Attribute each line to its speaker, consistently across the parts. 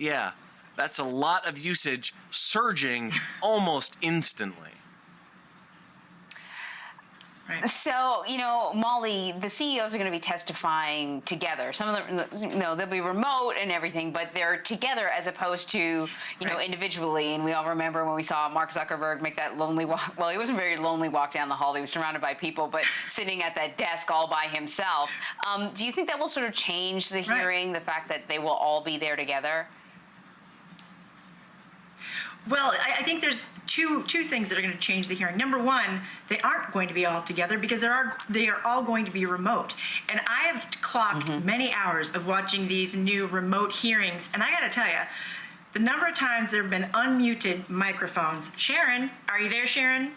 Speaker 1: Yeah, that's a lot of usage surging almost instantly.
Speaker 2: Right. So, Molly, the CEOs are going to be testifying together. Some of them, they'll be remote and everything, but they're together as opposed to, individually. And we all remember when we saw Mark Zuckerberg make that lonely walk. Well, he wasn't very lonely walk down the hall. He was surrounded by people, but sitting at that desk all by himself. Do you think that will sort of change the hearing, the fact that they will all be there together?
Speaker 3: Well, I think there's two things that are going to change the hearing. Number one, they aren't going to be all together because they are all going to be remote. And I have clocked many hours of watching these new remote hearings, and I got to tell you, the number of times there have been unmuted microphones. Sharon, are you there, Sharon?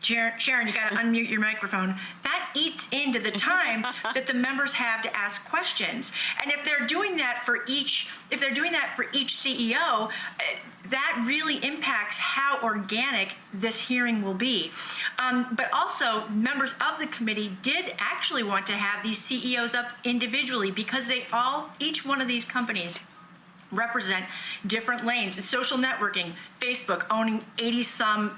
Speaker 3: Sharon, you got to unmute your microphone. That eats into the time that the members have to ask questions. And if they're doing that for each CEO, that really impacts how organic this hearing will be. But also, members of the committee did actually want to have these CEOs up individually because each one of these companies represent different lanes. It's social networking, Facebook owning 80-some,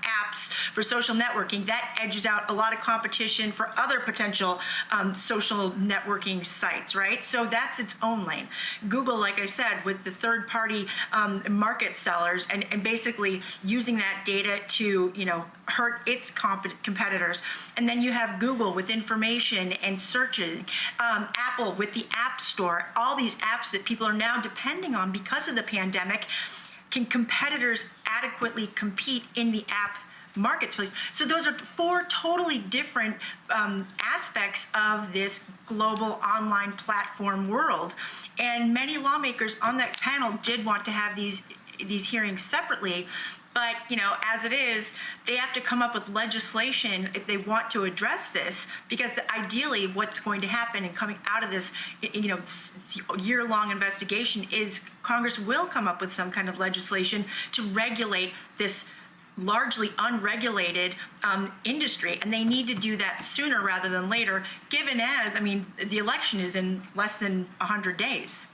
Speaker 3: apps for social networking. That edges out a lot of competition for other potential social networking sites, right? So that's its own lane. Google, like I said, with the third-party market sellers and basically using that data to, hurt its competitors. And then you have Google with information and searching, Apple with the App Store, all these apps that people are now depending on because of the pandemic. Can competitors adequately compete in the app marketplace? So those are four totally different aspects of this global online platform world. And many lawmakers on that panel did want to have these hearings separately. But, as it is, they have to come up with legislation if they want to address this, because ideally what's going to happen and coming out of this, year-long investigation is Congress will come up with some kind of legislation to regulate this largely unregulated industry, and they need to do that sooner rather than later, given the election is in less than 100 days.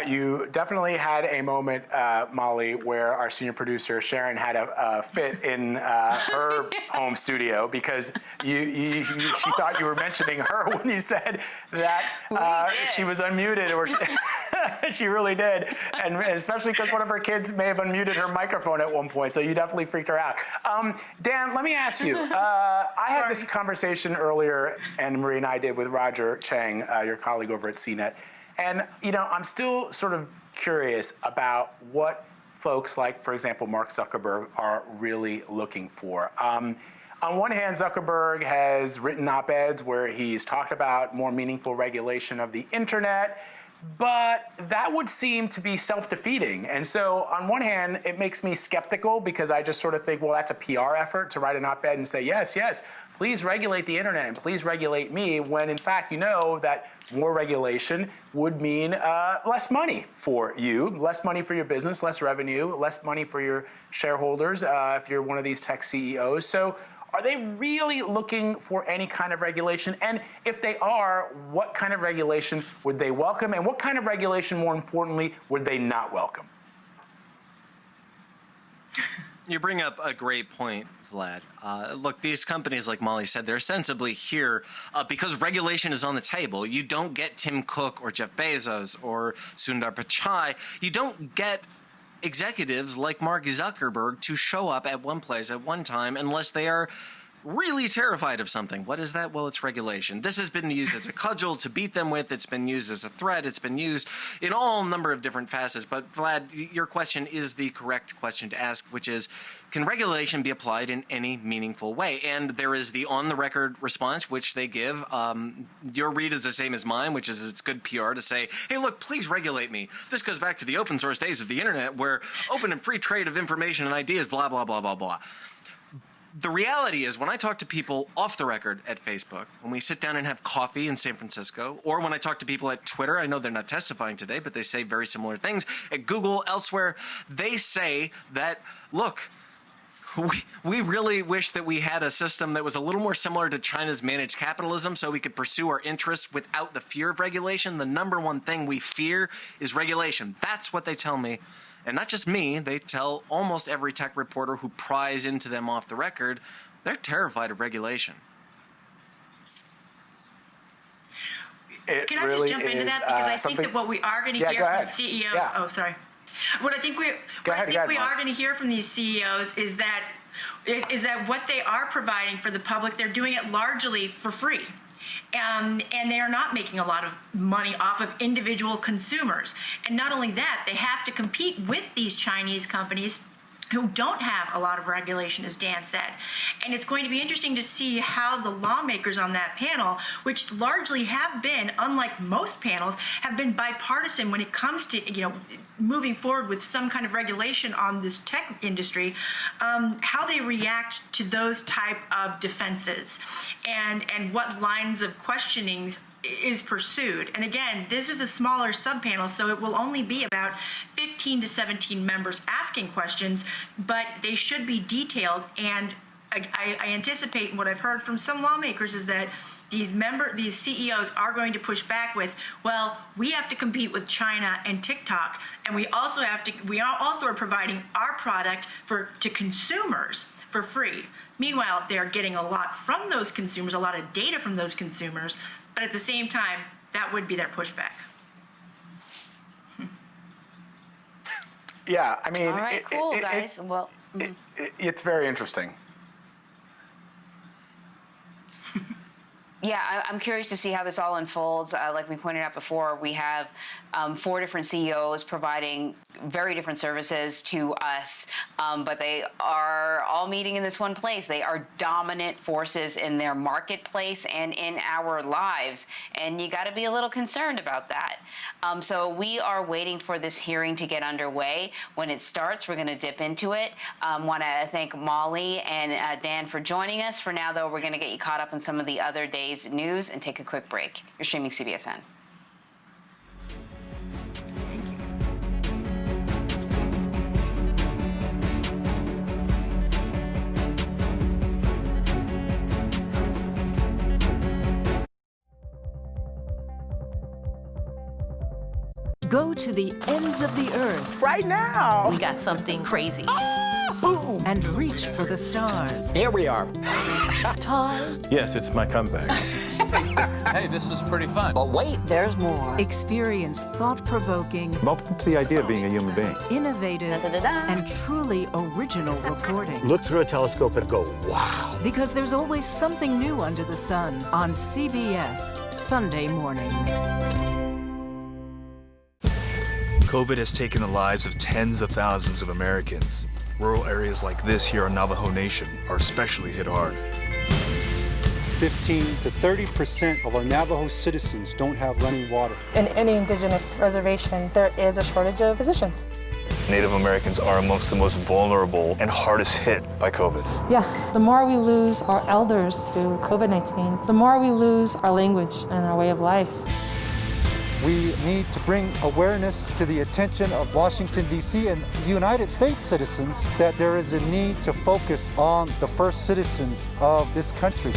Speaker 4: You definitely had a moment, Molly, where our senior producer, Sharon, had a fit in her home studio because she thought you were mentioning her when you said that she was unmuted, or she really did, and especially because one of her kids may have unmuted her microphone at one point, so you definitely freaked her out. Dan, let me ask you, I had this conversation earlier, and Marie and I did with Roger Chang, your colleague over at CNET. And, I'm still sort of curious about what folks like, for example, Mark Zuckerberg are really looking for. On one hand, Zuckerberg has written op-eds where he's talked about more meaningful regulation of the internet, but that would seem to be self-defeating. And so on one hand, it makes me skeptical because I just sort of think, well, that's a PR effort to write an op-ed and say, yes, please regulate the internet and please regulate me, when in fact you know that more regulation would mean less money for you, less money for your business, less revenue, less money for your shareholders if you're one of these tech CEOs. So are they really looking for any kind of regulation? And if they are, what kind of regulation would they welcome? And what kind of regulation, more importantly, would they not welcome?
Speaker 1: You bring up a great point, Vlad. Look, these companies, like Molly said, they're ostensibly here because regulation is on the table. You don't get Tim Cook or Jeff Bezos or Sundar Pichai. You don't get executives like Mark Zuckerberg to show up at one place at one time unless they are really terrified of something. What is that? Well, it's regulation. This has been used as a cudgel to beat them with. It's been used as a threat. It's been used in all number of different facets. But Vlad, your question is the correct question to ask, which is, can regulation be applied in any meaningful way? And there is the on-the-record response, which they give. Your read is the same as mine, which is it's good PR to say, hey, look, please regulate me. This goes back to the open source days of the internet where open and free trade of information and ideas, blah, blah, blah, blah, blah. The reality is when I talk to people off the record at Facebook, when we sit down and have coffee in San Francisco, or when I talk to people at Twitter, I know they're not testifying today, but they say very similar things, at Google, elsewhere, they say that, look, we really wish that we had a system that was a little more similar to China's managed capitalism so we could pursue our interests without the fear of regulation. The number one thing we fear is regulation. That's what they tell me. And not just me, they tell almost every tech reporter who pries into them off the record. They're terrified of regulation.
Speaker 3: Can I just jump into that? Because I think that what we are going to hear from CEOs...
Speaker 4: Yeah.
Speaker 3: Oh, sorry. What I think we are going to hear from these CEOs is that what they are providing for the public, they're doing it largely for free. And they are not making a lot of money off of individual consumers. And not only that, they have to compete with these Chinese companies who don't have a lot of regulation, as Dan said. And it's going to be interesting to see how the lawmakers on that panel, which largely have been, unlike most panels, have been bipartisan when it comes to, moving forward with some kind of regulation on this tech industry, how they react to those type of defenses and what lines of questionings is pursued. And again, this is a smaller subpanel, so it will only be about 15 to 17 members asking questions, but they should be detailed. And I anticipate what I've heard from some lawmakers is that these CEOs are going to push back with, well, we have to compete with China and TikTok, and we also are providing our product to consumers for free. Meanwhile, they're getting a lot from those consumers, a lot of data from those consumers, but at the same time, that would be their pushback.
Speaker 4: Yeah, I mean...
Speaker 2: All right, cool, guys.
Speaker 4: It's very interesting.
Speaker 2: Yeah, I'm curious to see how this all unfolds. Like we pointed out before, we have 4 different CEOs providing very different services to us, but they are all meeting in this one place. They are dominant forces in their marketplace and in our lives, and you got to be a little concerned about that. So we are waiting for this hearing to get underway. When it starts, we're going to dip into it. Want to thank Molly and Dan for joining us. For now, though, we're going to get you caught up on some of the other day's news and take a quick break. You're streaming CBSN.
Speaker 5: Go to the ends of the earth.
Speaker 6: Right now.
Speaker 7: We got something crazy.
Speaker 5: And reach for the stars.
Speaker 6: Here we are.
Speaker 7: Time.
Speaker 8: Yes, it's my comeback.
Speaker 9: Hey, this is pretty fun.
Speaker 7: But wait, there's more.
Speaker 5: Experience thought-provoking,
Speaker 8: Welcome to the idea of being a human being.
Speaker 5: innovative, and truly original reporting.
Speaker 6: Look through a telescope and go, wow.
Speaker 5: Because there's always something new under the sun on CBS Sunday morning.
Speaker 10: COVID has taken the lives of tens of thousands of Americans. Rural areas like this here on Navajo Nation are especially hit hard.
Speaker 11: 15 to 30% of our Navajo citizens don't have running water.
Speaker 12: In any indigenous reservation, there is a shortage of physicians.
Speaker 8: Native Americans are amongst the most vulnerable and hardest hit by COVID.
Speaker 12: Yeah, the more we lose our elders to COVID-19, the more we lose our language and our way of life.
Speaker 11: We need to bring awareness to the attention of Washington, D.C. and United States citizens that there is a need to focus on the first citizens of this country.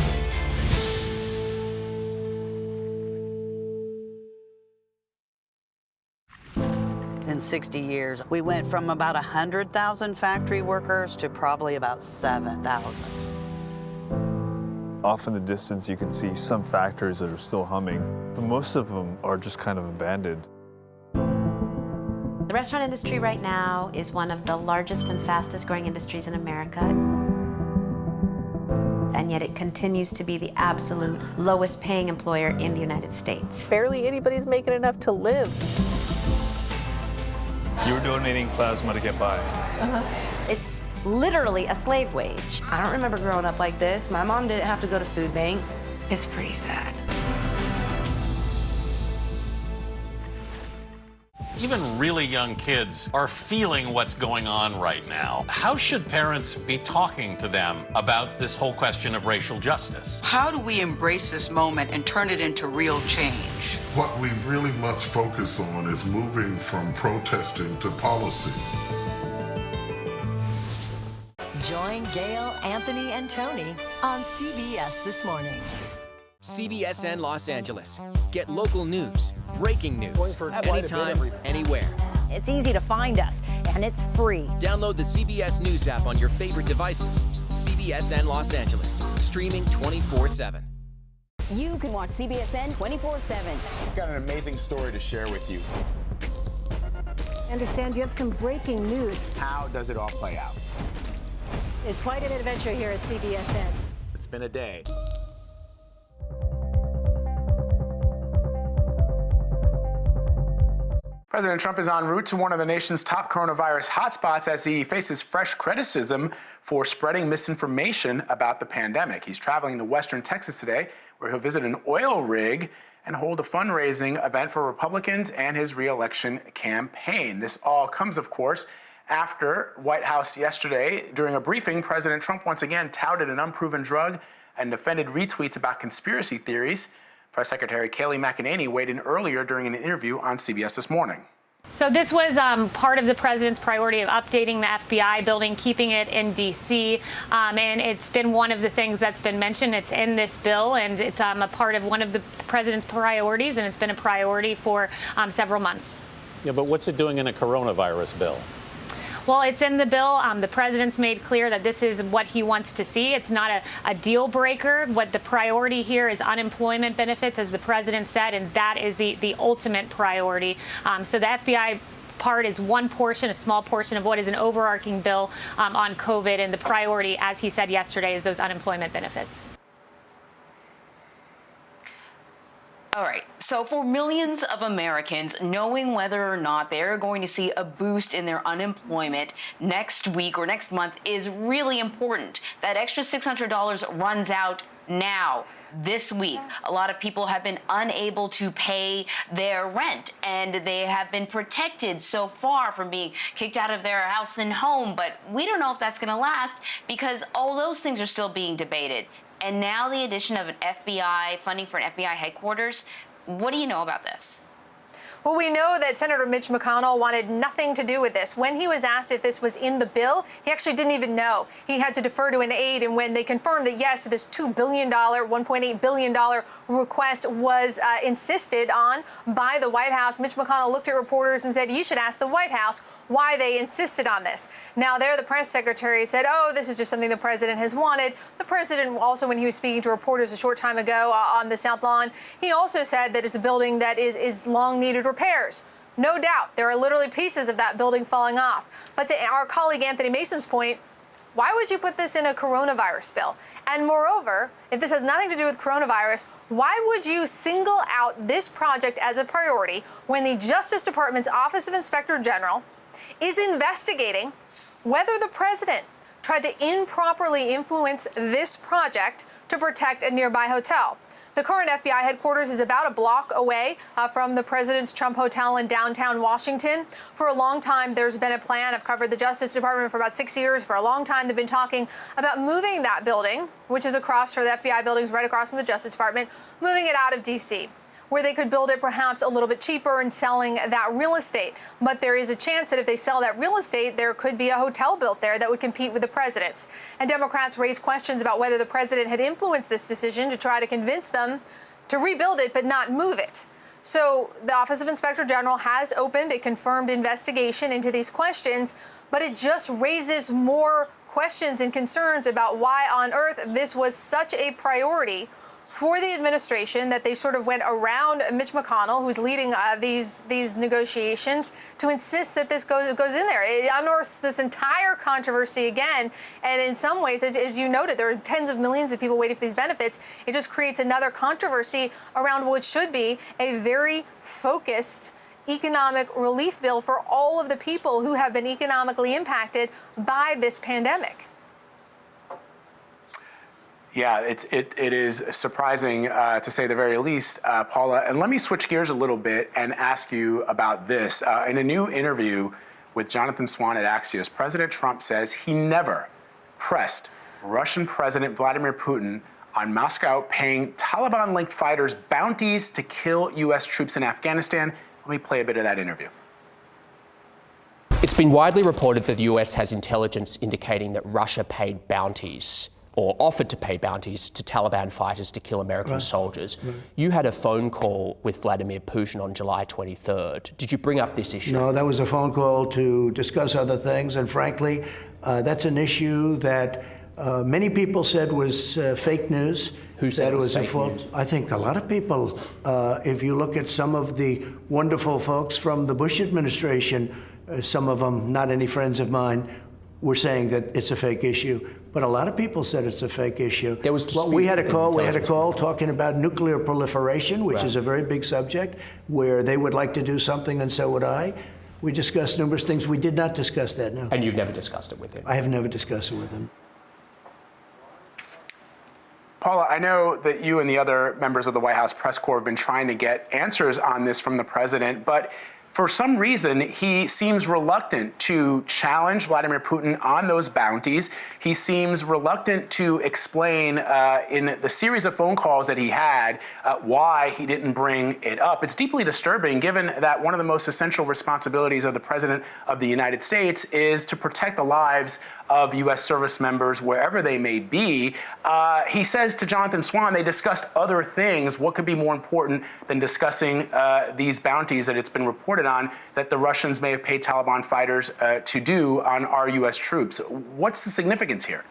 Speaker 13: In 60 years, we went from about 100,000 factory workers to probably about 7,000.
Speaker 8: Off in the distance, you can see some factories that are still humming, but most of them are just kind of abandoned.
Speaker 14: The restaurant industry right now is one of the largest and fastest growing industries in America. And yet it continues to be the absolute lowest paying employer in the United States.
Speaker 7: Barely anybody's making enough to live.
Speaker 8: You're donating plasma to get by.
Speaker 14: It's literally a slave wage.
Speaker 7: I don't remember growing up like this. My mom didn't have to go to food banks.
Speaker 14: It's pretty sad.
Speaker 9: Even really young kids are feeling what's going on right now. How should parents be talking to them about this whole question of racial justice?
Speaker 15: How do we embrace this moment and turn it into real change?
Speaker 16: What we really must focus on is moving from protesting to policy.
Speaker 17: Join Gail, Anthony, and Tony on CBS This Morning.
Speaker 18: CBSN Los Angeles. Get local news, breaking news, anytime, anywhere.
Speaker 19: It's easy to find us, and it's free.
Speaker 18: Download the CBS News app on your favorite devices. CBSN Los Angeles, streaming 24/7.
Speaker 19: You can watch CBSN 24/7.
Speaker 4: I've got an amazing story to share with you.
Speaker 19: I understand you have some breaking news.
Speaker 4: How does it all play out?
Speaker 19: It's quite an adventure here at CBSN.
Speaker 4: It's been a day. President Trump is en route to one of the nation's top coronavirus hotspots as he faces fresh criticism for spreading misinformation about the pandemic. He's traveling to Western Texas today, where he'll visit an oil rig and hold a fundraising event for Republicans and his re-election campaign. This all comes, of course, after White House yesterday. During a briefing, President Trump once again touted an unproven drug and defended retweets about conspiracy theories. Press Secretary Kayleigh McEnany weighed in earlier during an interview on CBS This Morning.
Speaker 20: So this was part of the president's priority of updating the FBI building, keeping it in D.C., and it's been one of the things that's been mentioned. It's in this bill, and it's a part of one of the president's priorities, and it's been a priority for several months.
Speaker 9: Yeah, but what's it doing in a coronavirus bill?
Speaker 20: Well, it's in the bill. The president's made clear that this is what he wants to see. It's not a deal breaker. What the priority here is unemployment benefits, as the president said, and that is the ultimate priority. So the FBI part is one portion, a small portion of what is an overarching bill on COVID, and the priority, as he said yesterday, is those unemployment benefits.
Speaker 2: All right, so for millions of Americans, knowing whether or not they're going to see a boost in their unemployment next week or next month is really important. That extra $600 runs out now, this week. A lot of people have been unable to pay their rent, and they have been protected so far from being kicked out of their house and home, but we don't know if that's going to last because all those things are still being debated. And now the addition of an FBI, funding for an FBI headquarters. What do you know about this?
Speaker 21: Well, we know that Senator Mitch McConnell wanted nothing to do with this. When he was asked if this was in the bill, he actually didn't even know. He had to defer to an aide, and when they confirmed that, yes, this $2 billion, $1.8 billion request was insisted on by the White House, Mitch McConnell looked at reporters and said, you should ask the White House why they insisted on this. Now, there, the press secretary said, oh, this is just something the president has wanted. The president also, when he was speaking to reporters a short time ago on the South Lawn, he also said that it's a building that is long needed repairs. No doubt, there are literally pieces of that building falling off. But to our colleague Anthony Mason's point, why would you put this in a coronavirus bill? And moreover, if this has nothing to do with coronavirus, why would you single out this project as a priority when the Justice Department's Office of Inspector General is investigating whether the president tried to improperly influence this project to protect a nearby hotel? The current FBI headquarters is about a block away from the president's Trump Hotel in downtown Washington. For a long time, there's been a plan. I've covered the Justice Department for about 6 years. For a long time, they've been talking about moving that building, which is across from the FBI buildings right across from the Justice Department, moving it out of D.C., where they could build it perhaps a little bit cheaper and selling that real estate. But there is a chance that if they sell that real estate, there could be a hotel built there that would compete with the president's. And Democrats raised questions about whether the president had influenced this decision to try to convince them to rebuild it but not move it. So the Office of Inspector General has opened a confirmed investigation into these questions, but it just raises more questions and concerns about why on earth this was such a priority for the administration that they sort of went around Mitch McConnell, who's leading these negotiations, to insist that this goes in there. It unearths this entire controversy again, and in some ways, as you noted, there are tens of millions of people waiting for these benefits. It just creates another controversy around what should be a very focused economic relief bill for all of the people who have been economically impacted by this pandemic.
Speaker 4: Yeah, it is surprising to say the very least, Paula. And let me switch gears a little bit and ask you about this. In a new interview with Jonathan Swan at Axios, President Trump says he never pressed Russian President Vladimir Putin on Moscow paying Taliban-linked fighters bounties to kill U.S. troops in Afghanistan. Let me play a bit of that interview.
Speaker 22: It's
Speaker 1: It's been widely reported that the US has intelligence indicating that Russia paid bounties or offered to pay bounties to Taliban fighters to kill American soldiers. You had a phone call with Vladimir Putin on July 23rd. Did you bring up this issue?
Speaker 22: No, that was a phone call to discuss other things, and frankly, that's an issue that many people said was fake news.
Speaker 1: Who said it was
Speaker 22: a
Speaker 1: fake
Speaker 22: false
Speaker 1: news?
Speaker 22: I think a lot of people, if you look at some of the wonderful folks from the Bush administration, some of them, not any friends of mine, were saying that it's a fake issue. But a lot of people said it's a fake issue.
Speaker 1: There was
Speaker 22: well, we had a call talking about nuclear proliferation, which is a very big subject, where they would like to do something and so would I. We discussed numerous things. We did not discuss that, no.
Speaker 1: And you've never discussed it with him?
Speaker 22: I have never discussed it with him.
Speaker 4: Paula, I know that you and the other members of the White House press corps have been trying to get answers on this from the president, but for some reason, he seems reluctant to challenge Vladimir Putin on those bounties. He seems reluctant to explain in the series of phone calls that he had why he didn't bring it up. It's deeply disturbing given that one of the most essential responsibilities of the President of the United States is to protect the lives of U.S. service members wherever they may be. He says to Jonathan Swan they discussed other things. What could be more important than discussing these bounties that it's been reported on that the Russians may have paid Taliban fighters to do on our U.S. troops? What's the significance here?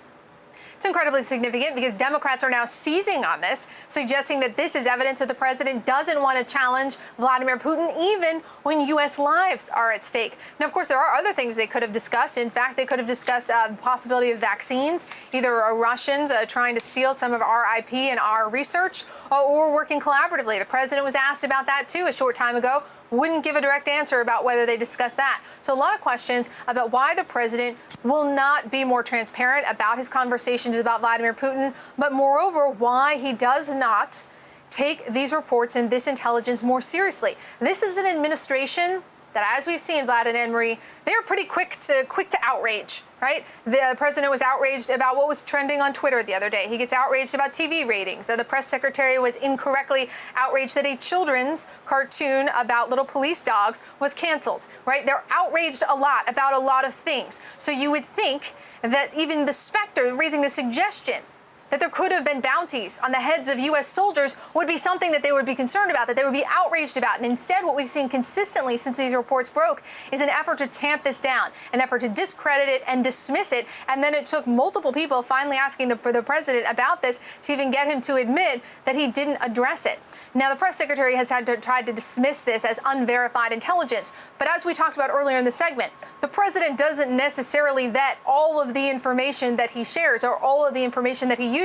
Speaker 21: It's incredibly significant because Democrats are now seizing on this, suggesting that this is evidence that the president doesn't want to challenge Vladimir Putin, even when U.S. lives are at stake. Now, of course, there are other things they could have discussed. In fact, they could have discussed the possibility of vaccines, either Russians trying to steal some of our IP and our research, or working collaboratively. The president was asked about that, too, a short time ago. Wouldn't give a direct answer about whether they discussed that. So a lot of questions about why the president will not be more transparent about his conversations about Vladimir Putin, but moreover, why he does not take these reports and this intelligence more seriously. This is an administration that, as we've seen, Vlad and Anne-Marie, they're pretty quick to outrage, right? The president was outraged about what was trending on Twitter the other day. He gets outraged about TV ratings. The press secretary was incorrectly outraged that a children's cartoon about little police dogs was canceled, right? They're outraged a lot about a lot of things. So you would think that even the specter raising the suggestion that there could have been bounties on the heads of U.S. soldiers would be something that they would be concerned about, that they would be outraged about. And instead, what we've seen consistently since these reports broke is an effort to tamp this down, an effort to discredit it and dismiss it. And then it took multiple people finally asking the president about this to even get him to admit that he didn't address it. Now, the press secretary has tried to dismiss this as unverified intelligence. But as we talked about earlier in the segment, the president doesn't necessarily vet all of the information that he shares or all of the information that he uses,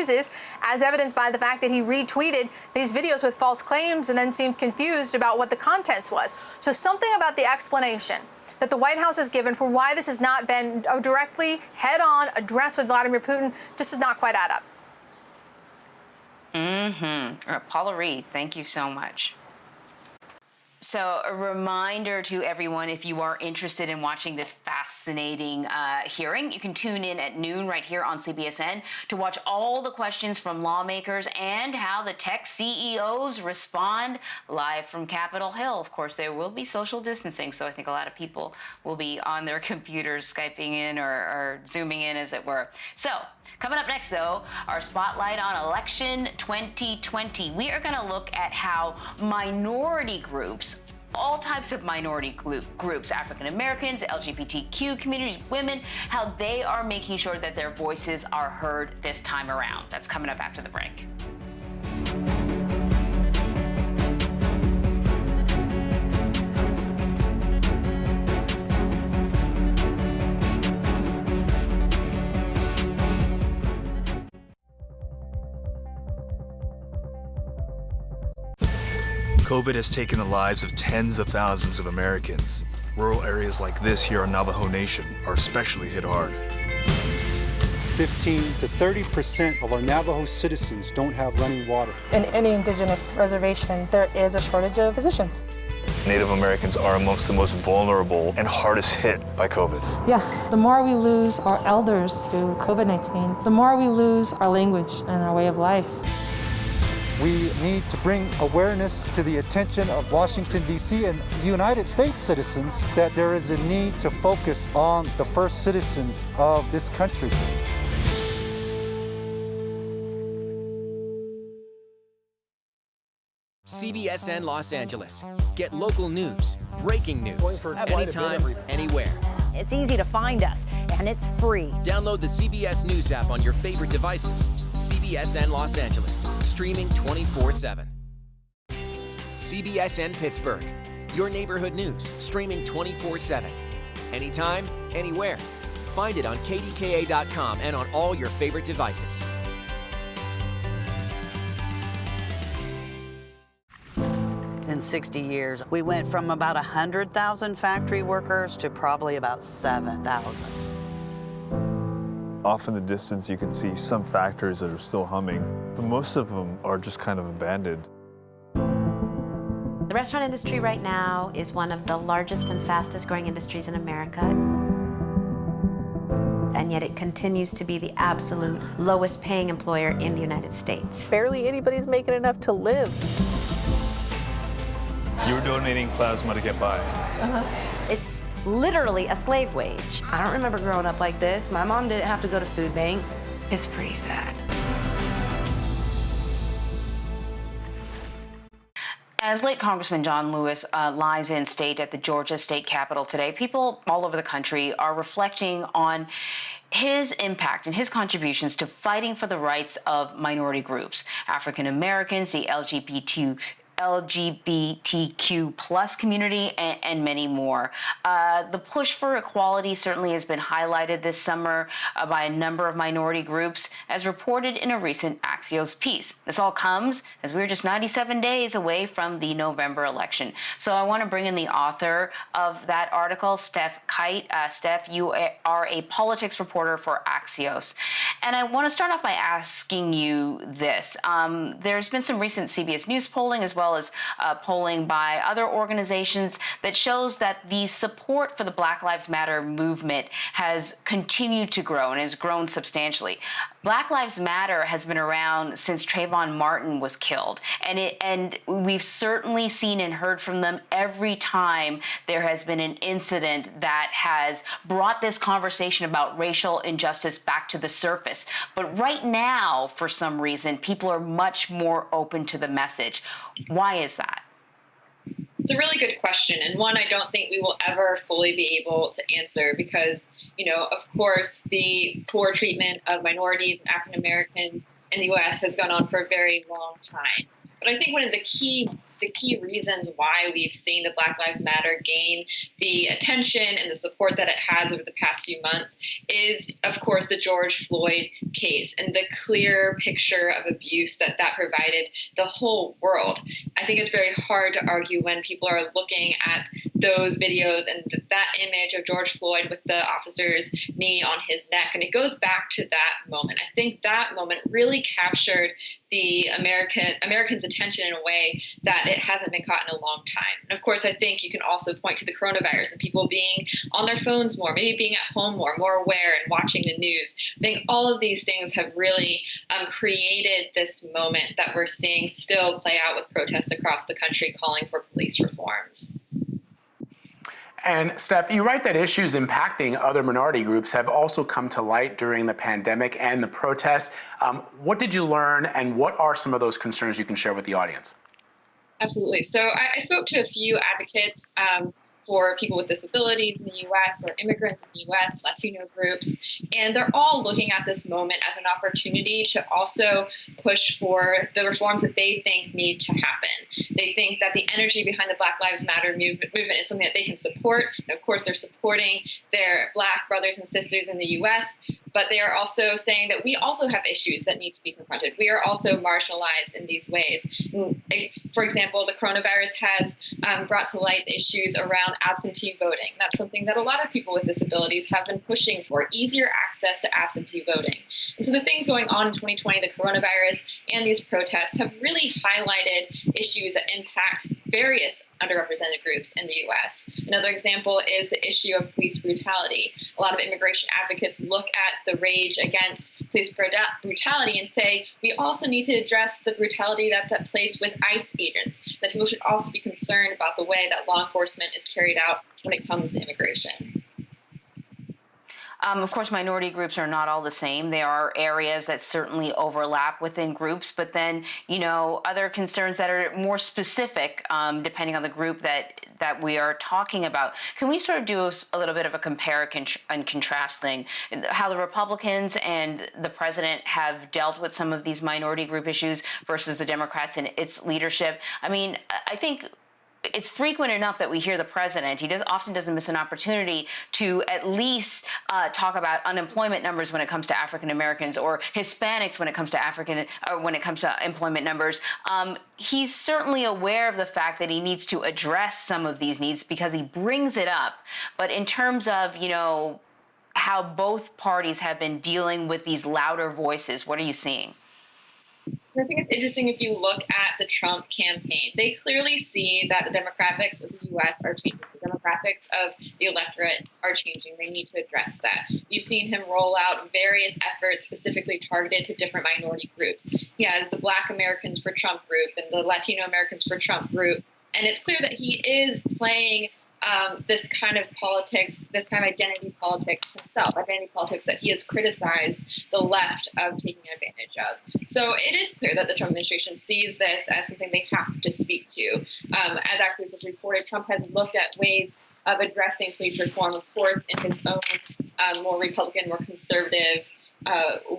Speaker 21: as evidenced by the fact that he retweeted these videos with false claims and then seemed confused about what the contents was. So something about the explanation that the White House has given for why this has not been directly head-on addressed with Vladimir Putin just does not quite add up.
Speaker 2: Paula Reed, thank you so much. So a reminder to everyone, if you are interested in watching this fascinating hearing, you can tune in at noon right here on CBSN to watch all the questions from lawmakers and how the tech CEOs respond live from Capitol Hill. Of course, there will be social distancing, so I think a lot of people will be on their computers Skyping in or Zooming in, as it were. So coming up next, though, our spotlight on election 2020. We are going to look at how minority groups, all types of minority groups, African Americans, LGBTQ communities, women, how they are making sure that their voices are heard this time around. That's coming up after the break.
Speaker 10: COVID has taken the lives of tens of thousands of Americans. Rural areas like this here on Navajo Nation are especially hit hard.
Speaker 11: 15 to 30% of our Navajo citizens don't have running water.
Speaker 12: In any indigenous reservation, there is a shortage of physicians.
Speaker 8: Native Americans are amongst the most vulnerable and hardest hit by COVID.
Speaker 12: Yeah, the more we lose our elders to COVID-19, the more we lose our language and our way of life.
Speaker 11: We need to bring awareness to the attention of Washington, D.C. and United States citizens that there is a need to focus on the first citizens of this country.
Speaker 18: CBSN Los Angeles. Get local news, breaking news, anytime, anywhere.
Speaker 19: It's easy to find us, and it's free.
Speaker 18: Download the CBS News app on your favorite devices. CBSN Los Angeles, streaming 24/7. CBSN Pittsburgh, your neighborhood news, streaming 24/7. Anytime, anywhere. Find it on kdka.com and on all your favorite devices.
Speaker 13: In 60 years, we went from about 100,000 factory workers to probably about 7,000.
Speaker 8: Off in the distance, you can see some factories that are still humming, but most of them are just kind of abandoned.
Speaker 14: The restaurant industry right now is one of the largest and fastest growing industries in America. And yet it continues to be the absolute lowest paying employer in the United States.
Speaker 3: Barely anybody's making enough to live.
Speaker 10: You're donating plasma to get by.
Speaker 14: It's literally a slave wage.
Speaker 7: I don't remember growing up like this. My mom didn't have to go to food banks.
Speaker 2: It's pretty sad. As late Congressman John Lewis lies in state at the Georgia State Capitol today, people all over the country are reflecting on his impact and his contributions to fighting for the rights of minority groups, African Americans, the LGBTQ plus community, and many more. The push for equality certainly has been highlighted this summer by a number of minority groups, as reported in a recent Axios piece. This all comes as we're just 97 days away from the November election. So I want to bring in the author of that article, Steph Kite. Steph, you are a politics reporter for Axios. And I want to start off by asking you this. There's been some recent CBS News polling, as well as polling by other organizations, that shows that the support for the Black Lives Matter movement has continued to grow and has grown substantially. Black Lives Matter has been around since Trayvon Martin was killed, and we've certainly seen and heard from them every time there has been an incident that has brought this conversation about racial injustice back to the surface. But right now, for some reason, people are much more open to the message. Why is that?
Speaker 6: It's a really good question, and one I don't think we will ever fully be able to answer because, of course, the poor treatment of minorities and African Americans in the U.S. has gone on for a very long time. But I think one of the key reasons why we've seen the Black Lives Matter gain the attention and the support that it has over the past few months is, of course, the George Floyd case and the clear picture of abuse that provided the whole world. I think it's very hard to argue when people are looking at those videos and that image of George Floyd with the officer's knee on his neck. And it goes back to that moment. I think that moment really captured the Americans' attention in a way that it hasn't been caught in a long time. And of course, I think you can also point to the coronavirus and people being on their phones more, maybe being at home more aware and watching the news. I think all of these things have really created this moment that we're seeing still play out with protests across the country calling for police reforms.
Speaker 4: And Steph, you write that issues impacting other minority groups have also come to light during the pandemic and the protests. What did you learn, and what are some of those concerns you can share with the audience?
Speaker 6: Absolutely. So I spoke to a few advocates for people with disabilities in the U.S. or immigrants in the U.S., Latino groups, and they're all looking at this moment as an opportunity to also push for the reforms that they think need to happen. They think that the energy behind the Black Lives Matter movement is something that they can support. And of course, they're supporting their Black brothers and sisters in the U.S., but they are also saying that we also have issues that need to be confronted. We are also marginalized in these ways. For example, the coronavirus has brought to light issues around absentee voting. That's something that a lot of people with disabilities have been pushing for, easier access to absentee voting. And so the things going on in 2020, the coronavirus and these protests have really highlighted issues that impact various underrepresented groups in the U.S. Another example is the issue of police brutality. A lot of immigration advocates look at the rage against police brutality and say, we also need to address the brutality that's at place with ICE agents, that people should also be concerned about the way that law enforcement is carried out when it comes to immigration.
Speaker 2: Of course, minority groups are not all the same. There are areas that certainly overlap within groups, but then, other concerns that are more specific, depending on the group that we are talking about. Can we sort of do a little bit of a compare and contrast thing? How the Republicans and the president have dealt with some of these minority group issues versus the Democrats and its leadership. I mean, I think it's frequent enough that we hear the president. He often doesn't miss an opportunity to at least talk about unemployment numbers when it comes to African Americans or Hispanics when it comes to employment numbers. He's certainly aware of the fact that he needs to address some of these needs because he brings it up. But in terms of how both parties have been dealing with these louder voices, what are you seeing?
Speaker 6: I think it's interesting if you look at the Trump campaign. They clearly see that the demographics of the U.S. are changing. The demographics of the electorate are changing. They need to address that. You've seen him roll out various efforts specifically targeted to different minority groups. He has the Black Americans for Trump group and the Latino Americans for Trump group. And it's clear that he is playing this kind of politics, this kind of identity politics himself, identity politics that he has criticized the left of taking advantage of. So it is clear that the Trump administration sees this as something they have to speak to. As actually this is reported, Trump has looked at ways of addressing police reform, of course, in his own more Republican, more conservative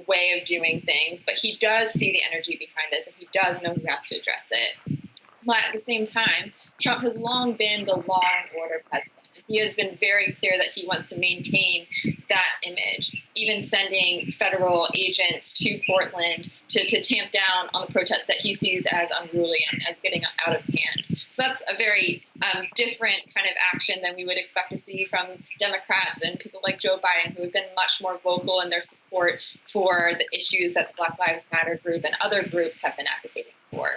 Speaker 6: way of doing things. But he does see the energy behind this, and he does know he has to address it. But at the same time, Trump has long been the law and order president. He has been very clear that he wants to maintain that image, even sending federal agents to Portland to tamp down on the protests that he sees as unruly and as getting out of hand. So that's a very different kind of action than we would expect to see from Democrats and people like Joe Biden, who have been much more vocal in their support for the issues that the Black Lives Matter group and other groups have been advocating for.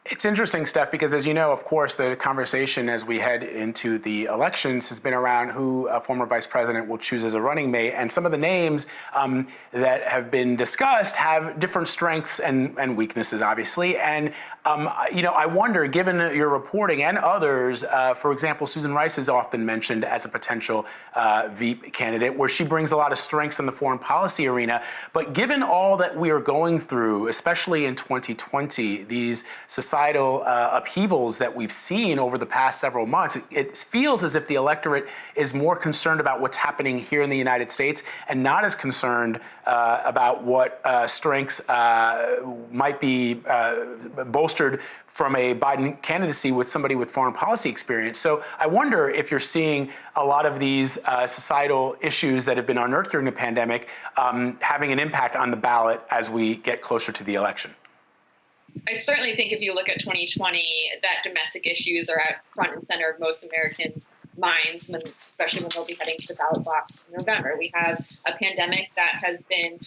Speaker 4: It's interesting, Steph, because as you know, of course, the conversation as we head into the elections has been around who a former vice president will choose as a running mate. And some of the names that have been discussed have different strengths and weaknesses, obviously. And, I wonder, given your reporting and others, for example, Susan Rice is often mentioned as a potential VP candidate, where she brings a lot of strengths in the foreign policy arena. But given all that we are going through, especially in 2020, these societal upheavals that we've seen over the past several months, it feels as if the electorate is more concerned about what's happening here in the United States and not as concerned about what strengths might be bolstered from a Biden candidacy with somebody with foreign policy experience. So I wonder if you're seeing a lot of these societal issues that have been unearthed during the pandemic having an impact on the ballot as we get closer to the election.
Speaker 6: I certainly think if you look at 2020, that domestic issues are at front and center of most Americans' minds, especially when they'll be heading to the ballot box in November. We have a pandemic that has been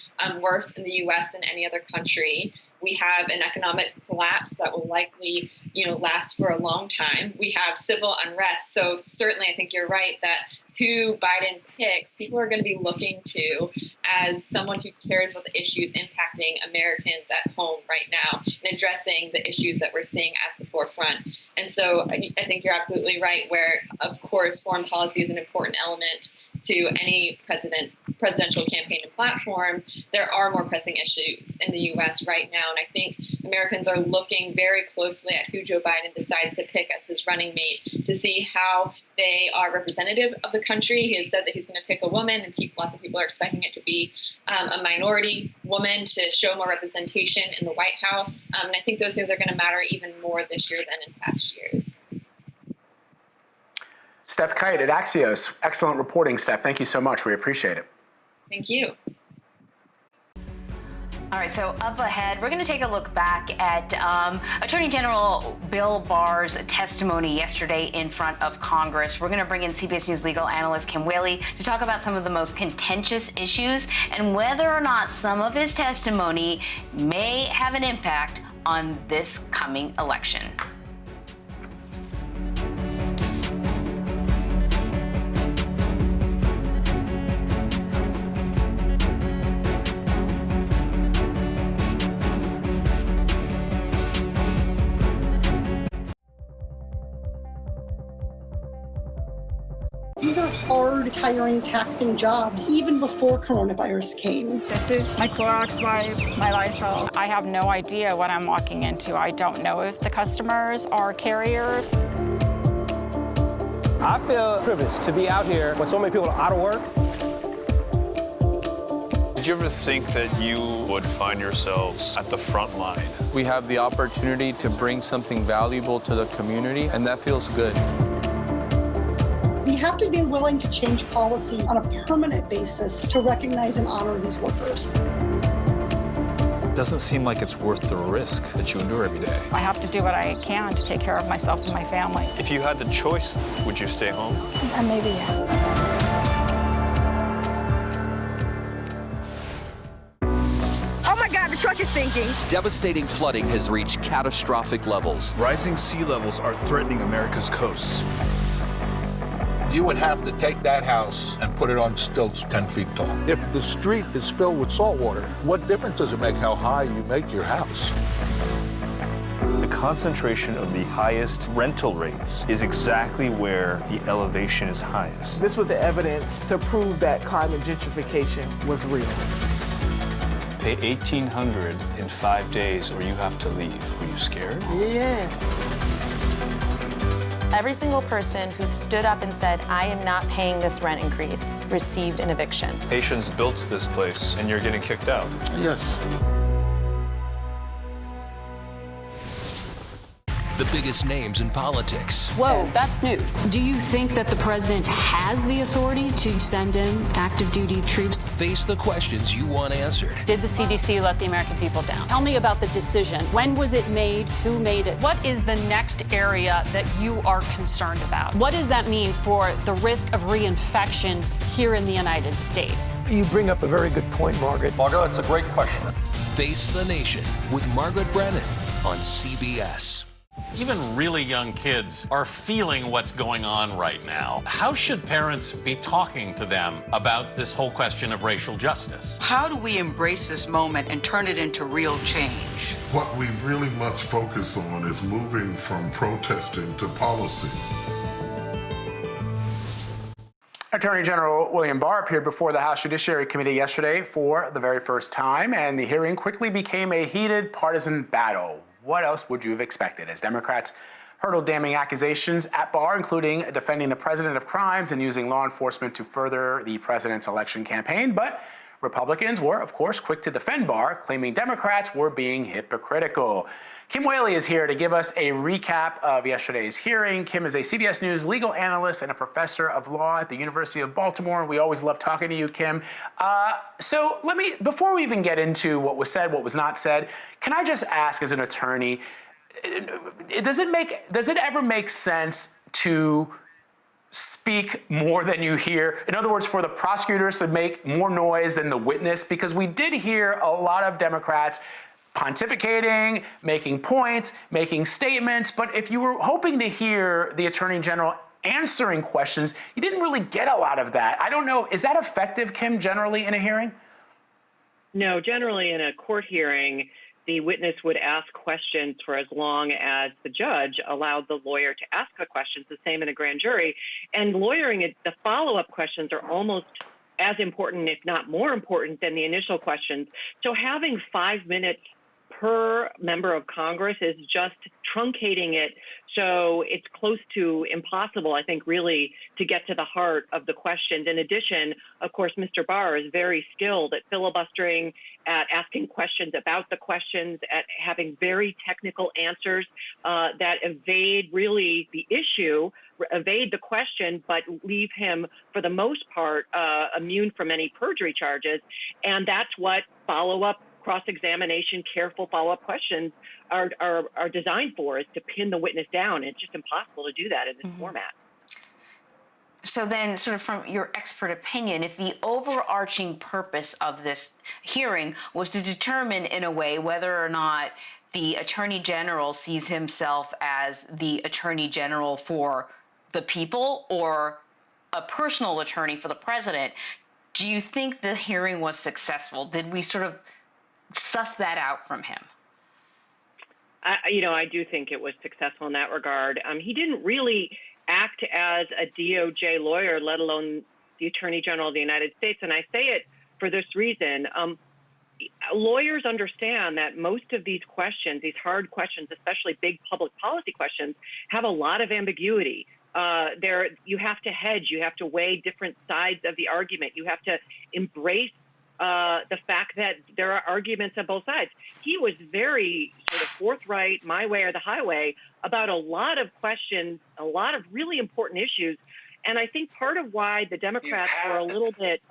Speaker 6: worse in the U.S. than any other country. We have an economic collapse that will likely, last for a long time. We have civil unrest. So certainly I think you're right that who Biden picks, people are going to be looking to as someone who cares about the issues impacting Americans at home right now and addressing the issues that we're seeing at the forefront. And so I think you're absolutely right, where, of course, foreign policy is an important element to any presidential campaign and platform. There are more pressing issues in the U.S. right now, and I think Americans are looking very closely at who Joe Biden decides to pick as his running mate to see how they are representative of the country. He has said that he's going to pick a woman, and lots of people are expecting it to be a minority woman to show more representation in the White House. And I think those things are going to matter even more this year than in past years.
Speaker 4: Steph Kite at Axios. Excellent reporting, Steph. Thank you so much. We appreciate it.
Speaker 6: Thank you.
Speaker 2: All right, so up ahead, we're going to take a look back at Attorney General Bill Barr's testimony yesterday in front of Congress. We're going to bring in CBS News legal analyst Kim Whaley to talk about some of the most contentious issues and whether or not some of his testimony may have an impact on this coming election.
Speaker 5: These are hard, tiring, taxing jobs, even before coronavirus came.
Speaker 15: This is my Clorox wipes, my Lysol. I have no idea what I'm walking into. I don't know if the customers are carriers.
Speaker 23: I feel privileged to be out here when so many people are out of work.
Speaker 8: Did you ever think that you would find yourselves at the front line?
Speaker 24: We have the opportunity to bring something valuable to the community, and that feels good.
Speaker 5: We have to be willing to change policy on a permanent basis to recognize and honor these workers.
Speaker 8: Doesn't seem like it's worth the risk that you endure every day.
Speaker 15: I have to do what I can to take care of myself and my family.
Speaker 8: If you had the choice, would you stay home?
Speaker 15: Maybe, yeah.
Speaker 25: The truck is sinking.
Speaker 26: Devastating flooding has reached catastrophic levels.
Speaker 10: Rising sea levels are threatening America's coasts.
Speaker 27: You would have to take that house and put it on stilts 10 feet tall. If the street is filled with salt water, what difference does it make how high you make your house?
Speaker 8: The concentration of the highest rental rates is exactly where the elevation is highest.
Speaker 28: This was the evidence to prove that climate gentrification was real.
Speaker 8: Pay $1,800 in 5 days or you have to leave. Were you scared?
Speaker 28: Yes.
Speaker 7: Every single person who stood up and said, I am not paying this rent increase, received an eviction.
Speaker 8: Haitians built this place and you're getting kicked out.
Speaker 27: Yes.
Speaker 18: The biggest names in politics.
Speaker 29: Whoa, that's news. Do you think that the president has the authority to send in active duty troops?
Speaker 18: Face the questions you want answered.
Speaker 29: Did the CDC let the American people down? Tell me about the decision. When was it made? Who made it? What is the next area that you are concerned about? What does that mean for the risk of reinfection here in the United States?
Speaker 28: You bring up a very good point, Margaret.
Speaker 27: Margaret, that's a great question.
Speaker 18: Face the Nation with Margaret Brennan on CBS.
Speaker 9: Even really young kids are feeling what's going on right now. How should parents be talking to them about this whole question of racial justice?
Speaker 30: How do we embrace this moment and turn it into real change?
Speaker 16: What we really must focus on is moving from protesting to policy.
Speaker 4: Attorney General William Barr appeared before the House Judiciary Committee yesterday for the very first time, and the hearing quickly became a heated partisan battle. What else would you have expected as Democrats hurled damning accusations at Barr, including defending the president of crimes and using law enforcement to further the president's election campaign? But Republicans were, of course, quick to defend Barr, claiming Democrats were being hypocritical. Kim Whaley is here to give us a recap of yesterday's hearing. Kim is a CBS News legal analyst and a professor of law at the University of Baltimore. We always love talking to you, Kim. So before we even get into what was said, what was not said, can I just ask as an attorney, does it ever make sense to speak more than you hear? In other words, for the prosecutors to make more noise than the witness? Because we did hear a lot of Democrats pontificating, making points, making statements, but if you were hoping to hear the Attorney General answering questions, you didn't really get a lot of that. I don't know, is that effective, Kim, generally in a hearing?
Speaker 31: No, generally in a court hearing, the witness would ask questions for as long as the judge allowed the lawyer to ask the questions, the same in a grand jury. And lawyering, the follow-up questions are almost as important, if not more important, than the initial questions. So having 5 minutes per member of Congress is just truncating it. So it's close to impossible, I think, really, to get to the heart of the questions. In addition, of course, Mr. Barr is very skilled at filibustering, at asking questions about the questions, at having very technical answers that evade really the issue, evade the question, but leave him, for the most part, immune from any perjury charges. And that's what follow-up cross-examination, careful follow-up questions are designed for, is to pin the witness down. It's just impossible to do that in this format.
Speaker 2: So then, sort of from your expert opinion, if the overarching purpose of this hearing was to determine, in a way, whether or not the Attorney General sees himself as the Attorney General for the people or a personal attorney for the president, do you think the hearing was successful? Did we sort of suss that out from him?
Speaker 31: I do think it was successful in that regard. He didn't really act as a DOJ lawyer, let alone the Attorney General of the United States. And I say it for this reason. Lawyers understand that most of these questions, these hard questions, especially big public policy questions, have a lot of ambiguity. You have to hedge. You have to weigh different sides of the argument. You have to embrace the fact that there are arguments on both sides. He was very sort of forthright, my way or the highway, about a lot of questions, a lot of really important issues. And I think part of why the Democrats were a little bit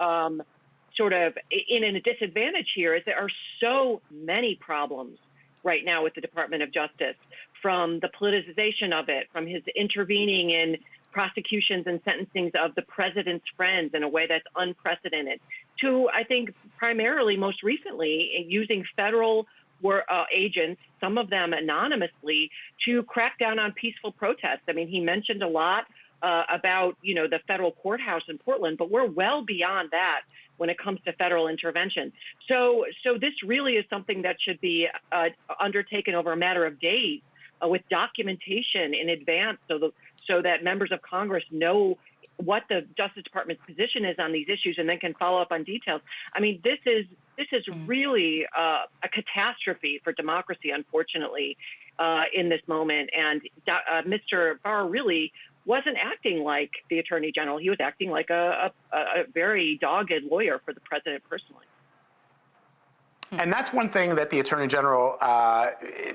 Speaker 31: sort of in a disadvantage here is there are so many problems right now with the Department of Justice, from the politicization of it, from his intervening in prosecutions and sentencings of the president's friends in a way that's unprecedented, to, I think, primarily, most recently, using federal agents, some of them anonymously, to crack down on peaceful protests. I mean, he mentioned a lot about, the federal courthouse in Portland, but we're well beyond that when it comes to federal intervention. So this really is something that should be undertaken over a matter of days with documentation in advance so that members of Congress know what the Justice Department's position is on these issues and then can follow up on details. I mean, this is really a catastrophe for democracy, unfortunately, in this moment. And Mr. Barr really wasn't acting like the Attorney General. He was acting like a very dogged lawyer for the president personally.
Speaker 4: And that's one thing that the Attorney General,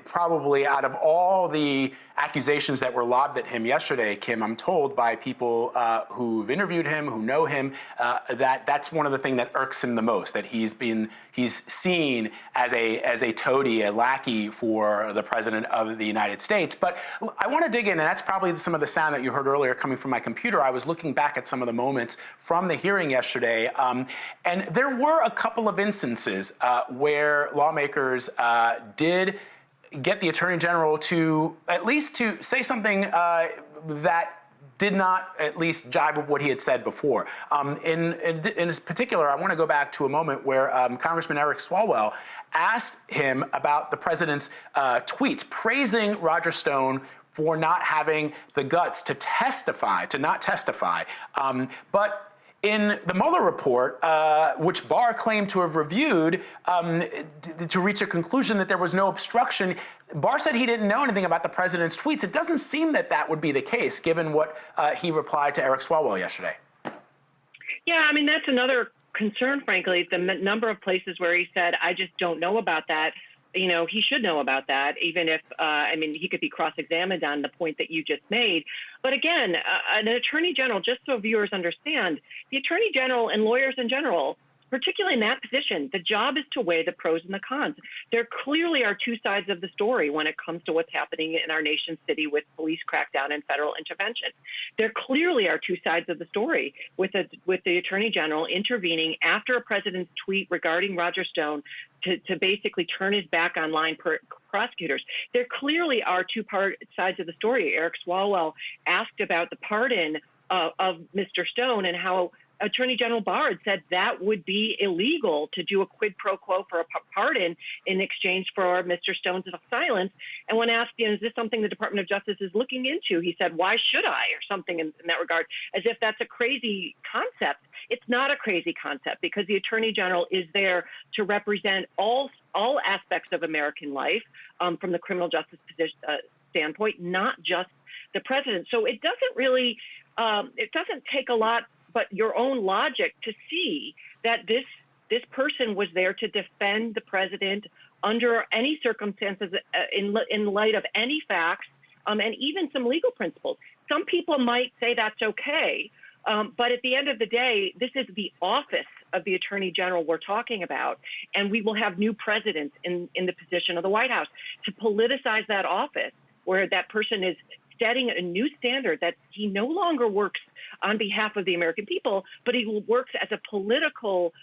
Speaker 4: probably out of all the accusations that were lobbed at him yesterday, Kim, I'm told by people who've interviewed him, who know him, that's one of the things that irks him the most, that he's seen as a toady, a lackey for the President of the United States. But I want to dig in, and that's probably some of the sound that you heard earlier coming from my computer. I was looking back at some of the moments from the hearing yesterday, and there were a couple of instances where lawmakers did get the Attorney General to at least to say something that did not at least jibe with what he had said before. In particular, I want to go back to a moment where Congressman Eric Swalwell asked him about the president's tweets praising Roger Stone for not having the guts to not testify. But in the Mueller report, which Barr claimed to have reviewed to reach a conclusion that there was no obstruction, Barr said he didn't know anything about the president's tweets. It doesn't seem that would be the case, given what he replied to Eric Swalwell yesterday.
Speaker 31: Yeah, I mean, that's another concern, frankly, the number of places where he said, I just don't know about that. He should know about that, even if, he could be cross-examined on the point that you just made. But again, an attorney general, just so viewers understand, the attorney general and lawyers in general, particularly in that position, the job is to weigh the pros and the cons. There clearly are two sides of the story when it comes to what's happening in our nation's city with police crackdown and federal intervention. There clearly are two sides of the story with the attorney general intervening after a president's tweet regarding Roger Stone to basically turn his back on line prosecutors. There clearly are two sides of the story. Eric Swalwell asked about the pardon of Mr. Stone and how Attorney General Barr said that would be illegal to do a quid pro quo for a pardon in exchange for Mr. Stone's silence. And when asked, is this something the Department of Justice is looking into, he said, why should I, or something in that regard, as if that's a crazy concept. It's not a crazy concept, because the Attorney General is there to represent all aspects of American life from the criminal justice standpoint, not just the president. So it doesn't really, it doesn't take a lot but your own logic to see that this person was there to defend the president under any circumstances in light of any facts and even some legal principles. Some people might say that's okay, but at the end of the day, this is the office of the Attorney General we're talking about, and we will have new presidents in the position of the White House. To politicize that office, where that person is setting a new standard that he no longer works on behalf of the American people, but he works as a political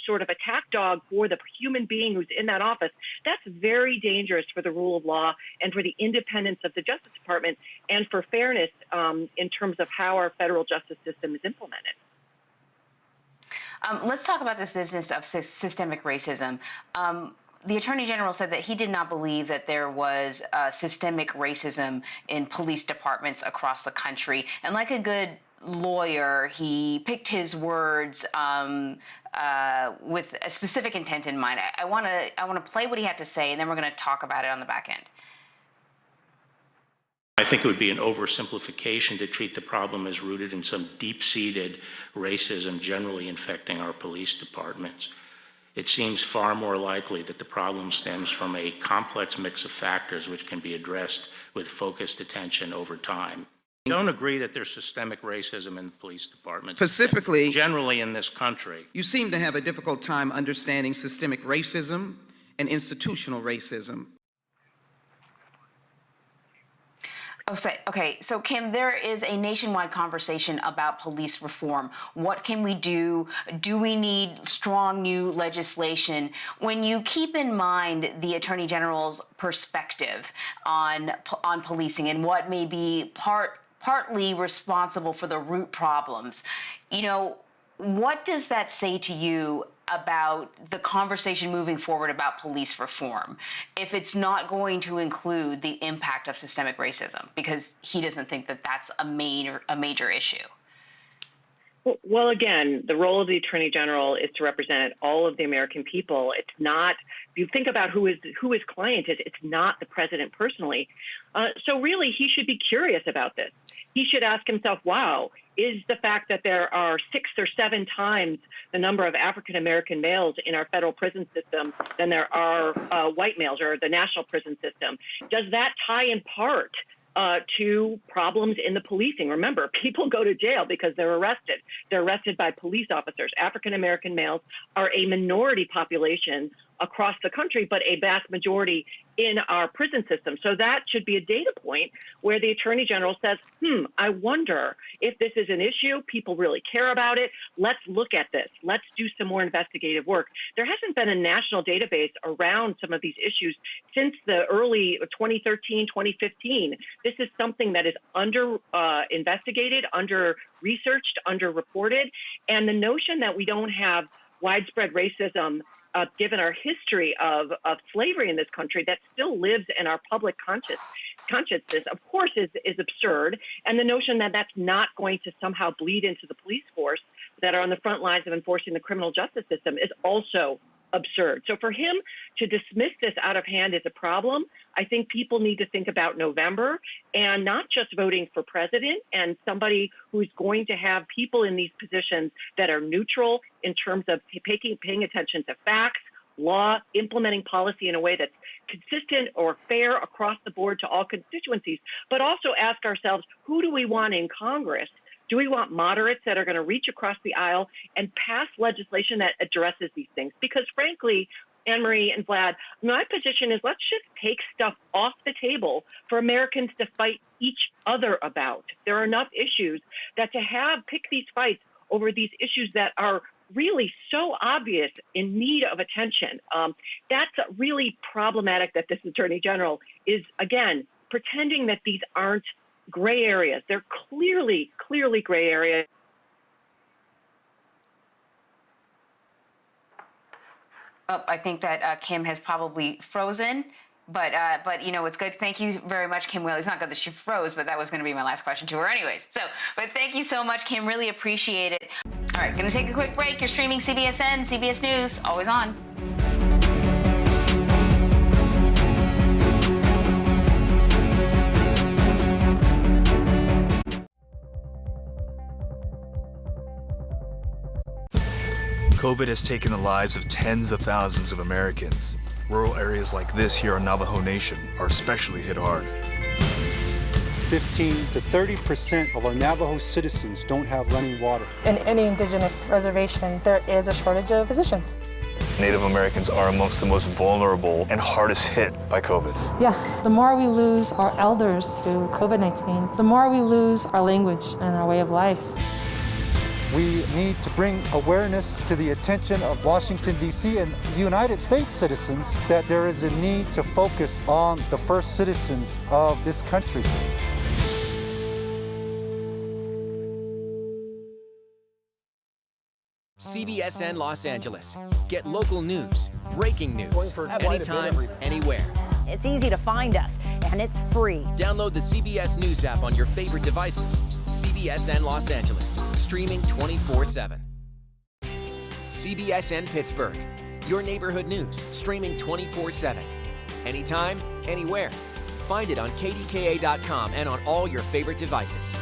Speaker 31: sort of attack dog for the human being who's in that office. That's very dangerous for the rule of law and for the independence of the Justice Department and for fairness in terms of how our federal justice system is implemented.
Speaker 2: Let's talk about this business of systemic racism. the Attorney General said that he did not believe that there was systemic racism in police departments across the country. And like a good lawyer, he picked his words with a specific intent in mind. I want to play what he had to say, and then we're going to talk about it on the back end.
Speaker 1: I think it would be an oversimplification to treat the problem as rooted in some deep-seated racism generally infecting our police departments. It seems far more likely that the problem stems from a complex mix of factors which can be addressed with focused attention over time. I don't agree that there's systemic racism in the police department.
Speaker 3: Specifically,
Speaker 1: generally in this country.
Speaker 3: You seem to have a difficult time understanding systemic racism and institutional racism.
Speaker 2: Okay, so Kim, there is a nationwide conversation about police reform. What can we do? Do we need strong new legislation? When you keep in mind the Attorney General's perspective on policing and what may be partly responsible for the root problems, what does that say to you about the conversation moving forward about police reform if it's not going to include the impact of systemic racism, because he doesn't think that that's a major issue?
Speaker 31: Well, again, the role of the Attorney General is to represent all of the American people. It's not, if you think about who his client is, it's not the president personally. So really, he should be curious about this. He should ask himself, wow, is the fact that there are 6 or 7 times the number of African-American males in our federal prison system than there are white males, or the national prison system, does that tie in part to problems in the policing? Remember, people go to jail because they're arrested. They're arrested by police officers. African-American males are a minority population across the country, but a vast majority in our prison system. So that should be a data point where the Attorney General says, I wonder if this is an issue. People really care about it. Let's look at this. Let's do some more investigative work. There hasn't been a national database around some of these issues since the early 2013, 2015. This is something that is under investigated, under researched, under reported. And the notion that we don't have widespread racism, given our history of slavery in this country, that still lives in our public consciousness, of course, is absurd. And the notion that that's not going to somehow bleed into the police force that are on the front lines of enforcing the criminal justice system is also absurd. So for him to dismiss this out of hand is a problem. I think people need to think about November and not just voting for president and somebody who's going to have people in these positions that are neutral in terms of paying attention to facts, law, implementing policy in a way that's consistent or fair across the board to all constituencies, but also ask ourselves, who do we want in Congress? Do we want moderates that are going to reach across the aisle and pass legislation that addresses these things? Because frankly, Anne-Marie and Vlad, my position is let's just take stuff off the table for Americans to fight each other about. There are enough issues that to pick these fights over these issues that are really so obvious in need of attention, that's really problematic that this Attorney General is, again, pretending that these aren't gray areas. They're clearly gray areas.
Speaker 2: Oh, I think that Kim has probably frozen, but it's good. Thank you very much, Kim Whaley. It's not good that she froze, but that was going to be my last question to her anyways. But thank you so much, Kim. Really appreciate it. All right, going to take a quick break. You're streaming CBSN, CBS News, always on.
Speaker 10: COVID has taken the lives of tens of thousands of Americans. Rural areas like this here on Navajo Nation are especially hit hard.
Speaker 11: 15 to 30% of our Navajo citizens don't have running water.
Speaker 12: In any indigenous reservation, there is a shortage of physicians.
Speaker 8: Native Americans are amongst the most vulnerable and hardest hit by COVID.
Speaker 12: Yeah, the more we lose our elders to COVID-19, the more we lose our language and our way of life.
Speaker 11: We need to bring awareness to the attention of Washington, D.C. and United States citizens that there is a need to focus on the first citizens of this country.
Speaker 18: CBSN Los Angeles. Get local news, breaking news, anytime, anywhere.
Speaker 5: It's easy to find us, and it's free.
Speaker 18: Download the CBS News app on your favorite devices. CBSN Los Angeles, streaming 24/7. CBSN Pittsburgh, your neighborhood news, streaming 24/7. Anytime, anywhere. Find it on kdka.com and on all your favorite devices.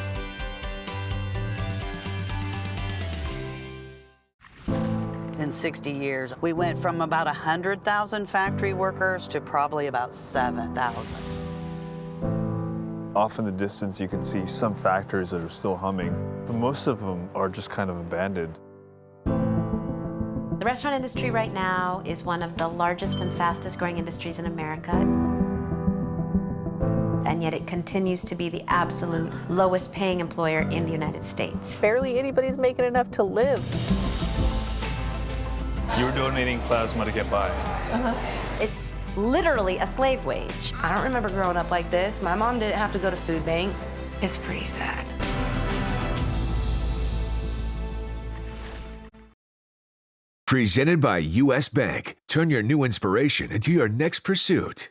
Speaker 6: In 60 years, we went from about 100,000 factory workers to probably about 7,000.
Speaker 8: Off in the distance, you can see some factories that are still humming, but most of them are just kind of abandoned.
Speaker 13: The restaurant industry right now is one of the largest and fastest growing industries in America. And yet it continues to be the absolute lowest paying employer in the United States.
Speaker 7: Barely anybody's making enough to live.
Speaker 10: You're donating plasma to get by.
Speaker 13: It's literally a slave wage.
Speaker 5: I don't remember growing up like this. My mom didn't have to go to food banks.
Speaker 13: It's pretty sad.
Speaker 14: Presented by U.S. Bank. Turn your new inspiration into your next pursuit.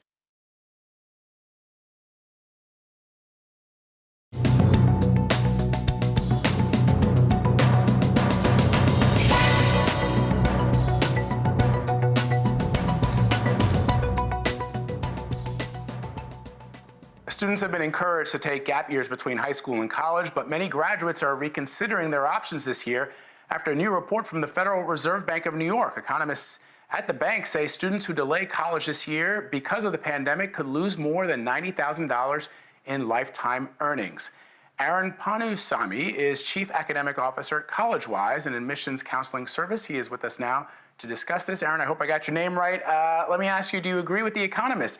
Speaker 4: Students have been encouraged to take gap years between high school and college, but many graduates are reconsidering their options this year after a new report from the Federal Reserve Bank of New York. Economists at the bank say students who delay college this year because of the pandemic could lose more than $90,000 in lifetime earnings. Aaron Panusamy is Chief Academic Officer at CollegeWise, an admissions counseling service. He is with us now to discuss this. Aaron, I hope I got your name right. Let me ask you, do you agree with the economists?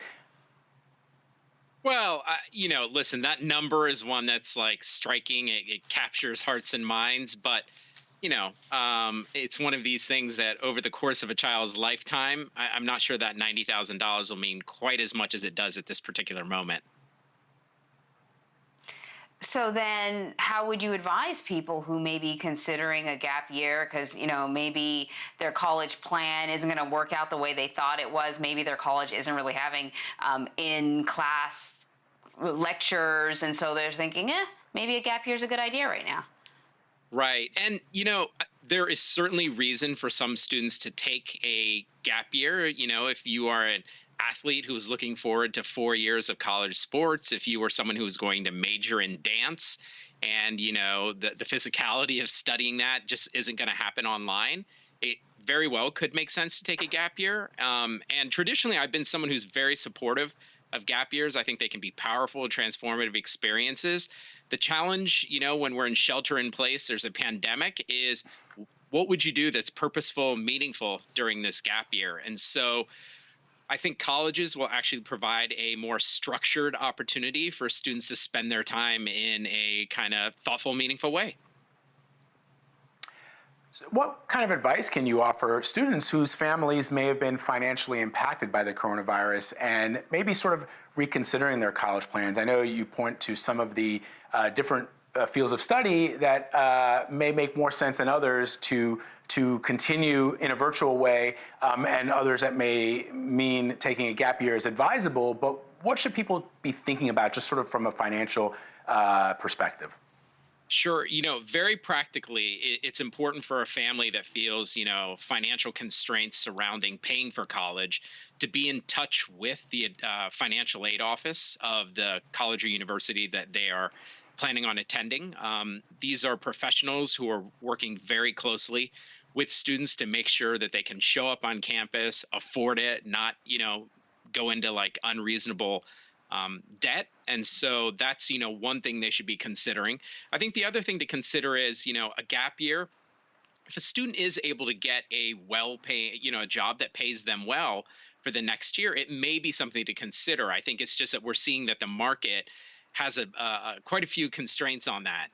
Speaker 17: Well, listen, that number is one that's like striking. It captures hearts and minds, but it's one of these things that over the course of a child's lifetime, I'm not sure that $90,000 will mean quite as much as it does at this particular moment.
Speaker 2: So then how would you advise people who may be considering a gap year because, maybe their college plan isn't going to work out the way they thought it was. Maybe their college isn't really having in-class lectures. And so they're thinking, maybe a gap year is a good idea right now.
Speaker 17: Right. And, there is certainly reason for some students to take a gap year. If you are an athlete who is looking forward to 4 years of college sports, if you were someone who is going to major in dance and, the physicality of studying that just isn't going to happen online, it very well could make sense to take a gap year. And traditionally, I've been someone who's very supportive of gap years. I think they can be powerful, transformative experiences. The challenge, when we're in shelter in place, there's a pandemic, is what would you do that's purposeful, meaningful during this gap year? And so I think colleges will actually provide a more structured opportunity for students to spend their time in a kind of thoughtful, meaningful way.
Speaker 4: What kind of advice can you offer students whose families may have been financially impacted by the coronavirus and maybe sort of reconsidering their college plans? I know you point to some of the different fields of study that may make more sense than others to continue in a virtual way, and others that may mean taking a gap year is advisable. But what should people be thinking about just sort of from a financial perspective?
Speaker 17: Sure. Very practically, it's important for a family that feels, financial constraints surrounding paying for college to be in touch with the financial aid office of the college or university that they are planning on attending. These are professionals who are working very closely with students to make sure that they can show up on campus, afford it, not, go into like unreasonable debt. And so that's, one thing they should be considering. I think the other thing to consider is, a gap year. If a student is able to get a well-paying, a job that pays them well for the next year, it may be something to consider. I think it's just that we're seeing that the market has quite a few constraints on that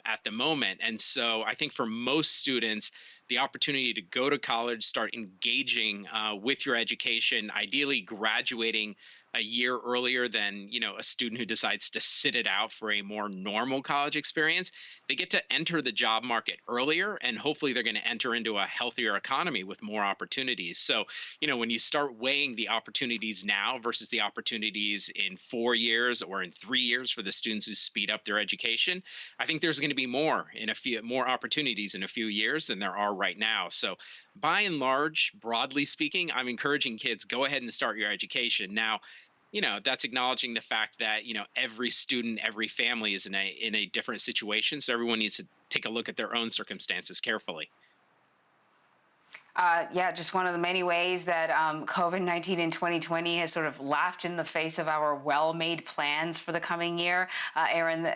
Speaker 17: at the moment. And so I think for most students, the opportunity to go to college, start engaging with your education, ideally graduating a year earlier than, a student who decides to sit it out for a more normal college experience. They get to enter the job market earlier, and hopefully they're going to enter into a healthier economy with more opportunities. So, when you start weighing the opportunities now versus the opportunities in 4 years or in 3 years for the students who speed up their education, I think there's going to be more opportunities in a few years than there are right now. So by and large, broadly speaking, I'm encouraging kids, go ahead and start your education. Now, that's acknowledging the fact that, every student, every family is in a different situation. So everyone needs to take a look at their own circumstances carefully.
Speaker 2: Just one of the many ways that COVID-19 in 2020 has sort of laughed in the face of our well-made plans for the coming year. Aaron,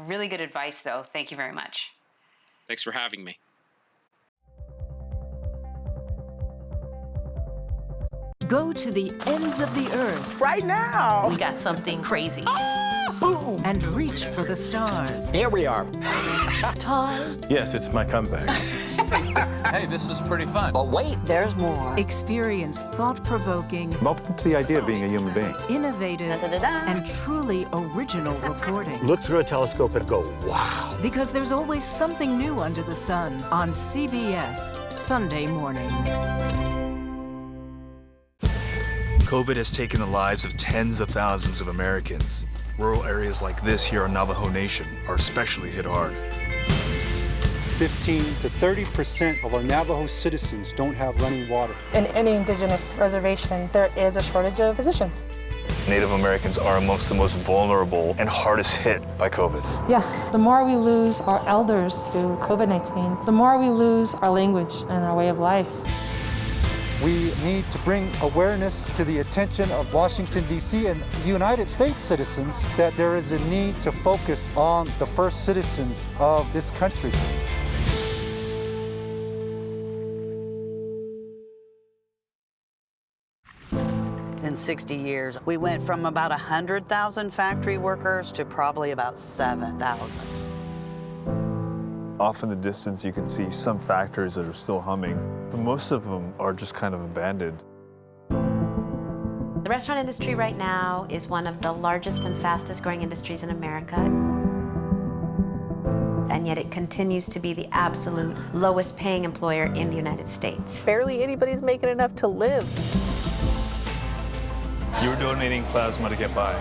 Speaker 2: really good advice, though. Thank you very much.
Speaker 17: Thanks for having me.
Speaker 15: Go to the ends of the earth.
Speaker 19: Right now.
Speaker 15: We got something crazy. And reach for the stars.
Speaker 19: Here we are.
Speaker 15: Time.
Speaker 8: Yes, it's my comeback.
Speaker 19: Hey, this is pretty fun. But wait, there's more.
Speaker 15: Experience thought-provoking,
Speaker 8: Welcome to the idea of being a human being.
Speaker 15: innovative, and truly original reporting.
Speaker 19: Look through a telescope and go, wow.
Speaker 15: Because there's always something new under the sun on CBS Sunday morning.
Speaker 10: COVID has taken the lives of tens of thousands of Americans. Rural areas like this here on Navajo Nation are especially hit hard.
Speaker 11: 15 to 30% of our Navajo citizens don't have running water.
Speaker 12: In any indigenous reservation, there is a shortage of physicians.
Speaker 8: Native Americans are amongst the most vulnerable and hardest hit by COVID.
Speaker 12: Yeah, the more we lose our elders to COVID-19, the more we lose our language and our way of life.
Speaker 11: We need to bring awareness to the attention of Washington, D.C. and United States citizens that there is a need to focus on the first citizens of this country.
Speaker 6: In 60 years, we went from about 100,000 factory workers to probably about 7,000.
Speaker 8: Off in the distance, you can see some factories that are still humming, but most of them are just kind of abandoned.
Speaker 13: The restaurant industry right now is one of the largest and fastest growing industries in America. And yet it continues to be the absolute lowest paying employer in the United States.
Speaker 7: Barely anybody's making enough to live.
Speaker 8: You're donating plasma to get by.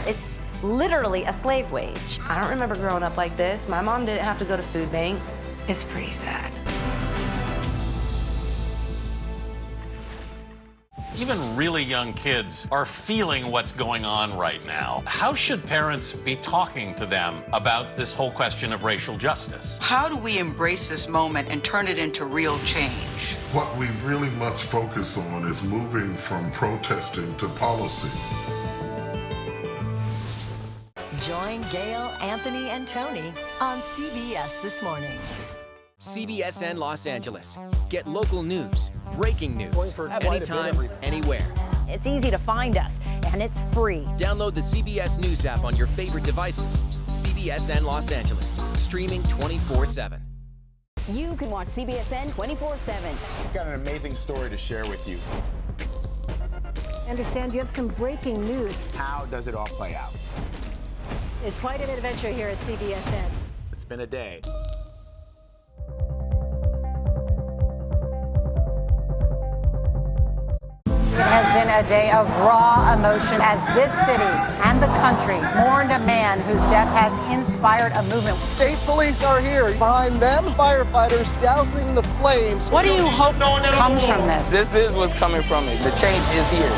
Speaker 13: It's literally a slave wage.
Speaker 5: I don't remember growing up like this. My mom didn't have to go to food banks.
Speaker 2: It's pretty sad.
Speaker 9: Even really young kids are feeling what's going on right now. How should parents be talking to them about this whole question of racial justice?
Speaker 30: How do we embrace this moment and turn it into real change?
Speaker 16: What we really must focus on is moving from protesting to policy.
Speaker 15: Join Gail, Anthony, and Tony on CBS This Morning.
Speaker 18: CBSN Los Angeles. Get local news, breaking news, anytime, anywhere.
Speaker 20: It's easy to find us, and it's free.
Speaker 18: Download the CBS News app on your favorite devices. CBSN Los Angeles, streaming 24/7.
Speaker 20: You can watch CBSN 24/7.
Speaker 21: I've got an amazing story to share with you.
Speaker 20: I understand you have some breaking news.
Speaker 21: How does it all play out?
Speaker 20: It's quite an adventure here at CBSN.
Speaker 21: It's been a day.
Speaker 19: It has been a day of raw emotion as this city and the country mourned a man whose death has inspired a movement. State police are here. Behind them, firefighters dousing the flames. What do you hope comes from this?
Speaker 21: This is what's coming from it. The change is here.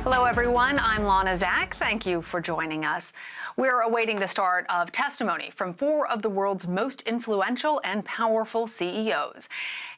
Speaker 22: Hello, everyone. I'm Lana Zach. Thank you for joining us. We're awaiting the start of testimony from 4 of the world's most influential and powerful CEOs.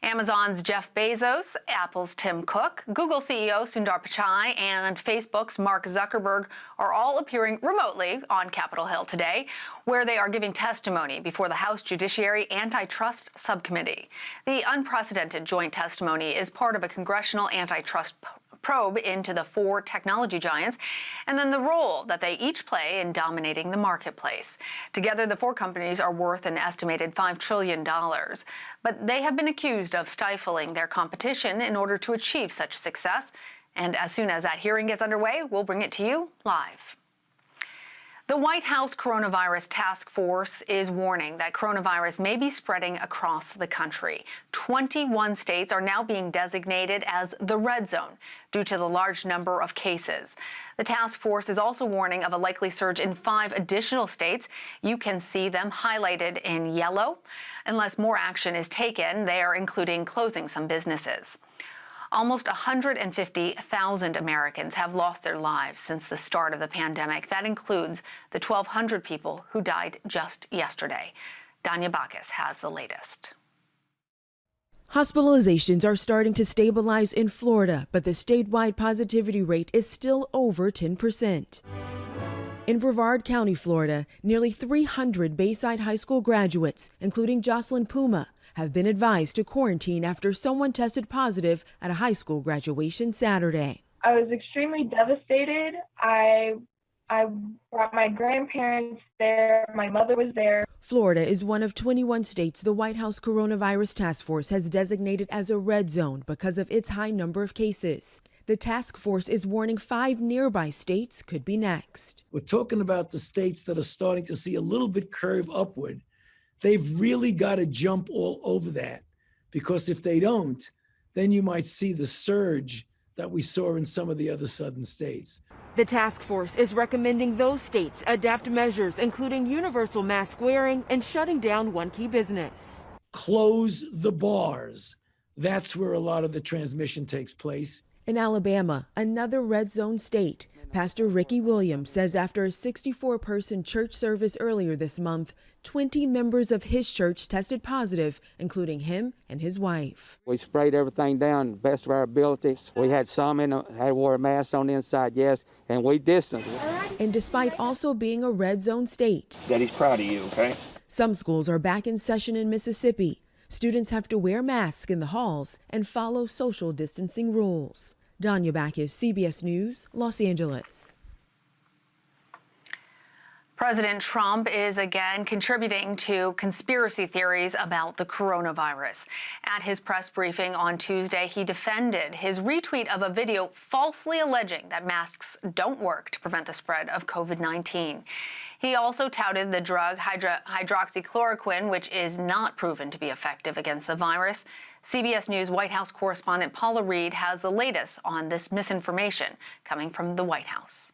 Speaker 22: Amazon's Jeff Bezos, Apple's Tim Cook, Google CEO Sundar Pichai, and Facebook's Mark Zuckerberg are all appearing remotely on Capitol Hill today, where they are giving testimony before the House Judiciary Antitrust Subcommittee. The unprecedented joint testimony is part of a congressional antitrust probe into the 4 technology giants and then the role that they each play in dominating the marketplace. Together, the 4 companies are worth an estimated $5 trillion. But they have been accused of stifling their competition in order to achieve such success. And as soon as that hearing gets underway, we'll bring it to you live. The White House Coronavirus Task Force is warning that coronavirus may be spreading across the country. 21 states are now being designated as the red zone due to the large number of cases. The task force is also warning of a likely surge in 5 additional states. You can see them highlighted in yellow. Unless more action is taken, they are including closing some businesses. Almost 150,000 Americans have lost their lives since the start of the pandemic. That includes the 1,200 people who died just yesterday. Danya Bacchus has the latest.
Speaker 1: Hospitalizations are starting to stabilize in Florida, but the statewide positivity rate is still over 10%. In Brevard County, Florida, nearly 300 Bayside High School graduates, including Jocelyn Puma, have been advised to quarantine after someone tested positive at a high school graduation Saturday.
Speaker 3: I was extremely devastated. I brought my grandparents there. My mother was there.
Speaker 1: Florida is one of 21 states the White House Coronavirus Task Force has designated as a red zone because of its high number of cases. The task force is warning 5 nearby states could be next.
Speaker 14: We're talking about the states that are starting to see a little bit curve upward. They've really got to jump all over that, because if they don't, then you might see the surge that we saw in some of the other southern states.
Speaker 1: The task force is recommending those states adapt measures, including universal mask wearing and shutting down one key business.
Speaker 14: Close the bars. That's where a lot of the transmission takes place.
Speaker 1: In Alabama, another red zone state, Pastor Ricky Williams says after a 64-person church service earlier this month, 20 members of his church tested positive, including him and his wife.
Speaker 23: We sprayed everything down to the best of our abilities. We had some had wore a mask on the inside, yes, and we distanced.
Speaker 1: And despite also being a red zone state,
Speaker 23: Daddy's proud of you, okay?
Speaker 1: Some schools are back in session in Mississippi. Students have to wear masks in the halls and follow social distancing rules. Danya Bacchus, CBS News, Los Angeles.
Speaker 22: President Trump is again contributing to conspiracy theories about the coronavirus. At his press briefing on Tuesday, he defended his retweet of a video falsely alleging that masks don't work to prevent the spread of COVID-19. He also touted the drug hydroxychloroquine, which is not proven to be effective against the virus. CBS News White House correspondent Paula Reed has the latest on this misinformation coming from the White House.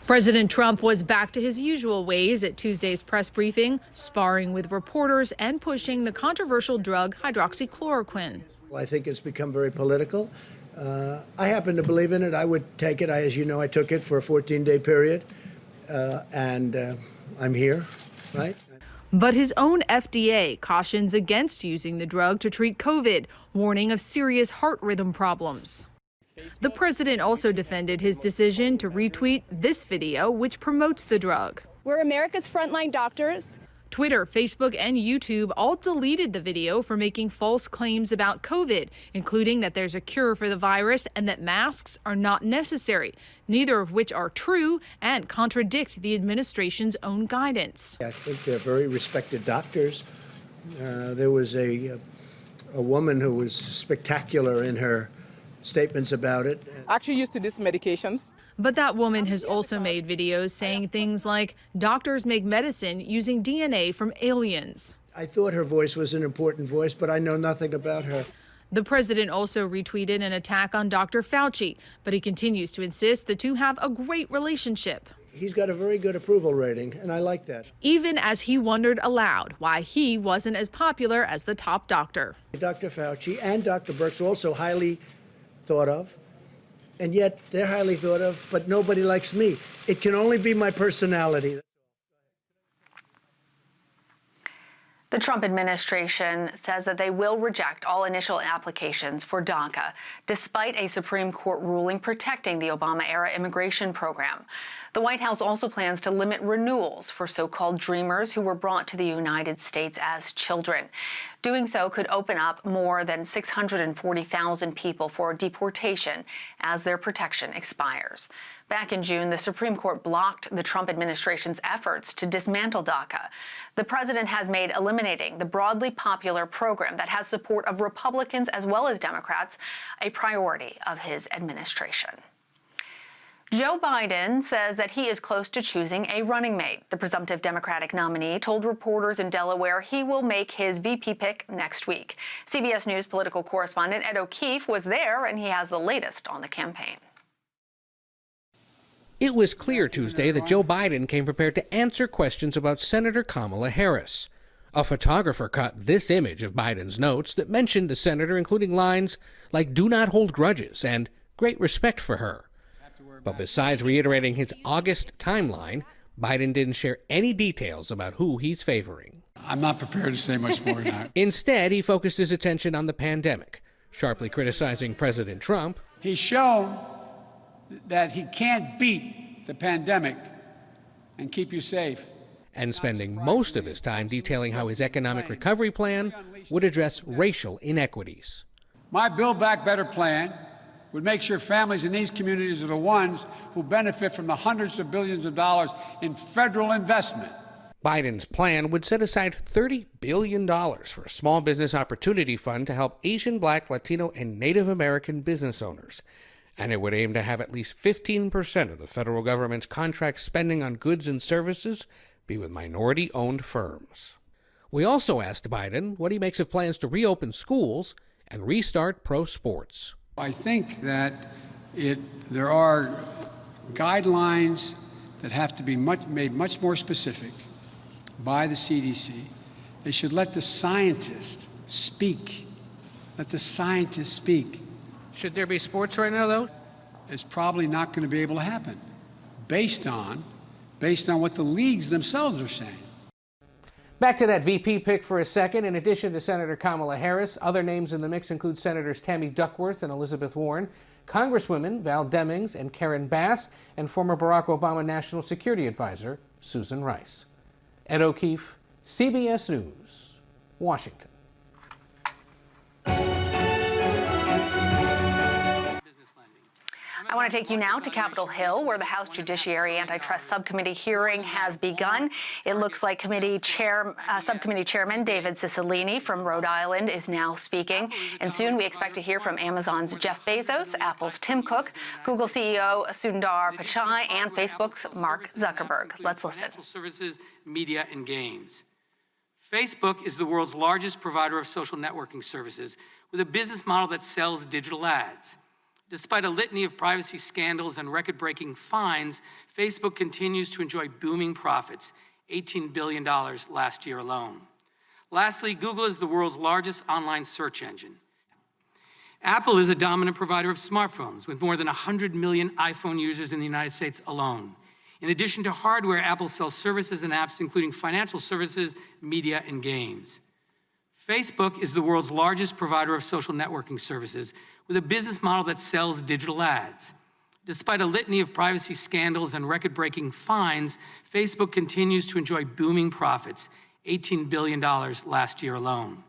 Speaker 24: President Trump was back to his usual ways at Tuesday's press briefing, sparring with reporters and pushing the controversial drug hydroxychloroquine.
Speaker 25: I think it's become very political. I happen to believe in it. I would take it. As you know, I took it for a 14-day period, and I'm here, right?
Speaker 24: But his own FDA cautions against using the drug to treat COVID, warning of serious heart rhythm problems. The president also defended his decision to retweet this video, which promotes the drug.
Speaker 26: We're America's frontline doctors.
Speaker 24: Twitter, Facebook, and YouTube all deleted the video for making false claims about COVID, including that there's a cure for the virus and that masks are not necessary, neither of which are true and contradict the administration's own guidance.
Speaker 25: I think they're very respected doctors. There was a woman who was spectacular in her statements about it.
Speaker 27: Actually used to these medications.
Speaker 24: But that woman has also made videos saying things like, doctors make medicine using DNA from aliens.
Speaker 25: I thought her voice was an important voice, but I know nothing about her.
Speaker 24: The president also retweeted an attack on Dr. Fauci, but he continues to insist the two have a great relationship.
Speaker 25: He's got a very good approval rating, and I like that.
Speaker 24: Even as he wondered aloud why he wasn't as popular as the top doctor.
Speaker 25: Dr. Fauci and Dr. Birx also highly thought of, and yet they're highly thought of, but nobody likes me. It can only be my personality.
Speaker 22: The Trump administration says that they will reject all initial applications for DACA, despite a Supreme Court ruling protecting the Obama-era immigration program. The White House also plans to limit renewals for so-called dreamers who were brought to the United States as children. Doing so could open up more than 640,000 people for deportation as their protection expires. Back in June, the Supreme Court blocked the Trump administration's efforts to dismantle DACA. The president has made eliminating the broadly popular program that has support of Republicans as well as Democrats a priority of his administration. Joe Biden says that he is close to choosing a running mate. The presumptive Democratic nominee told reporters in Delaware he will make his VP pick next week. CBS News political correspondent Ed O'Keefe was there, and he has the latest on the campaign.
Speaker 4: It was clear Tuesday that Joe Biden came prepared to answer questions about Senator Kamala Harris. A photographer caught this image of Biden's notes that mentioned the senator, including lines like "do not hold grudges" and "great respect for her." But besides reiterating his August timeline, Biden didn't share any details about who he's favoring.
Speaker 6: I'm not prepared to say much more than that.
Speaker 4: Instead, he focused his attention on the pandemic, sharply criticizing President Trump.
Speaker 6: He's shown that he can't beat the pandemic and keep you safe.
Speaker 4: And spending most of his time detailing how his economic recovery plan would address racial inequities.
Speaker 6: My Build Back Better plan would make sure families in these communities are the ones who benefit from the hundreds of billions of dollars in federal investment.
Speaker 4: Biden's plan would set aside $30 billion for a small business opportunity fund to help Asian, Black, Latino, and Native American business owners. And it would aim to have at least 15% of the federal government's contract spending on goods and services be with minority-owned firms. We also asked Biden what he makes of plans to reopen schools and restart pro sports.
Speaker 6: I think that there are guidelines that have to be made much more specific by the CDC. They should let the scientists speak. Let the scientists speak.
Speaker 4: Should there be sports right now, though?
Speaker 6: It's probably not going to be able to happen based on what the leagues themselves are saying.
Speaker 4: Back to that VP pick for a second. In addition to Senator Kamala Harris, other names in the mix include Senators Tammy Duckworth and Elizabeth Warren, Congresswomen Val Demings and Karen Bass, and former Barack Obama National Security Advisor Susan Rice. Ed O'Keefe, CBS News, Washington.
Speaker 22: I want to take you now to Capitol Hill, where the House Judiciary Antitrust Subcommittee hearing has begun. It looks like Subcommittee Chairman David Cicilline from Rhode Island is now speaking. And soon we expect to hear from Amazon's Jeff Bezos, Apple's Tim Cook, Google CEO Sundar Pichai, and Facebook's Mark Zuckerberg. Let's listen.
Speaker 7: Financial services, media, and games. Facebook is the world's largest provider of social networking services with a business model that sells digital ads. Despite a litany of privacy scandals and record-breaking fines, Facebook continues to enjoy booming profits, $18 billion last year alone. Lastly, Google is the world's largest online search engine. Apple is a dominant provider of smartphones with more than 100 million iPhone users in the United States alone. In addition to hardware, Apple sells services and apps including financial services, media, and games. Facebook is the world's largest provider of social networking services with a business model that sells digital ads. Despite a litany of privacy scandals and record-breaking fines, Facebook continues to enjoy booming profits, $18 billion last year alone.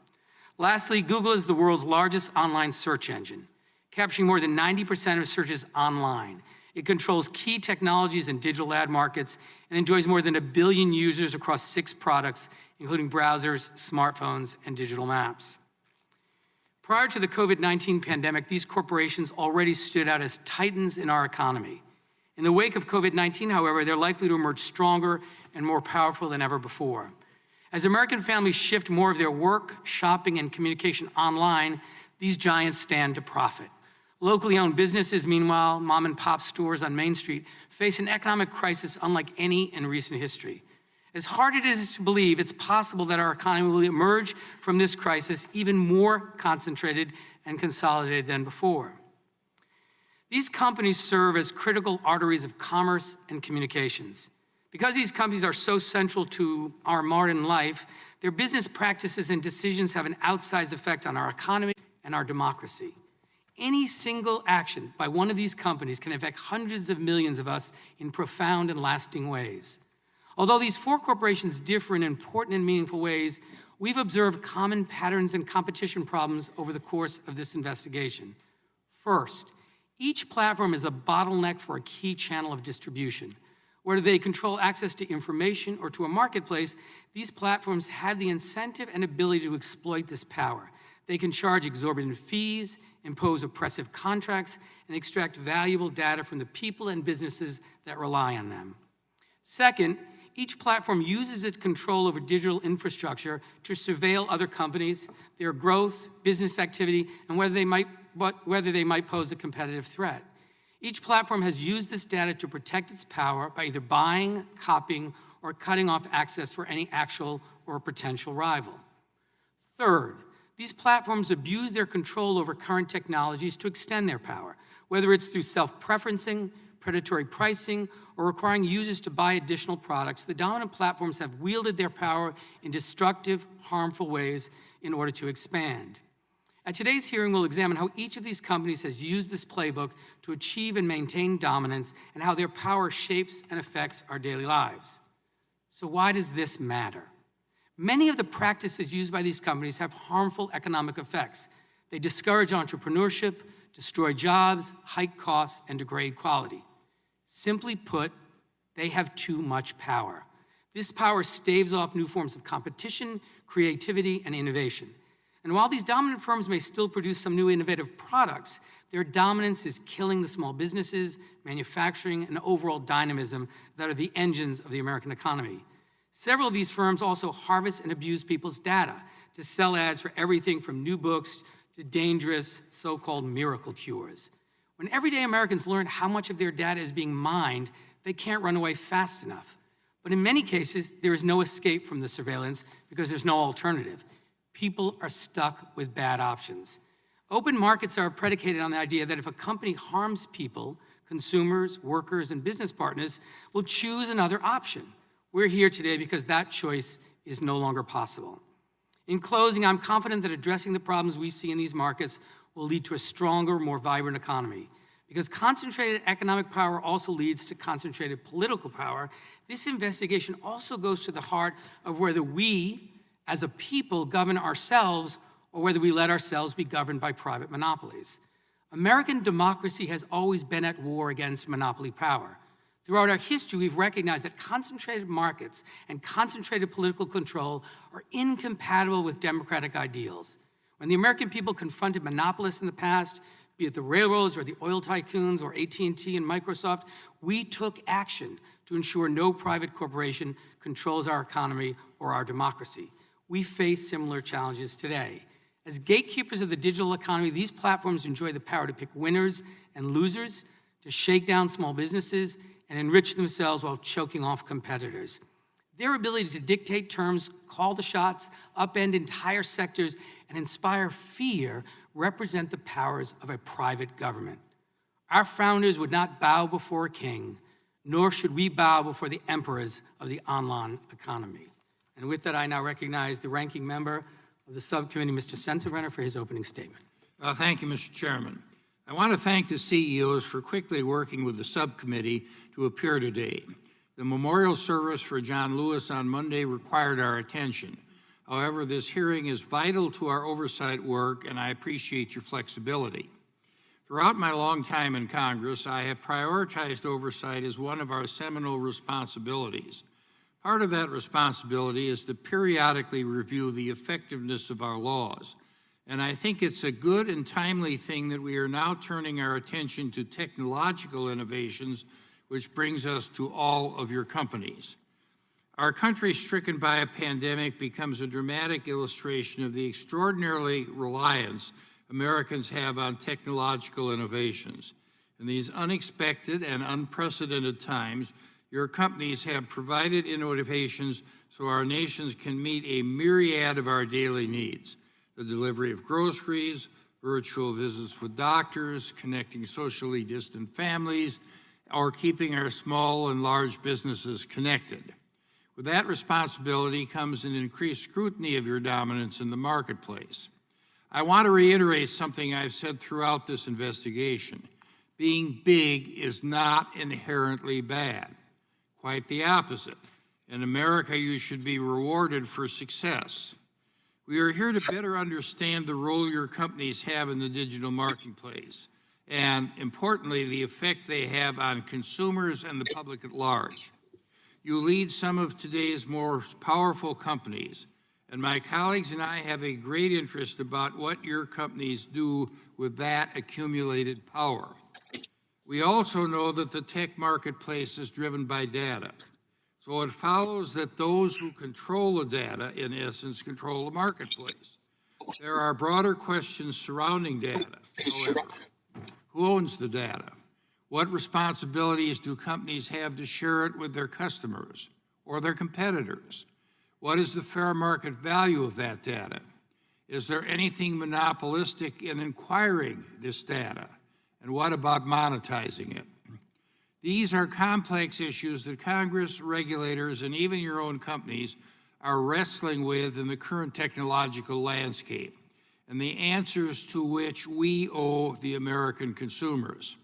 Speaker 7: Lastly, Google is the world's largest online search engine, capturing more than 90% of searches online. It controls key technologies and digital ad markets and enjoys more than 1 billion users across 6 products, including browsers, smartphones, and digital maps. Prior to the COVID-19 pandemic, these corporations already stood out as titans in our economy. In the wake of COVID-19, however, they're likely to emerge stronger and more powerful than ever before. As American families shift more of their work, shopping, and communication online, these giants stand to profit. Locally owned businesses, meanwhile, mom and pop stores on Main Street, face an economic crisis unlike any in recent history. As hard it is to believe, it's possible that our economy will emerge from this crisis even more concentrated and consolidated than before. These companies serve as critical arteries of commerce and communications. Because these companies are so central to our modern life, their business practices and decisions have an outsized effect on our economy and our democracy. Any single action by one of these companies can affect hundreds of millions of us in profound and lasting ways. Although these four corporations differ in important and meaningful ways, we've observed common patterns and competition problems over the course of this investigation. First, each platform is a bottleneck for a key channel of distribution. Whether they control access to information or to a marketplace, these platforms have the incentive and ability to exploit this power. They can charge exorbitant fees, impose oppressive contracts, and extract valuable data from the people and businesses that rely on them. Second, each platform uses its control over digital infrastructure to surveil other companies, their growth, business activity, and whether they might pose a competitive threat. Each platform has used this data to protect its power by either buying, copying, or cutting off access for any actual or potential rival. Third, these platforms abuse their control over current technologies to extend their power, whether it's through self-preferencing, predatory pricing, or requiring users to buy additional products. The dominant platforms have wielded their power in destructive, harmful ways in order to expand. At today's hearing, we'll examine how each of these companies has used this playbook to achieve and maintain dominance and how their power shapes and affects our daily lives. So why does this matter? Many of the practices used by these companies have harmful economic effects. They discourage entrepreneurship, destroy jobs, hike costs, and degrade quality. Simply put, they have too much power. This power staves off new forms of competition, creativity, and innovation. And while these dominant firms may still produce some new innovative products, their dominance is killing the small businesses, manufacturing, and overall dynamism that are the engines of the American economy. Several of these firms also harvest and abuse people's data to sell ads for everything from new books to dangerous so-called miracle cures. When everyday Americans learn how much of their data is being mined, they can't run away fast enough. But in many cases, there is no escape from the surveillance because there's no alternative. People are stuck with bad options. Open markets are predicated on the idea that if a company harms people, consumers, workers, and business partners will choose another option. We're here today because that choice is no longer possible. In closing, I'm confident that addressing the problems we see in these markets will lead to a stronger, more vibrant economy. Because concentrated economic power also leads to concentrated political power, this investigation also goes to the heart of whether we, as a people, govern ourselves or whether we let ourselves be governed by private monopolies. American democracy has always been at war against monopoly power. Throughout our history, we've recognized that concentrated markets and concentrated political control are incompatible with democratic ideals. When the American people confronted monopolists in the past, be it the railroads or the oil tycoons or AT&T and Microsoft, we took action to ensure no private corporation controls our economy or our democracy. We face similar challenges today. As gatekeepers of the digital economy, these platforms enjoy the power to pick winners and losers, to shake down small businesses, and enrich themselves while choking off competitors. Their ability to dictate terms, call the shots, upend entire sectors, and inspire fear represent the powers of a private government. Our founders would not bow before a king, nor should we bow before the emperors of the online economy. And with that, I now recognize the ranking member of the subcommittee, Mr. Sensenbrenner, for his opening statement.
Speaker 2: Thank you, Mr. Chairman. I want to thank the CEOs for quickly working with the subcommittee to appear today. The memorial service for John Lewis on Monday required our attention. However, this hearing is vital to our oversight work, and I appreciate your flexibility. Throughout my long time in Congress, I have prioritized oversight as one of our seminal responsibilities. Part of that responsibility is to periodically review the effectiveness of our laws. And I think it's a good and timely thing that we are now turning our attention to technological innovations, which brings us to all of your companies. Our country stricken by a pandemic becomes a dramatic illustration of the extraordinarily reliance Americans have on technological innovations. In these unexpected and unprecedented times, your companies have provided innovations so our nations can meet a myriad of our daily needs. The delivery of groceries, virtual visits with doctors, connecting socially distant families, or keeping our small and large businesses connected. With that responsibility comes an increased scrutiny of your dominance in the marketplace. I want to reiterate something I've said throughout this investigation. Being big is not inherently bad. Quite the opposite. In America, you should be rewarded for success. We are here to better understand the role your companies have in the digital marketplace, and importantly, the effect they have on consumers and the public at large. You lead some of today's most powerful companies, and my colleagues and I have a great interest about what your companies do with that accumulated power. We also know that the tech marketplace is driven by data. So it follows that those who control the data, in essence, control the marketplace. There are broader questions surrounding data, however. Who owns the data? What responsibilities do companies have to share it with their customers or their competitors? What is the fair market value of that data? Is there anything monopolistic in acquiring this data? And what about monetizing it? These are complex issues that Congress, regulators, and even your own companies are wrestling with in the current technological landscape, and the answers to which we owe the American consumers.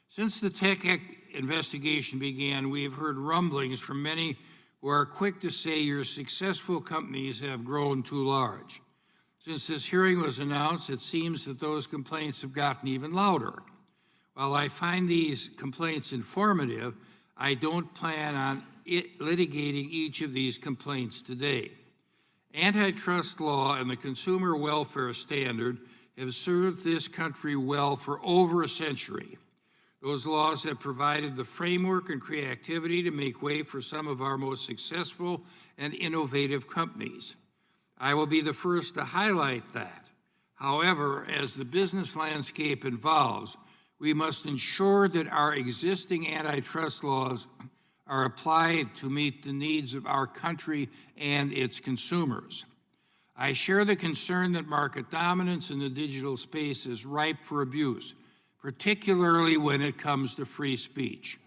Speaker 2: Since the tech investigation began, we have heard rumblings from many who are quick to say your successful companies have grown too large. Since this hearing was announced, it seems that those complaints have gotten even louder. While I find these complaints informative, I don't plan on litigating each of these complaints today. Antitrust law and the consumer welfare standard have served this country well for over a century. Those laws have provided the framework and creativity to make way for some of our most successful and innovative companies. I will be the first to highlight that. However, as the business landscape evolves, we must ensure that our existing antitrust laws are applied to meet the needs of our country and its consumers. I share the concern that market dominance in the digital space is ripe for abuse, particularly when it comes to free speech.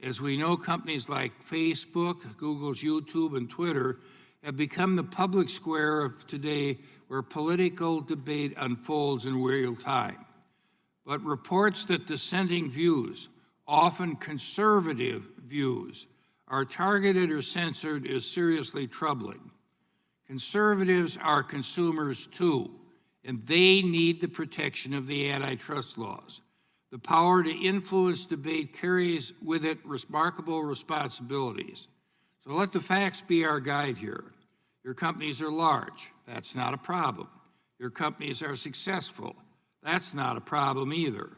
Speaker 2: As we know, companies like Facebook, Google's YouTube, and Twitter have become the public square of today where political debate unfolds in real time. But reports that dissenting views, often conservative views, are targeted or censored is seriously troubling. Conservatives are consumers too, and they need the protection of the antitrust laws. The power to influence debate carries with it remarkable responsibilities. So let the facts be our guide here. Your companies are large. That's not a problem. Your companies are successful. That's not a problem either.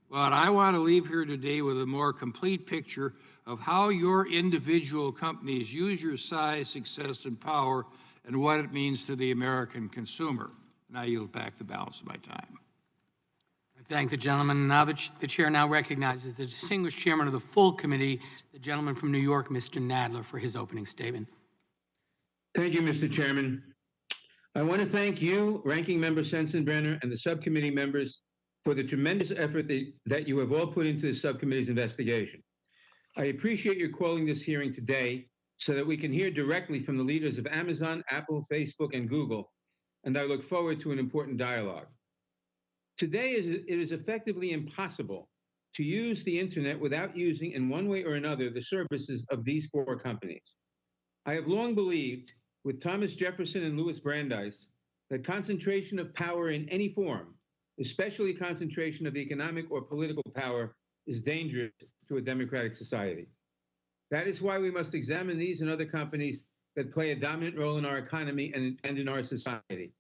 Speaker 2: But I want to leave here today with a more complete picture of how your individual companies use your size, success, and power, and what it means to the American consumer. And I yield back the balance of my time.
Speaker 7: I thank the gentleman. Now the chair now recognizes the distinguished chairman of the full committee, the gentleman from New York, Mr. Nadler, for his opening statement.
Speaker 5: Thank you, Mr. Chairman. I want to thank you, Ranking Member Sensenbrenner, and the subcommittee members for the tremendous effort that you have all put into the subcommittee's investigation. I appreciate your calling this hearing today so that we can hear directly from the leaders of Amazon, Apple, Facebook, and Google, and I look forward to an important dialogue. Today, it is effectively impossible to use the internet without using, in one way or another, the services of these four companies. I have long believed, with Thomas Jefferson and Louis Brandeis, that concentration of power in any form, especially concentration of economic or political power, is dangerous to a democratic society. That is why we must examine these and other companies that play a dominant role in our economy and in our society,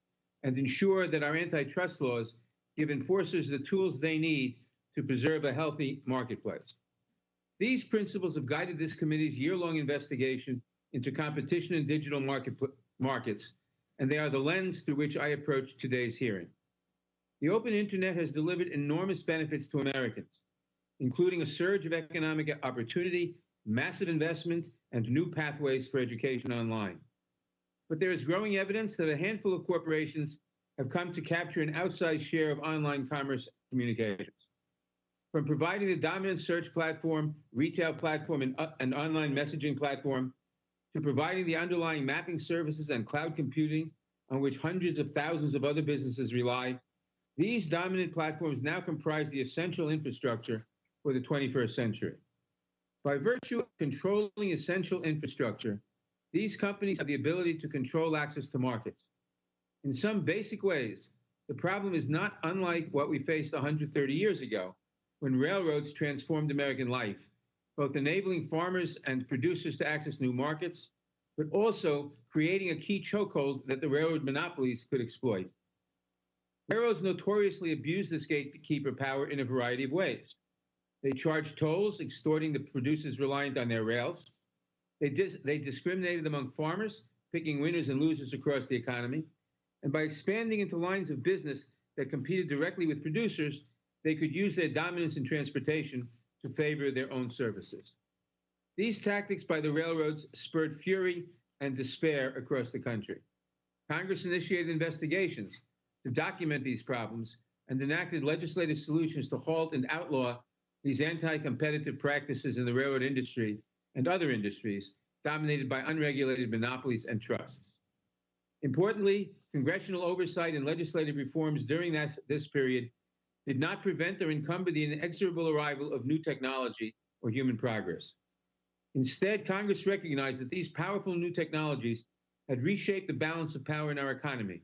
Speaker 5: and ensure that our antitrust laws give enforcers the tools they need to preserve a healthy marketplace. These principles have guided this committee's year-long investigation into competition in digital markets, and they are the lens through which I approach today's hearing. The open internet has delivered enormous benefits to Americans, including a surge of economic opportunity, massive investment, and new pathways for education online. But there is growing evidence that a handful of corporations have come to capture an outsized share of online commerce communications. From providing the dominant search platform, retail platform, and online messaging platform, to providing the underlying mapping services and cloud computing on which hundreds of thousands of other businesses rely, these dominant platforms now comprise the essential infrastructure for the 21st century. By virtue of controlling essential infrastructure, these companies have the ability to control access to markets. In some basic ways, the problem is not unlike what we faced 130 years ago, when railroads transformed American life, both enabling farmers and producers to access new markets, but also creating a key chokehold that the railroad monopolies could exploit. Railroads notoriously abuse this gatekeeper power in a variety of ways. They charge tolls, extorting the producers reliant on their rails. They discriminated among farmers, picking winners and losers across the economy. And by expanding into lines of business that competed directly with producers, they could use their dominance in transportation to favor their own services. These tactics by the railroads spurred fury and despair across the country. Congress initiated investigations to document these problems and enacted legislative solutions to halt and outlaw these anti-competitive practices in the railroad industry and other industries dominated by unregulated monopolies and trusts. Importantly, congressional oversight and legislative reforms during this period did not prevent or encumber the inexorable arrival of new technology or human progress. Instead, Congress recognized that these powerful new technologies had reshaped the balance of power in our economy,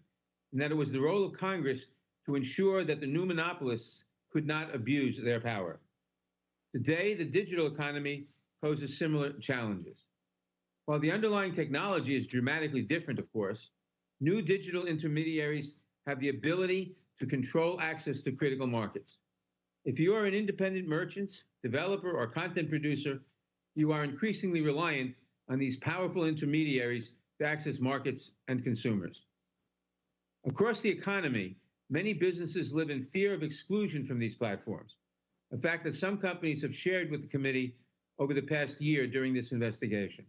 Speaker 5: and that it was the role of Congress to ensure that the new monopolists could not abuse their power. Today, the digital economy poses similar challenges. While the underlying technology is dramatically different, of course, new digital intermediaries have the ability to control access to critical markets. If you are an independent merchant, developer, or content producer, you are increasingly reliant on these powerful intermediaries to access markets and consumers. Across the economy, many businesses live in fear of exclusion from these platforms, a fact that some companies have shared with the committee over the past year during this investigation.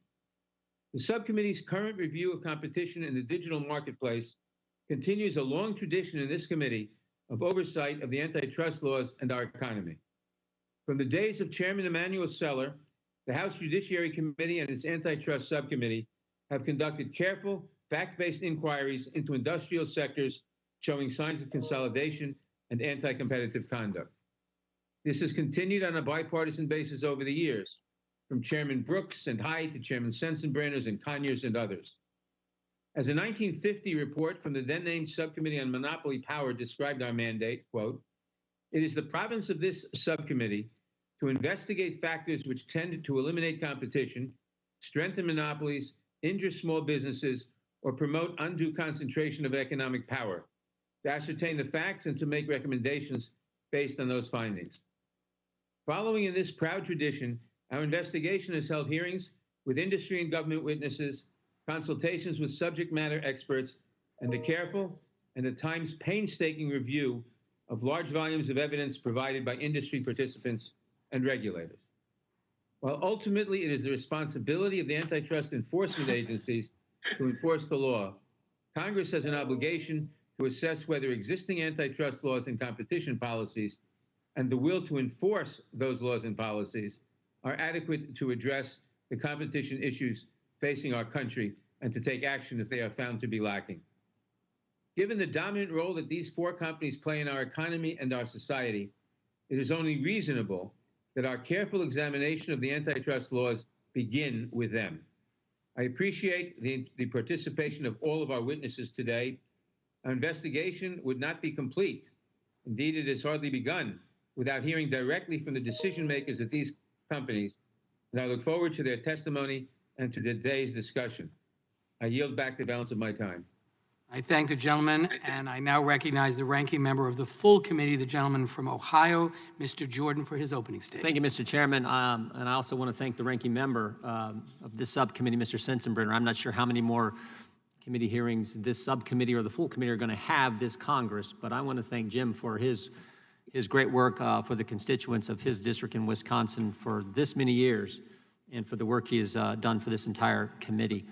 Speaker 5: The subcommittee's current review of competition in the digital marketplace continues a long tradition in this committee of oversight of the antitrust laws and our economy. From the days of Chairman Emanuel Seller, the House Judiciary Committee and its Antitrust Subcommittee have conducted careful, fact-based inquiries into industrial sectors showing signs of consolidation and anti-competitive conduct. This has continued on a bipartisan basis over the years, from Chairman Brooks and Hyde to Chairman Sensenbrenner's and Conyers and others. As a 1950 report from the then-named Subcommittee on Monopoly Power described our mandate, quote, "It is the province of this subcommittee to investigate factors which tend to eliminate competition, strengthen monopolies, injure small businesses, or promote undue concentration of economic power, to ascertain the facts and to make recommendations based on those findings." Following in this proud tradition, our investigation has held hearings with industry and government witnesses, consultations with subject matter experts, and the careful and at times painstaking review of large volumes of evidence provided by industry participants and regulators. While ultimately it is the responsibility of the antitrust enforcement agencies to enforce the law, Congress has an obligation to assess whether existing antitrust laws and competition policies and the will to enforce those laws and policies are adequate to address the competition issues facing our country and to take action if they are found to be lacking. Given the dominant role that these four companies play in our economy and our society, it is only reasonable that our careful examination of the antitrust laws begin with them. I appreciate the participation of all of our witnesses today. Our investigation would not be complete. Indeed, it has hardly begun without hearing directly from the decision makers at these companies, and I look forward to their testimony and to today's discussion. I yield back the balance of my time.
Speaker 7: I thank the gentleman, and I now recognize the ranking member of the full committee, the gentleman from Ohio, Mr. Jordan, for his opening statement.
Speaker 8: Thank you, Mr. Chairman, and I also want to thank the ranking member of this subcommittee, Mr. Sensenbrenner. I'm not sure how many more committee hearings this subcommittee or the full committee are going to have this Congress, but I want to thank Jim for his great work for the constituents of his district in Wisconsin for this many years and for the work he has done for this entire committee.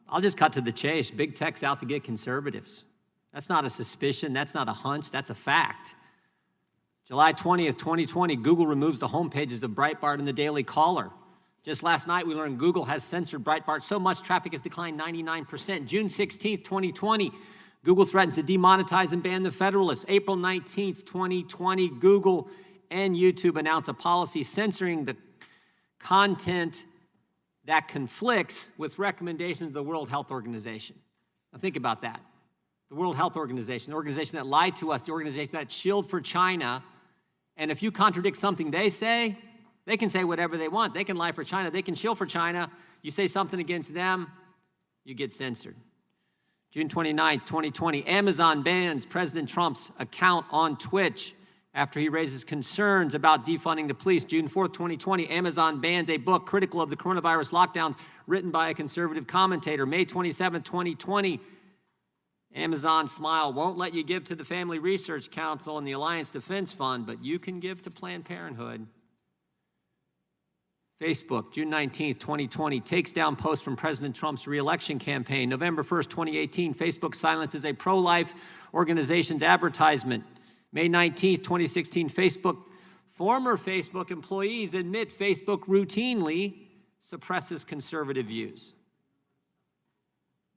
Speaker 8: I'll just cut to the chase. Big tech's out to get conservatives. That's not a suspicion. That's not a hunch. That's a fact. July 20th, 2020, Google removes the homepages of Breitbart and the Daily Caller. Just last night, we learned Google has censored Breitbart so much traffic has declined 99%. June 16th, 2020, Google threatens to demonetize and ban the Federalist. April 19th, 2020, Google and YouTube announce a policy censoring the content that conflicts with recommendations of the World Health Organization. Now think about that. The World Health Organization, the organization that lied to us, the organization that shilled for China. And if you contradict something they say, they can say whatever they want. They can lie for China. They can shill for China. You say something against them, you get censored. June 29th, 2020, Amazon bans President Trump's account on Twitch after he raises concerns about defunding the police. June 4th, 2020, Amazon bans a book critical of the coronavirus lockdowns written by a conservative commentator. May 27th, 2020, Amazon Smile won't let you give to the Family Research Council and the Alliance Defense Fund, but you can give to Planned Parenthood. Facebook, June 19th, 2020, takes down posts from President Trump's re-election campaign. November 1st, 2018, Facebook silences a pro-life organization's advertisement. May 19th, 2016, former Facebook employees admit Facebook routinely suppresses conservative views.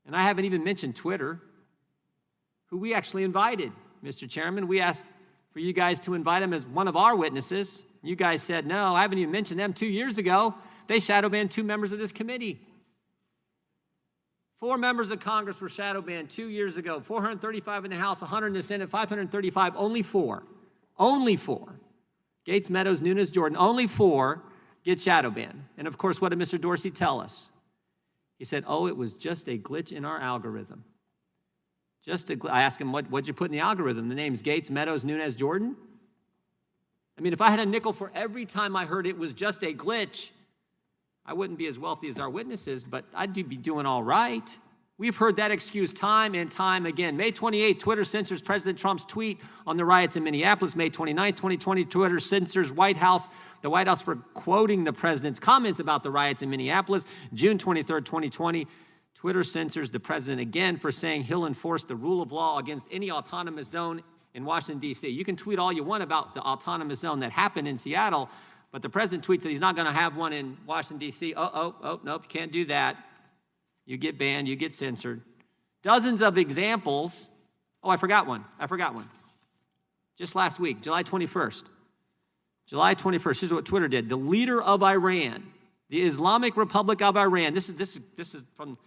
Speaker 8: And I haven't even mentioned Twitter, who we actually invited, Mr. Chairman. We asked for you guys to invite him as one of our witnesses. You guys said, no, I haven't even mentioned them. 2 years ago, they shadow banned 2 members of this committee. 4 members of Congress were shadow banned 2 years ago. 435 in the House, 100 in the Senate, 535, only 4. Only 4. Gates, Meadows, Nunes, Jordan, only 4 get shadow banned. And of course, what did Mr. Dorsey tell us? He said, oh, it was just a glitch in our algorithm. I asked him, what'd you put in the algorithm? The names Gates, Meadows, Nunes, Jordan? I mean, if I had a nickel for every time I heard it was just a glitch, I wouldn't be as wealthy as our witnesses, but I'd be doing all right. We've heard that excuse time and time again. May 28th, Twitter censors President Trump's tweet on the riots in Minneapolis. May 29th, 2020, Twitter censors the White House for quoting the president's comments about the riots in Minneapolis. June 23rd, 2020, Twitter censors the president again for saying he'll enforce the rule of law against any autonomous zone in Washington, D.C. You can tweet all you want about the autonomous zone that happened in Seattle, but the president tweets that he's not going to have one in Washington, D.C. Nope, you can't do that. You get banned, you get censored. Dozens of examples. Oh, I forgot one. Just last week, July 21st. Here's what Twitter did. The leader of Iran, the Islamic Republic of Iran, this is from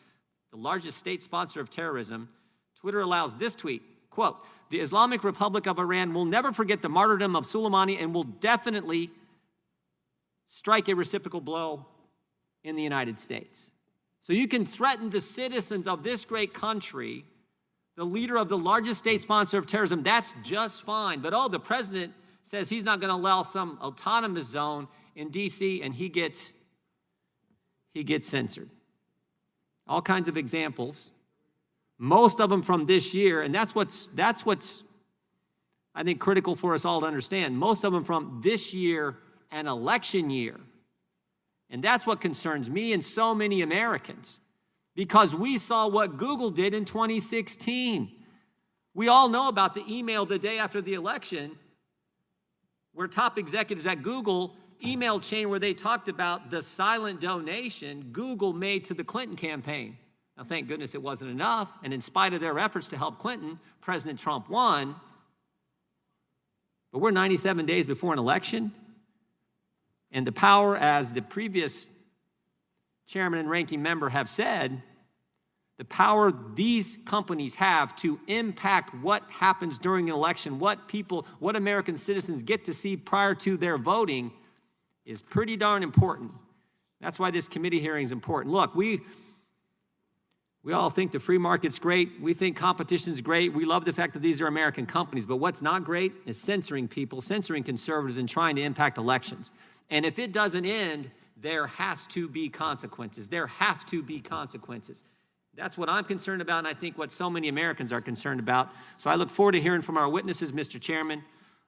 Speaker 8: the largest state sponsor of terrorism. Twitter allows this tweet, quote, the Islamic Republic of Iran will never forget the martyrdom of Soleimani and will definitely strike a reciprocal blow in the United States. So you can threaten the citizens of this great country, the leader of the largest state sponsor of terrorism, that's just fine. But the president says he's not going to allow some autonomous zone in D.C. and he gets censored. All kinds of examples, most of them from this year, and that's what's I think critical for us all to understand. Most of them from this year and election year. And that's what concerns me and so many Americans, because we saw what Google did in 2016. We all know about the email the day after the election where top executives at Google email chain where they talked about the silent donation Google made to the Clinton campaign. Now, thank goodness it wasn't enough, and in spite of their efforts to help Clinton, President Trump won. But we're 97 days before an election, and the power, as the previous chairman and ranking member have said, the power these companies have to impact what happens during an election, what American citizens get to see prior to their voting is pretty darn important. That's why this committee hearing is important. Look, we all think the free market's great. We think competition's great. We love the fact that these are American companies. But what's not great is censoring people, censoring conservatives, and trying to impact elections. And if it doesn't end, there has to be consequences. There have to be consequences. That's what I'm concerned about, and I think what so many Americans are concerned about. So I look forward to hearing from our witnesses, Mr. Chairman.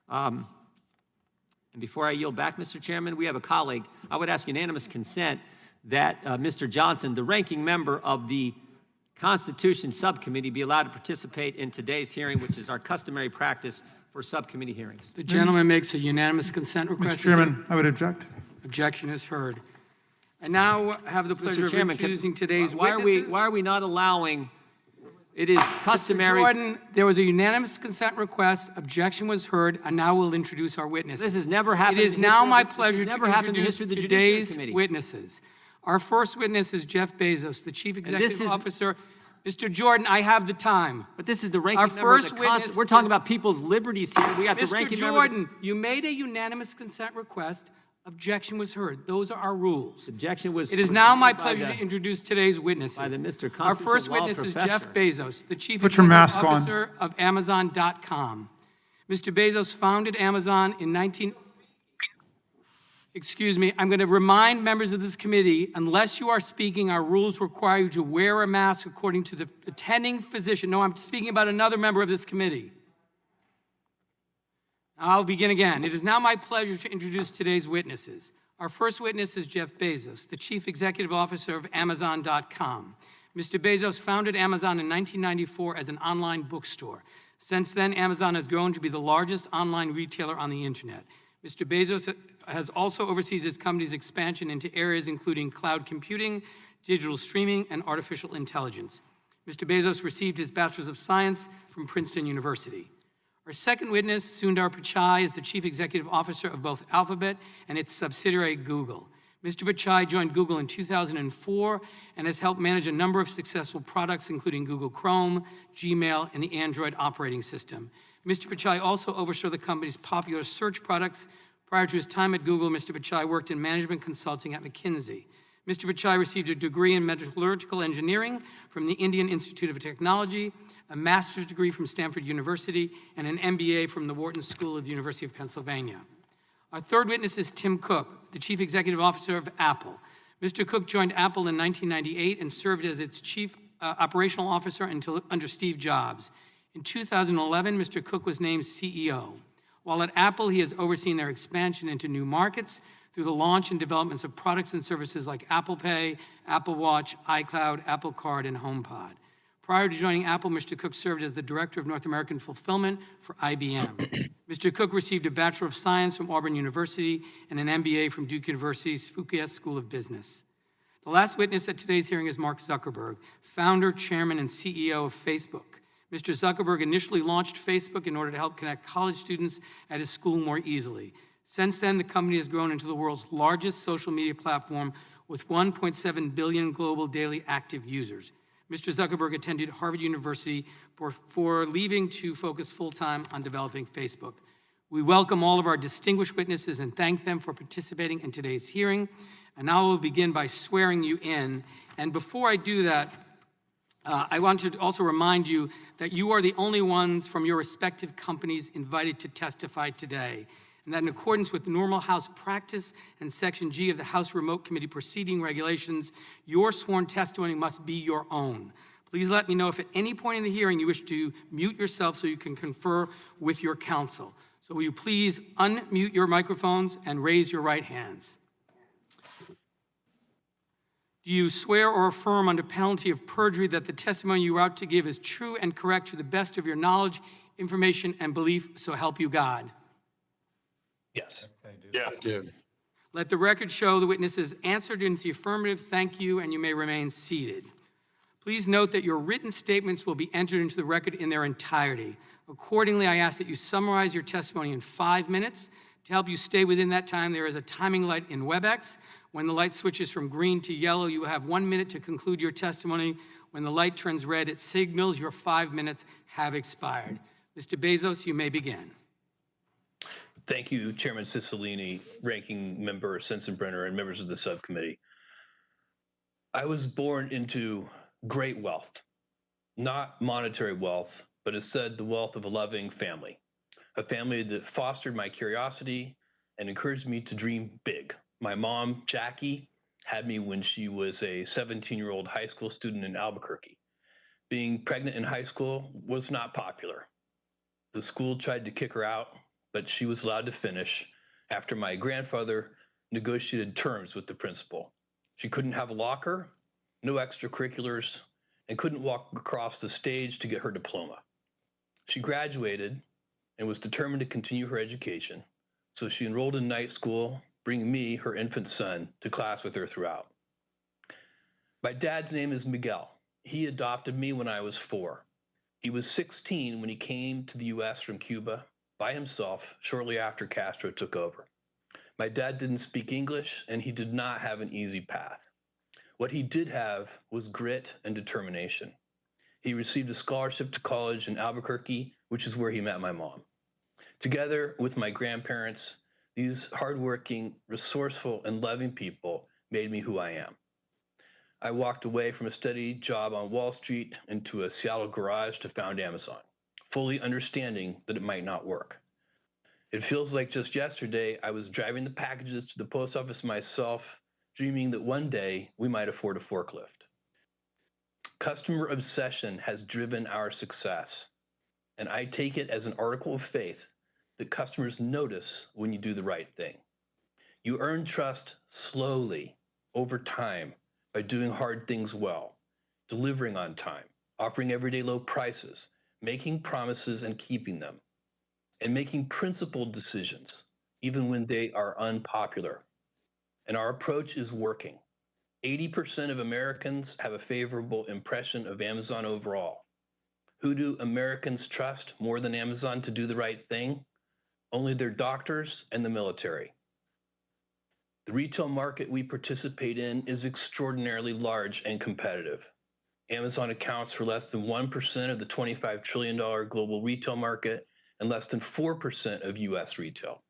Speaker 8: And before I yield back, Mr. Chairman, we have a colleague. I would ask unanimous consent that Mr. Johnson, the ranking member of the Constitution Subcommittee, be allowed to participate in today's hearing, which is our customary practice for subcommittee hearings.
Speaker 7: The gentleman makes a unanimous consent request.
Speaker 9: Mr. Chairman, I would object.
Speaker 7: Objection is heard. I now have the pleasure
Speaker 8: Mr. Chairman,
Speaker 7: of introducing today's
Speaker 8: why
Speaker 7: witnesses.
Speaker 8: are we not allowing? It is customary.
Speaker 7: Mr. Jordan, there was a unanimous consent request. Objection was heard, and now we'll introduce our witnesses.
Speaker 8: This has never happened.
Speaker 7: It is now my pleasure to introduce
Speaker 8: the
Speaker 7: today's
Speaker 8: Committee.
Speaker 7: witnesses. Our first witness is Jeff Bezos, the Chief Executive Officer. Mr. Jordan, I have the time.
Speaker 8: But this is the ranking
Speaker 7: Our
Speaker 8: member.
Speaker 7: first witness.
Speaker 8: We're talking about people's liberties here. We got the
Speaker 7: Mr.
Speaker 8: ranking
Speaker 7: Jordan,
Speaker 8: member.
Speaker 7: you made a unanimous consent request. Objection was heard. Those are our rules.
Speaker 8: Objection was.
Speaker 7: It is now my pleasure to introduce today's witnesses.
Speaker 8: By the Mr.
Speaker 7: Our first
Speaker 8: Constitutional Law
Speaker 7: witness is
Speaker 8: Professor.
Speaker 7: Jeff Bezos, the Chief
Speaker 9: Put your
Speaker 7: Executive
Speaker 9: mask on.
Speaker 7: Officer of Amazon.com. Mr. Bezos founded Amazon in Excuse me, I'm going to remind members of this committee, unless you are speaking, our rules require you to wear a mask according to the attending physician. No, I'm speaking about another member of this committee. I'll begin again. It is now my pleasure to introduce today's witnesses. Our first witness is Jeff Bezos, the Chief Executive Officer of Amazon.com. Mr. Bezos founded Amazon in 1994 as an online bookstore. Since then, Amazon has grown to be the largest online retailer on the internet. Mr. Bezos has also oversees his company's expansion into areas including cloud computing, digital streaming, and artificial intelligence. Mr. Bezos received his Bachelor's of Science from Princeton University. Our second witness, Sundar Pichai, is the Chief Executive Officer of both Alphabet and its subsidiary Google. Mr. Pichai joined Google in 2004 and has helped manage a number of successful products, including Google Chrome, Gmail, and the Android operating system. Mr. Pichai also oversaw the company's popular search products. Prior to his time at Google, Mr. Pichai worked in management consulting at McKinsey. Mr. Pichai received a degree in metallurgical engineering from the Indian Institute of Technology, a master's degree from Stanford University, and an MBA from the Wharton School of the University of Pennsylvania. Our third witness is Tim Cook, the Chief Executive Officer of Apple. Mr. Cook joined Apple in 1998 and served as its Chief Operational Officer under Steve Jobs. In 2011, Mr. Cook was named CEO. While at Apple, he has overseen their expansion into new markets through the launch and developments of products and services like Apple Pay, Apple Watch, iCloud, Apple Card, and HomePod. Prior to joining Apple, Mr. Cook served as the Director of North American Fulfillment for IBM. Mr. Cook received a Bachelor of Science from Auburn University and an MBA from Duke University's Fuqua School of Business. The last witness at today's hearing is Mark Zuckerberg, founder, chairman, and CEO of Facebook. Mr. Zuckerberg initially launched Facebook in order to help connect college students at his school more easily. Since then, the company has grown into the world's largest social media platform with 1.7 billion global daily active users. Mr. Zuckerberg attended Harvard University before leaving to focus full-time on developing Facebook. We welcome all of our distinguished witnesses and thank them for participating in today's hearing. And now we'll begin by swearing you in. And before I do that, I want to also remind you that you are the only ones from your respective companies invited to testify today, and that in accordance with normal House practice and Section G of the House Remote Committee Proceeding Regulations, your sworn testimony must be your own. Please let me know if at any point in the hearing you wish to mute yourself so you can confer with your counsel. So will you please unmute your microphones and raise your right hands? Do you swear or affirm under penalty of perjury that the testimony you are about to give is true and correct to the best of your knowledge, information, and belief, so help you God?
Speaker 10: Yes.
Speaker 2: Yes.
Speaker 7: Let the record show the witnesses answered in the affirmative. Thank you, and you may remain seated. Please note that your written statements will be entered into the record in their entirety. Accordingly, I ask that you summarize your testimony in 5 minutes. To help you stay within that time, there is a timing light in WebEx. When the light switches from green to yellow, you have 1 minute to conclude your testimony. When the light turns red, it signals your 5 minutes have expired. Mr. Bezos, you may begin.
Speaker 10: Thank you, Chairman Cicilline, Ranking Member Sensenbrenner, and members of the subcommittee. I was born into great wealth, not monetary wealth, but instead the wealth of a loving family, a family that fostered my curiosity and encouraged me to dream big. My mom, Jackie, had me when she was a 17-year-old high school student in Albuquerque. Being pregnant in high school was not popular. The school tried to kick her out, but she was allowed to finish after my grandfather negotiated terms with the principal. She couldn't have a locker, no extracurriculars, and couldn't walk across the stage to get her diploma. She graduated, and was determined to continue her education, so she enrolled in night school, bringing me, her infant son, to class with her throughout. My dad's name is Miguel. He adopted me when I was 4. He was 16 when he came to the U.S. from Cuba by himself shortly after Castro took over. My dad didn't speak English, and he did not have an easy path. What he did have was grit and determination. He received a scholarship to college in Albuquerque, which is where he met my mom. Together with my grandparents, these hardworking, resourceful, and loving people made me who I am. I walked away from a steady job on Wall Street into a Seattle garage to found Amazon, fully understanding that it might not work. It feels like just yesterday I was driving the packages to the post office myself, dreaming that one day we might afford a forklift. Customer obsession has driven our success, and I take it as an article of faith that customers notice when you do the right thing. You earn trust slowly, over time, by doing hard things well, delivering on time, offering everyday low prices, making promises and keeping them, and making principled decisions, even when they are unpopular. And our approach is working. 80% of Americans have a favorable impression of Amazon overall. Who do Americans trust more than Amazon to do the right thing? Only their doctors and the military. The retail market we participate in is extraordinarily large and competitive. Amazon accounts for less than 1% of the $25 trillion global retail market and less than 4% of US retail.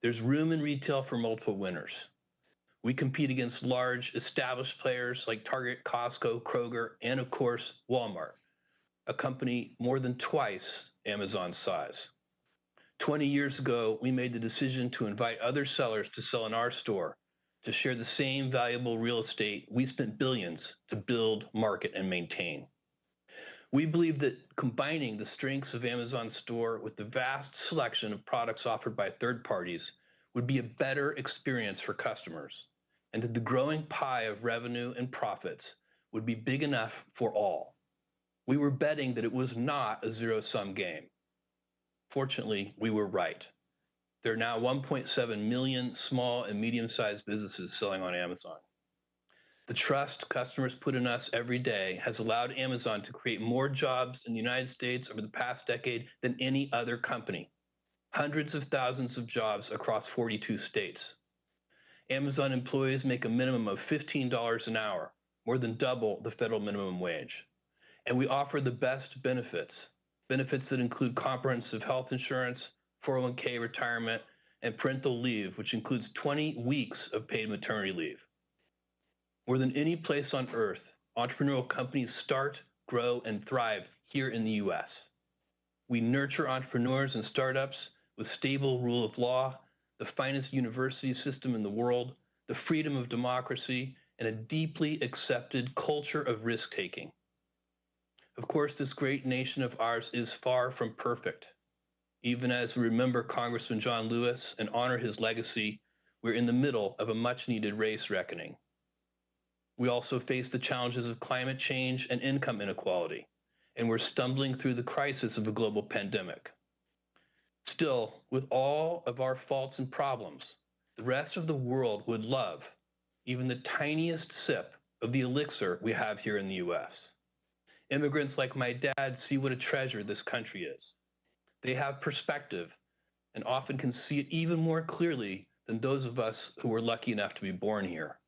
Speaker 10: There's room in retail for multiple winners. We compete against large, established players like Target, Costco, Kroger, and of course, Walmart, a company more than twice Amazon's size. 20 years ago, we made the decision to invite other sellers to sell in our store, to share the same valuable real estate we spent billions to build, market, and maintain. We believe that combining the strengths of Amazon's store with the vast selection of products offered by third parties would be a better experience for customers, and that the growing pie of revenue and profits would be big enough for all. We were betting that it was not a zero-sum game. Fortunately, we were right. There are now 1.7 million small and medium-sized businesses selling on Amazon. The trust customers put in us every day has allowed Amazon to create more jobs in the United States over the past decade than any other company. Hundreds of thousands of jobs across 42 states. Amazon employees make a minimum of $15 an hour, more than double the federal minimum wage. And we offer the best benefits that include comprehensive health insurance, 401k retirement, and parental leave, which includes 20 weeks of paid maternity leave. More than any place on earth, entrepreneurial companies start, grow, and thrive here in the US. We nurture entrepreneurs and startups with stable rule of law, the finest university system in the world, the freedom of democracy, and a deeply accepted culture of risk-taking. Of course, this great nation of ours is far from perfect. Even as we remember Congressman John Lewis and honor his legacy, we're in the middle of a much-needed race reckoning. We also face the challenges of climate change and income inequality, and we're stumbling through the crisis of a global pandemic. Still, with all of our faults and problems, the rest of the world would love even the tiniest sip of the elixir we have here in the US. Immigrants like my dad see what a treasure this country is. They have perspective and often can see it even more clearly than those of us who were lucky enough to be born here.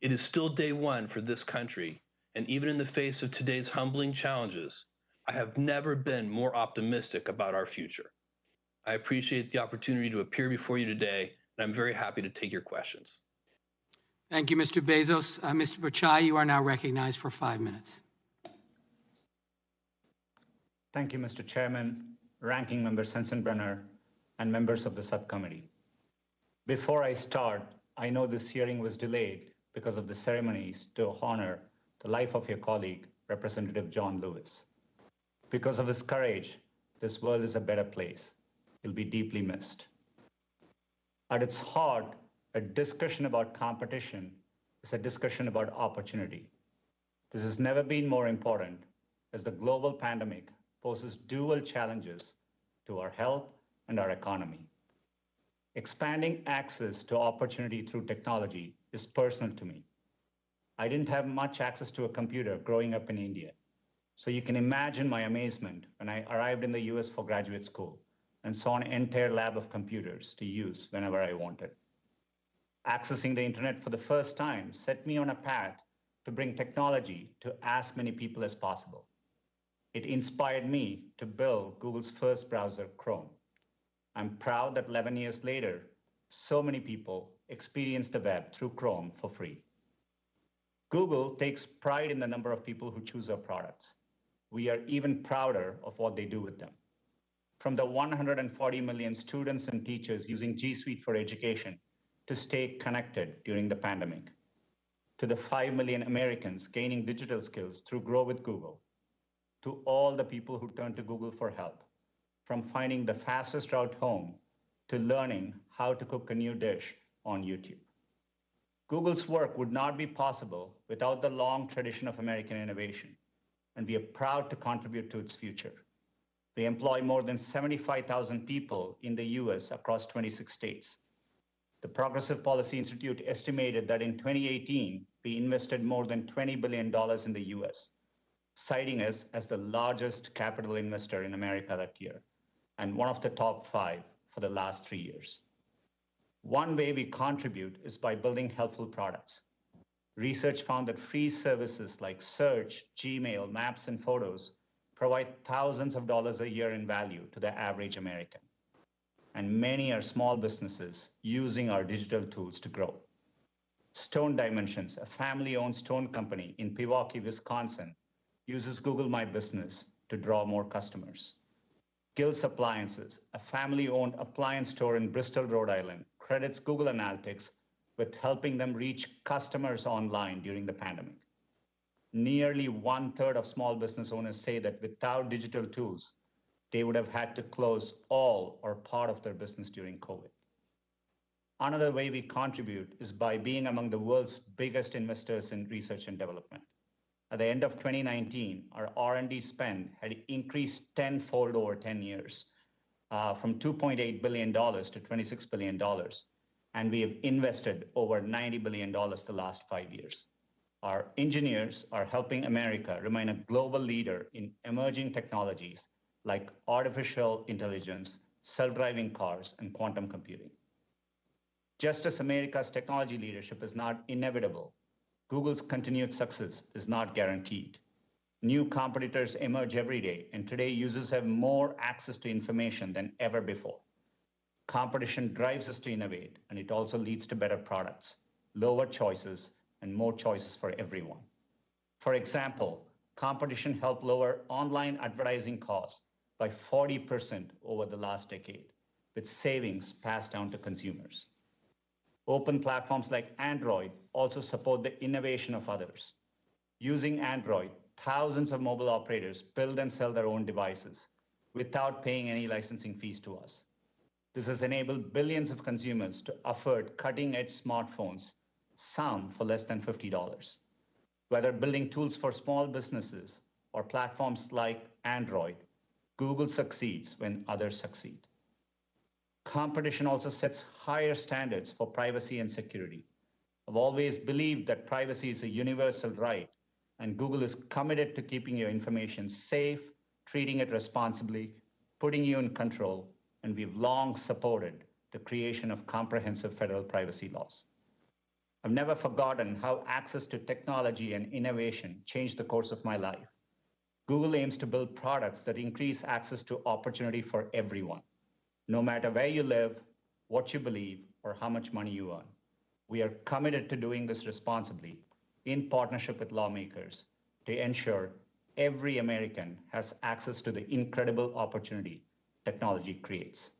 Speaker 10: It is still day one for this country, and even in the face of today's humbling challenges, I have never been more optimistic about our future. I appreciate the opportunity to appear before you today, and I'm very happy to take your questions.
Speaker 7: Thank you, Mr. Bezos. Mr. Pichai, you are now recognized for 5 minutes.
Speaker 9: Thank you, Mr. Chairman, Ranking Member Sensenbrenner, and members of the subcommittee. Before I start, I know this hearing was delayed because of the ceremonies to honor the life of your colleague, Representative John Lewis. Because of his courage, this world is a better place. He'll be deeply missed. At its heart, a discussion about competition is a discussion about opportunity. This has never been more important as the global pandemic poses dual challenges to our health and our economy. Expanding access to opportunity through technology is personal to me. I didn't have much access to a computer growing up in India, so you can imagine my amazement when I arrived in the US for graduate school and saw an entire lab of computers to use whenever I wanted. Accessing the internet for the first time set me on a path to bring technology to as many people as possible. It inspired me to build Google's first browser, Chrome. I'm proud that 11 years later, so many people experience the web through Chrome for free. Google takes pride in the number of people who choose our products. We are even prouder of what they do with them. From the 140 million students and teachers using G Suite for education to stay connected during the pandemic, to the 5 million Americans gaining digital skills through Grow with Google, to all the people who turn to Google for help, from finding the fastest route home to learning how to cook a new dish on YouTube. Google's work would not be possible without the long tradition of American innovation, and we are proud to contribute to its future. We employ more than 75,000 people in the US across 26 states. The Progressive Policy Institute estimated that in 2018, we invested more than $20 billion in the US, citing us as the largest capital investor in America that year, and one of the top 5 for the last 3 years. One way we contribute is by building helpful products. Research found that free services like search, Gmail, Maps, and Photos provide thousands of dollars a year in value to the average American. And many are small businesses using our digital tools to grow. Stone Dimensions, a family-owned stone company in Pewaukee, Wisconsin, uses Google My Business to draw more customers. Gills Appliances, a family-owned appliance store in Bristol, Rhode Island, credits Google Analytics with helping them reach customers online during the pandemic. Nearly 1/3 of small business owners say that without digital tools, they would have had to close all or part of their business during COVID. Another way we contribute is by being among the world's biggest investors in research and development. At the end of 2019, our R&D spend had increased tenfold over 10 years, from $2.8 billion to $26 billion, and we have invested over $90 billion the last 5 years. Our engineers are helping America remain a global leader in emerging technologies like artificial intelligence, self-driving cars, and quantum computing. Just as America's technology leadership is not inevitable, Google's continued success is not guaranteed. New competitors emerge every day, and today users have more access to information than ever before. Competition drives us to innovate, and it also leads to better products, lower choices, and more choices for everyone. For example, competition helped lower online advertising costs by 40% over the last decade, with savings passed down to consumers. Open platforms like Android also support the innovation of others. Using Android, thousands of mobile operators build and sell their own devices without paying any licensing fees to us. This has enabled billions of consumers to afford cutting-edge smartphones, some for less than $50. Whether building tools for small businesses or platforms like Android, Google succeeds when others succeed. Competition also sets higher standards for privacy and security. I've always believed that privacy is a universal right, and Google is committed to keeping your information safe, treating it responsibly, putting you in control, and we've long supported the creation of comprehensive federal privacy laws. I've never forgotten how access to technology and innovation changed the course of my life. Google aims to build products that increase access to opportunity for everyone, no matter where you live, what you believe, or how much money you earn. We are committed to doing this responsibly in partnership with lawmakers to ensure every American has access to the incredible opportunity technology creates.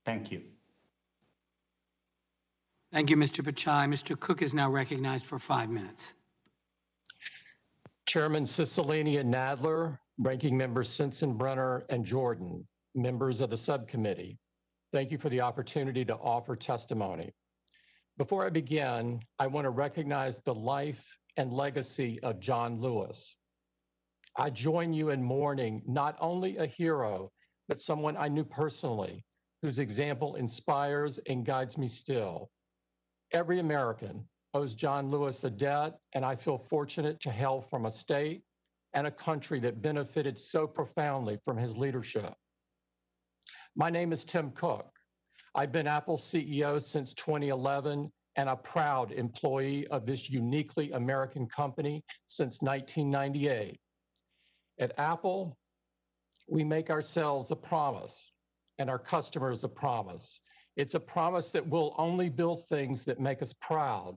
Speaker 9: Thank you.
Speaker 7: Thank you, Mr. Pichai. Mr. Cook is now recognized for 5 minutes.
Speaker 11: Chairman Cicilline and Nadler, Ranking Members Sensenbrenner and Jordan, members of the subcommittee, thank you for the opportunity to offer testimony. Before I begin, I want to recognize the life and legacy of John Lewis. I join you in mourning not only a hero, but someone I knew personally, whose example inspires and guides me still. Every American owes John Lewis a debt, and I feel fortunate to hail from a state and a country that benefited so profoundly from his leadership. My name is Tim Cook. I've been Apple's CEO since 2011 and a proud employee of this uniquely American company since 1998. At Apple, we make ourselves a promise and our customers a promise. It's a promise that we'll only build things that make us proud.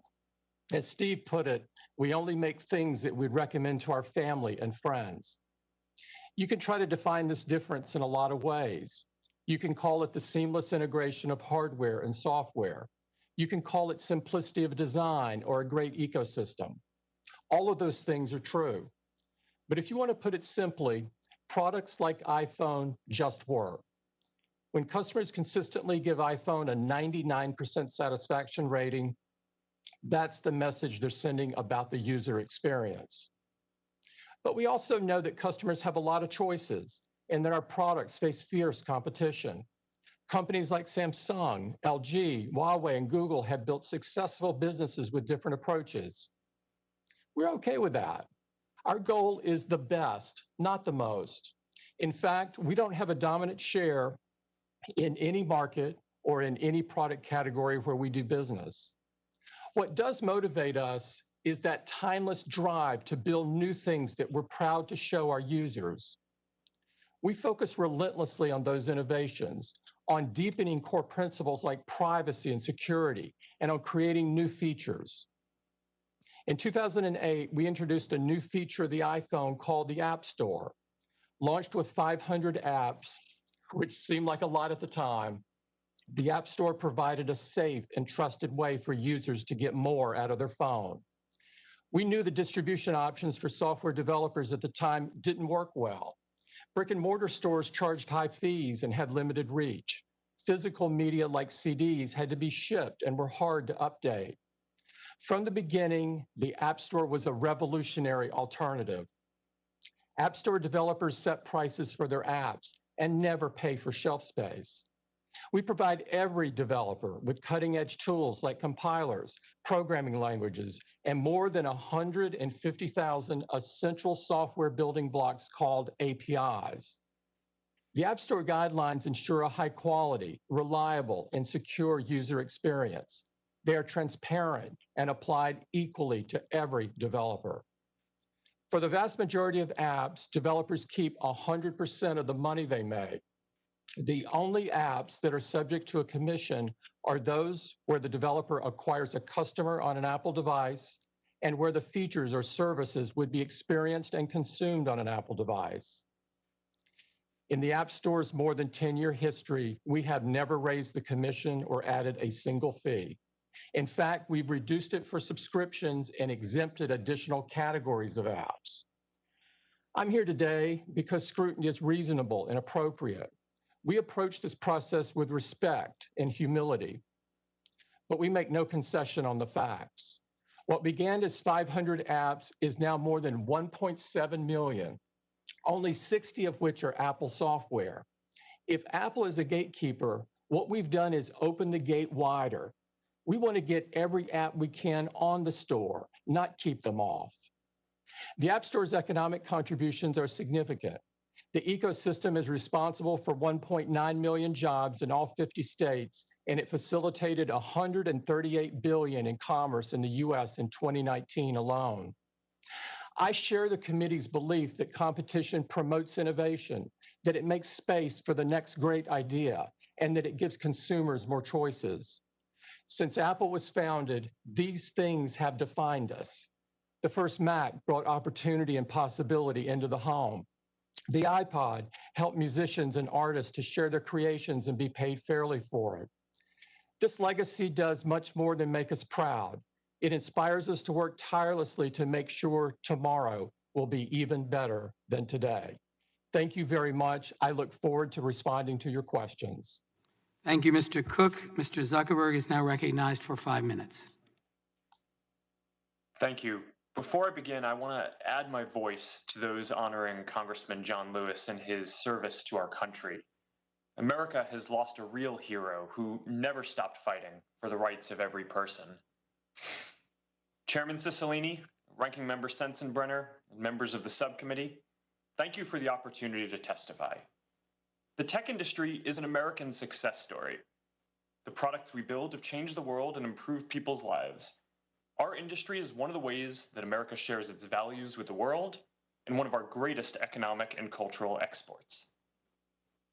Speaker 11: As Steve put it, we only make things that we'd recommend to our family and friends. You can try to define this difference in a lot of ways. You can call it the seamless integration of hardware and software. You can call it simplicity of design or a great ecosystem. All of those things are true. But if you want to put it simply, products like iPhone just work. When customers consistently give iPhone a 99% satisfaction rating, that's the message they're sending about the user experience. But we also know that customers have a lot of choices and that our products face fierce competition. Companies like Samsung, LG, Huawei, and Google have built successful businesses with different approaches. We're okay with that. Our goal is the best, not the most. In fact, we don't have a dominant share in any market or in any product category where we do business. What does motivate us is that timeless drive to build new things that we're proud to show our users. We focus relentlessly on those innovations, on deepening core principles like privacy and security, and on creating new features. In 2008, we introduced a new feature of the iPhone called the App Store. Launched with 500 apps, which seemed like a lot at the time, the App Store provided a safe and trusted way for users to get more out of their phone. We knew the distribution options for software developers at the time didn't work well. Brick and mortar stores charged high fees and had limited reach. Physical media like CDs had to be shipped and were hard to update. From the beginning, the App Store was a revolutionary alternative. App Store developers set prices for their apps and never pay for shelf space. We provide every developer with cutting-edge tools like compilers, programming languages, and more than 150,000 essential software building blocks called APIs. The App Store guidelines ensure a high-quality, reliable, and secure user experience. They are transparent and applied equally to every developer. For the vast majority of apps, developers keep 100% of the money they make. The only apps that are subject to a commission are those where the developer acquires a customer on an Apple device and where the features or services would be experienced and consumed on an Apple device. In the App Store's more than 10-year history, we have never raised the commission or added a single fee. In fact, we've reduced it for subscriptions and exempted additional categories of apps. I'm here today because scrutiny is reasonable and appropriate. We approach this process with respect and humility, but we make no concession on the facts. What began as 500 apps is now more than 1.7 million, only 60 of which are Apple software. If Apple is a gatekeeper, what we've done is open the gate wider. We want to get every app we can on the store, not keep them off. The App Store's economic contributions are significant. The ecosystem is responsible for 1.9 million jobs in all 50 states, and it facilitated $138 billion in commerce in the US in 2019 alone. I share the committee's belief that competition promotes innovation, that it makes space for the next great idea, and that it gives consumers more choices. Since Apple was founded, these things have defined us. The first Mac brought opportunity and possibility into the home. The iPod helped musicians and artists to share their creations and be paid fairly for it. This legacy does much more than make us proud. It inspires us to work tirelessly to make sure tomorrow will be even better than today. Thank you very much. I look forward to responding to your questions.
Speaker 7: Thank you, Mr. Cook. Mr. Zuckerberg is now recognized for 5 minutes.
Speaker 12: Thank you. Before I begin, I want to add my voice to those honoring Congressman John Lewis and his service to our country. America has lost a real hero who never stopped fighting for the rights of every person. Chairman Cicilline, Ranking Member Sensenbrenner, and members of the subcommittee, thank you for the opportunity to testify. The tech industry is an American success story. The products we build have changed the world and improved people's lives. Our industry is one of the ways that America shares its values with the world and one of our greatest economic and cultural exports.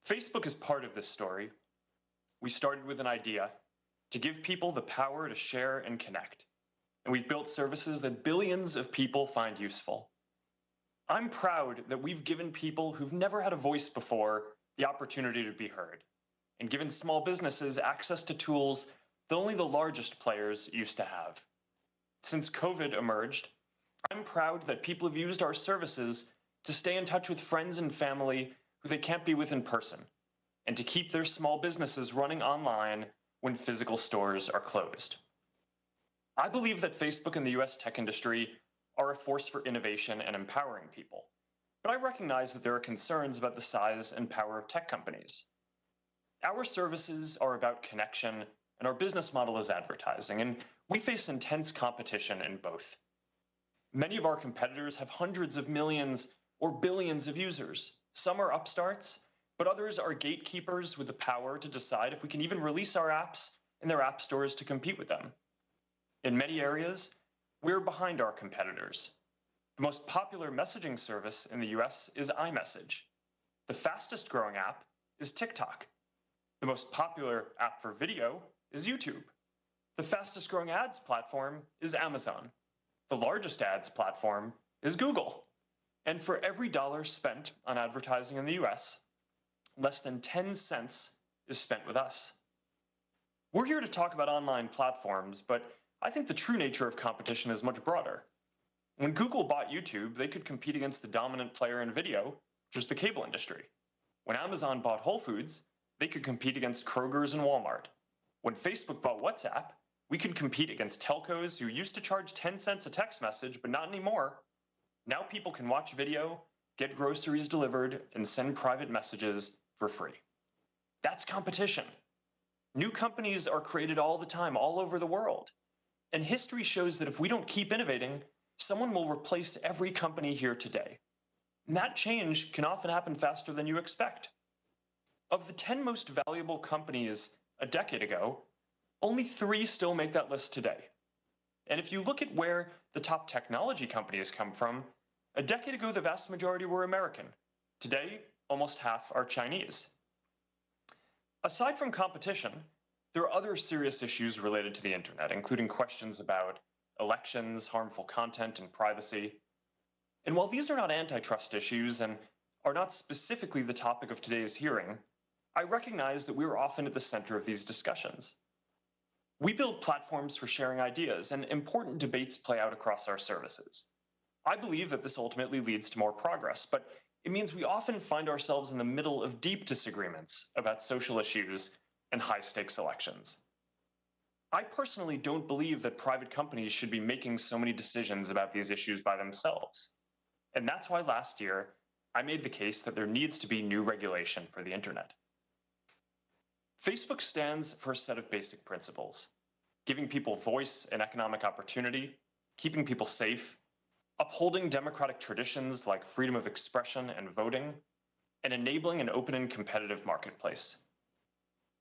Speaker 12: Facebook is part of this story. We started with an idea to give people the power to share and connect, and we've built services that billions of people find useful. I'm proud that we've given people who've never had a voice before the opportunity to be heard, and given small businesses access to tools that only the largest players used to have. Since COVID emerged, I'm proud that people have used our services to stay in touch with friends and family who they can't be with in person, and to keep their small businesses running online when physical stores are closed. I believe that Facebook and the US tech industry are a force for innovation and empowering people, but I recognize that there are concerns about the size and power of tech companies. Our services are about connection, and our business model is advertising, and we face intense competition in both. Many of our competitors have hundreds of millions or billions of users. Some are upstarts, but others are gatekeepers with the power to decide if we can even release our apps in their app stores to compete with them. In many areas, we're behind our competitors. The most popular messaging service in the US is iMessage. The fastest growing app is TikTok. The most popular app for video is YouTube. The fastest growing ads platform is Amazon. The largest ads platform is Google. And for every dollar spent on advertising in the US, less than 10 cents is spent with us. We're here to talk about online platforms, but I think the true nature of competition is much broader. When Google bought YouTube, they could compete against the dominant player in video, which was the cable industry. When Amazon bought Whole Foods, they could compete against Kroger's and Walmart. When Facebook bought WhatsApp, we could compete against telcos who used to charge 10 cents a text message, but not anymore. Now people can watch video, get groceries delivered, and send private messages for free. That's competition. New companies are created all the time, all over the world. And history shows that if we don't keep innovating, someone will replace every company here today. And that change can often happen faster than you expect. Of the 10 most valuable companies a decade ago, only 3 still make that list today. And if you look at where the top technology companies come from, a decade ago, the vast majority were American. Today, almost half are Chinese. Aside from competition, there are other serious issues related to the internet, including questions about elections, harmful content, and privacy. And while these are not antitrust issues and are not specifically the topic of today's hearing, I recognize that we are often at the center of these discussions. We build platforms for sharing ideas, and important debates play out across our services. I believe that this ultimately leads to more progress, but it means we often find ourselves in the middle of deep disagreements about social issues and high-stakes elections. I personally don't believe that private companies should be making so many decisions about these issues by themselves. And that's why last year, I made the case that there needs to be new regulation for the internet. Facebook stands for a set of basic principles: giving people voice and economic opportunity, keeping people safe, upholding democratic traditions like freedom of expression and voting, and enabling an open and competitive marketplace.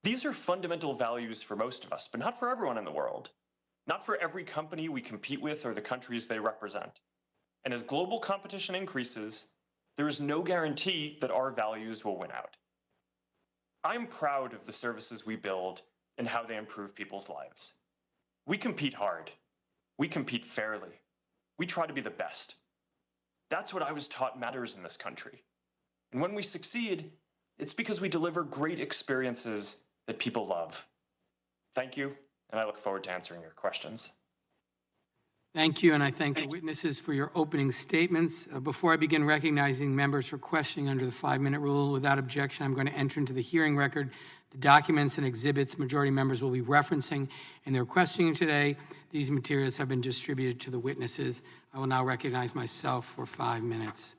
Speaker 12: These are fundamental values for most of us, but not for everyone in the world. Not for every company we compete with or the countries they represent. And as global competition increases, there is no guarantee that our values will win out. I'm proud of the services we build and how they improve people's lives. We compete hard. We compete fairly. We try to be the best. That's what I was taught matters in this country. And when we succeed, it's because we deliver great experiences that people love. Thank you, and I look forward to answering your questions.
Speaker 7: Thank you, and I thank the witnesses for your opening statements. Before I begin recognizing members for questioning under the 5-minute rule, without objection, I'm going to enter into the hearing record the documents and exhibits majority members will be referencing in their questioning today. These materials have been distributed to the witnesses. I will now recognize myself for 5 minutes.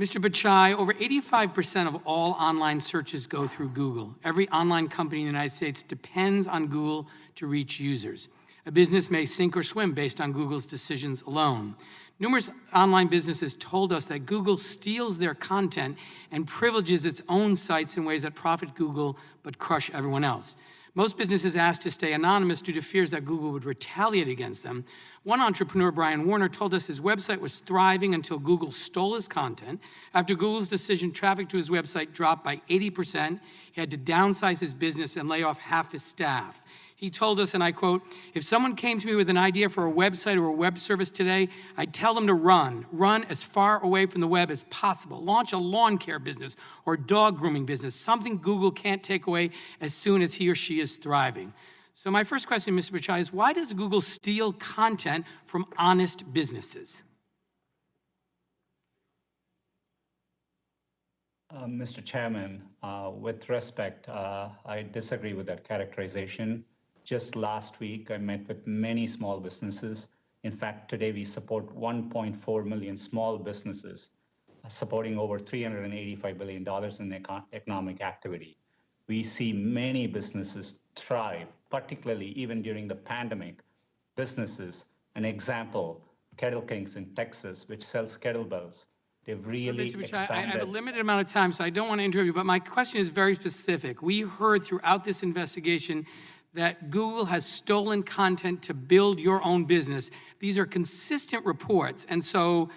Speaker 7: Mr. Pichai, over 85% of all online searches go through Google. Every online company in the United States depends on Google to reach users. A business may sink or swim based on Google's decisions alone. Numerous online businesses told us that Google steals their content and privileges its own sites in ways that profit Google but crush everyone else. Most businesses asked to stay anonymous due to fears that Google would retaliate against them. One entrepreneur, Brian Warner, told us his website was thriving until Google stole his content. After Google's decision, traffic to his website dropped by 80%. He had to downsize his business and lay off half his staff. He told us, and I quote, "If someone came to me with an idea for a website or a web service today, I'd tell them to run as far away from the web as possible. Launch a lawn care business or dog grooming business, something Google can't take away as soon as he or she is thriving." So my first question, Mr. Pichai, is why does Google steal content from honest businesses?
Speaker 9: Mr. Chairman, with respect, I disagree with that characterization. Just last week, I met with many small businesses. In fact, today we support 1.4 million small businesses, supporting over $385 billion in economic activity. We see many businesses thrive, particularly even during the pandemic. Businesses, an example, Kettle Kings in Texas, which sells kettlebells. They've really
Speaker 7: Mr. Pichai,
Speaker 9: expanded.
Speaker 7: I have a limited amount of time, so I don't want to interrupt you, but my question is very specific. We heard throughout this investigation that Google has stolen content to build your own business. These are consistent reports, and so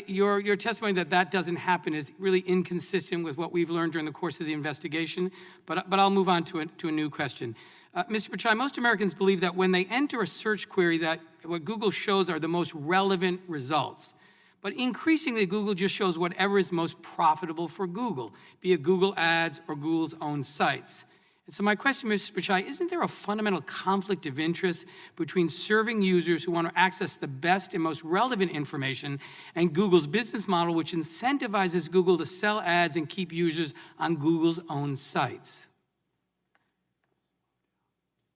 Speaker 7: your testimony that doesn't happen is really inconsistent with what we've learned during the course of the investigation, but I'll move on to a new question. Mr. Pichai, most Americans believe that when they enter a search query that what Google shows are the most relevant results. But increasingly, Google just shows whatever is most profitable for Google, be it Google Ads or Google's own sites. And so my question, Mr. Pichai, isn't there a fundamental conflict of interest between serving users who want to access the best and most relevant information and Google's business model, which incentivizes Google to sell ads and keep users on Google's own sites?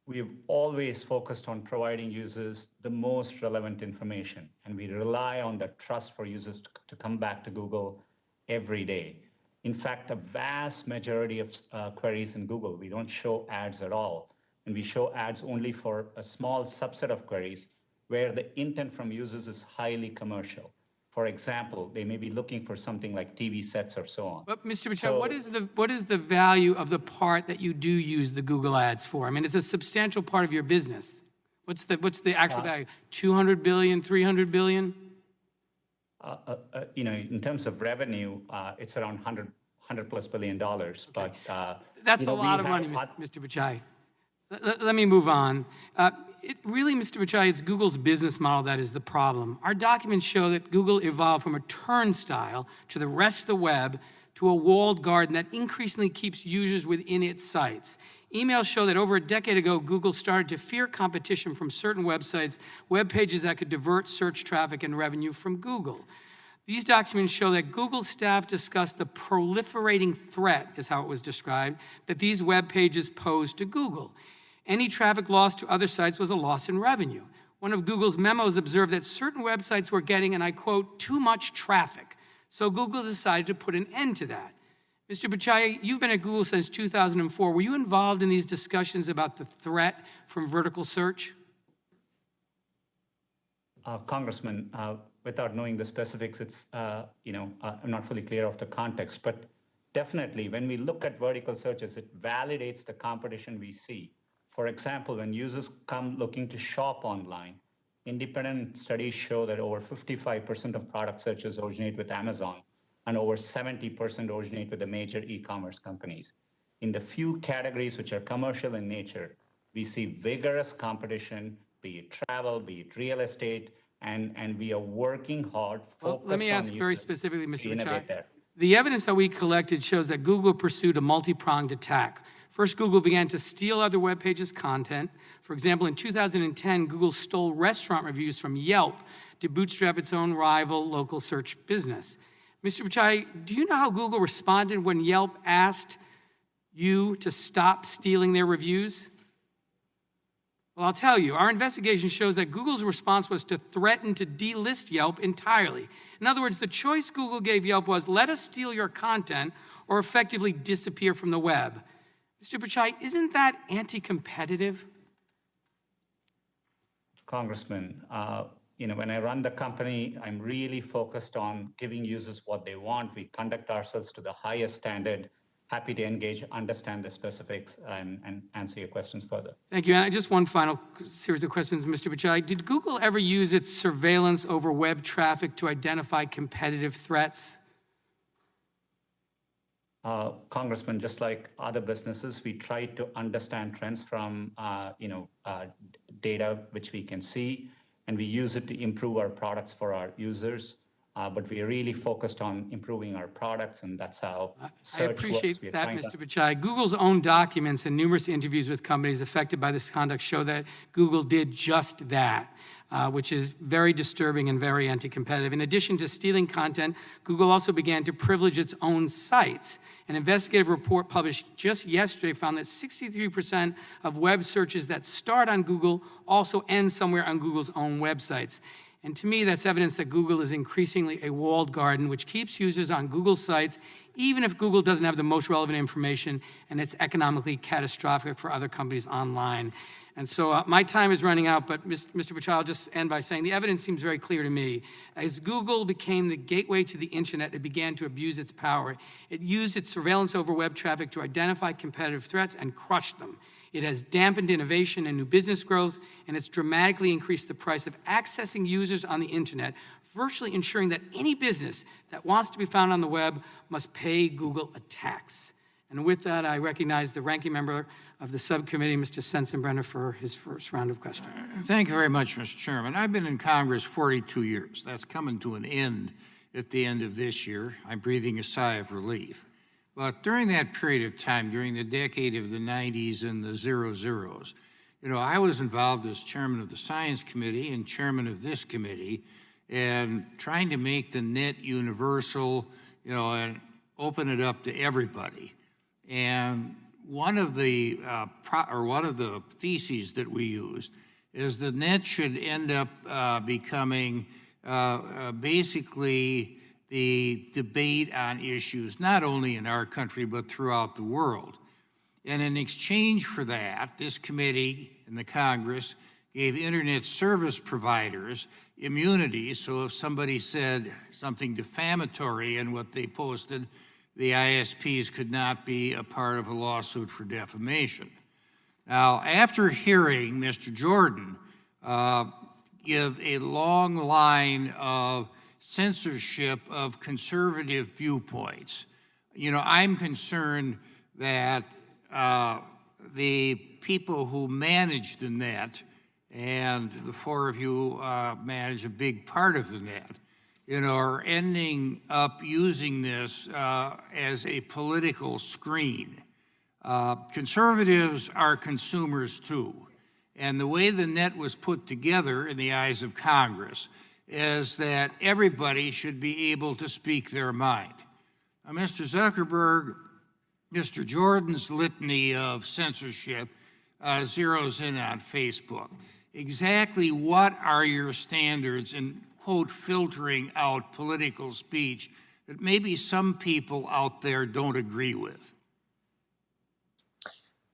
Speaker 9: We've always focused on providing users the most relevant information, and we rely on that trust for users to come back to Google every day. In fact, a vast majority of queries in Google, we don't show ads at all, and we show ads only for a small subset of queries where the intent from users is highly commercial. For example, they may be looking for something like TV sets or so on.
Speaker 7: But Mr. Pichai, what is the value of the part that you do use the Google ads for? I mean, it's a substantial part of your business. What's the actual value? 200 billion, 300 billion?
Speaker 9: In terms of revenue, it's around $100 plus billion. But
Speaker 7: that's a lot of money, Mr. Pichai. Let me move on. Really, Mr. Pichai, it's Google's business model that is the problem. Our documents show that Google evolved from a turnstile to the rest of the web to a walled garden that increasingly keeps users within its sites. Emails show that over a decade ago, Google started to fear competition from certain websites, web pages that could divert search traffic and revenue from Google. These documents show that Google staff discussed the proliferating threat, is how it was described, that these web pages pose to Google. Any traffic lost to other sites was a loss in revenue. One of Google's memos observed that certain websites were getting, and I quote, too much traffic. So Google decided to put an end to that. Mr. Pichai, you've been at Google since 2004. Were you involved in these discussions about the threat from vertical search?
Speaker 9: Congressman, without knowing the specifics, it's, I'm not fully clear of the context, but definitely when we look at vertical searches, it validates the competition we see. For example, when users come looking to shop online, independent studies show that over 55% of product searches originate with Amazon, and over 70% originate with the major e-commerce companies. In the few categories which are commercial in nature, we see vigorous competition, be it travel, be it real estate, and we are working hard.
Speaker 7: Well, let me ask very specifically, Mr. Pichai. The evidence that we collected shows that Google pursued a multi-pronged attack. First, Google began to steal other web pages' content. For example, in 2010, Google stole restaurant reviews from Yelp to bootstrap its own rival local search business. Mr. Pichai, do you know how Google responded when Yelp asked you to stop stealing their reviews? Well, I'll tell you, our investigation shows that Google's response was to threaten to delist Yelp entirely. In other words, the choice Google gave Yelp was, let us steal your content or effectively disappear from the web. Mr. Pichai, isn't that anti-competitive?
Speaker 9: Congressman, when I run the company, I'm really focused on giving users what they want. We conduct ourselves to the highest standard. Happy to engage, understand the specifics, and answer your questions further.
Speaker 7: Thank you. And just one final series of questions, Mr. Pichai. Did Google ever use its surveillance over web traffic to identify competitive threats?
Speaker 9: Congressman, just like other businesses, we try to understand trends from data which we can see, and we use it to improve our products for our users. But we are really focused on improving our products, and that's how search
Speaker 7: I appreciate
Speaker 9: works.
Speaker 7: that, Mr. Pichai. Google's own documents and numerous interviews with companies affected by this conduct show that Google did just that, which is very disturbing and very anti-competitive. In addition to stealing content, Google also began to privilege its own sites. An investigative report published just yesterday found that 63% of web searches that start on Google also end somewhere on Google's own websites. And to me, that's evidence that Google is increasingly a walled garden, which keeps users on Google sites, even if Google doesn't have the most relevant information, and it's economically catastrophic for other companies online. And so my time is running out, but Mr. Pichai, I'll just end by saying the evidence seems very clear to me. As Google became the gateway to the internet, it began to abuse its power. It used its surveillance over web traffic to identify competitive threats and crush them. It has dampened innovation and new business growth, and it's dramatically increased the price of accessing users on the internet, virtually ensuring that any business that wants to be found on the web must pay Google a tax. And with that, I recognize the ranking member of the subcommittee, Mr. Sensenbrenner, for his first round of questions.
Speaker 2: Thank you very much, Mr. Chairman. I've been in Congress 42 years. That's coming to an end at the end of this year. I'm breathing a sigh of relief. But during that period of time, during the decade of the 90s and the zeros, I was involved as chairman of the Science Committee and chairman of this committee, and trying to make the net universal, and open it up to everybody. And one of the theses that we use is the net should end up becoming basically the debate on issues, not only in our country, but throughout the world. And in exchange for that, this committee and the Congress gave internet service providers immunity, so if somebody said something defamatory in what they posted, the ISPs could not be a part of a lawsuit for defamation. Now, after hearing Mr. Jordan give a long line of censorship of conservative viewpoints, I'm concerned that the people who manage the net, and the four of you manage a big part of the net, are ending up using this as a political screen. Conservatives are consumers too. And the way the net was put together in the eyes of Congress is that everybody should be able to speak their mind. Now, Mr. Zuckerberg, Mr. Jordan's litany of censorship zeroes in on Facebook. Exactly what are your standards in, quote, filtering out political speech that maybe some people out there don't agree with?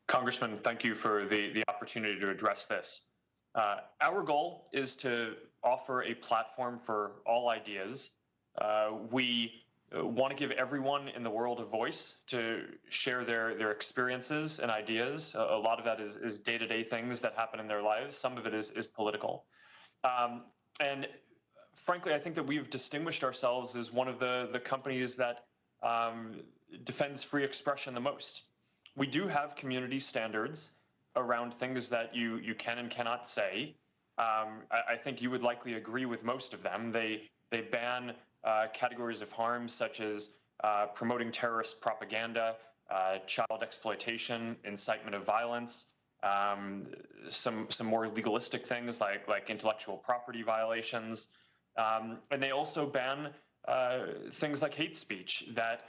Speaker 12: Congressman, thank you for the opportunity to address this. Our goal is to offer a platform for all ideas. We want to give everyone in the world a voice to share their experiences and ideas. A lot of that is day-to-day things that happen in their lives. Some of it is political. And frankly, I think that we've distinguished ourselves as one of the companies that defends free expression the most. We do have community standards around things that you can and cannot say. I think you would likely agree with most of them. They ban categories of harm such as promoting terrorist propaganda, child exploitation, incitement of violence, some more legalistic things like intellectual property violations, and they also ban things like hate speech that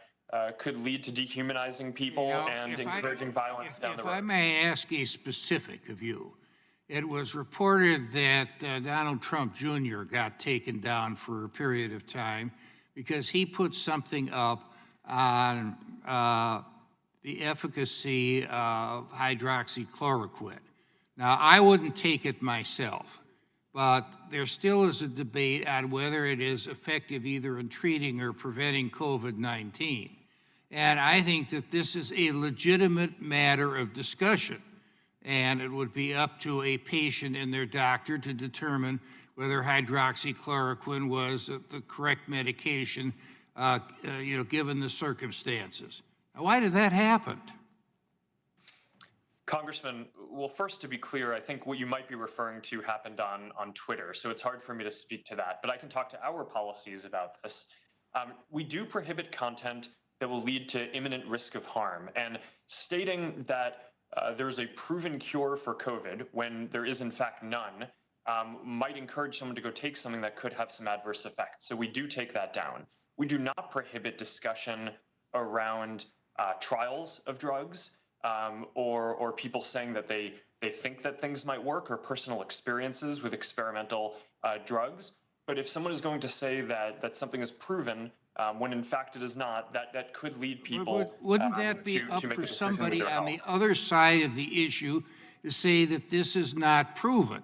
Speaker 12: could lead to dehumanizing people and encouraging violence down the road.
Speaker 2: If I may ask a specific of you, It was reported that Donald Trump Jr. got taken down for a period of time because he put something up on the efficacy of hydroxychloroquine. Now, I wouldn't take it myself, but there still is a debate on whether it is effective either in treating or preventing COVID-19. And I think that this is a legitimate matter of discussion. And it would be up to a patient and their doctor to determine whether hydroxychloroquine was the correct medication, given the circumstances. Now, why did that happen?
Speaker 12: Congressman, well, first, to be clear, I think what you might be referring to happened on Twitter, so it's hard for me to speak to that. But I can talk to our policies about this. We do prohibit content that will lead to imminent risk of harm. And stating that there's a proven cure for COVID when there is in fact none might encourage someone to go take something that could have some adverse effects. So we do take that down. We do not prohibit discussion around trials of drugs or people saying that they think that things might work or personal experiences with experimental drugs. But if someone is going to say that something is proven when in fact it is not, that could lead people
Speaker 2: wouldn't that be up for somebody on the other side of the issue to say that this is not proven?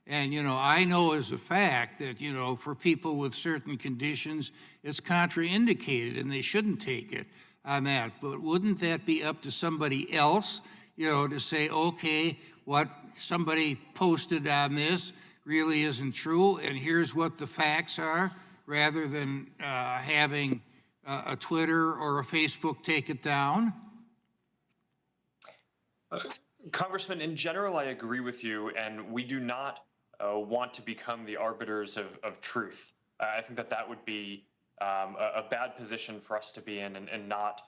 Speaker 2: And, I know as a fact that, for people with certain conditions, it's contraindicated and they shouldn't take it on that. But wouldn't that be up to somebody else, to say, okay, what somebody posted on this really isn't true, and here's what the facts are, rather than having a Twitter or a Facebook take it down?
Speaker 12: Congressman, in general, I agree with you, and we do not want to become the arbiters of truth. I think that would be a bad position for us to be in and not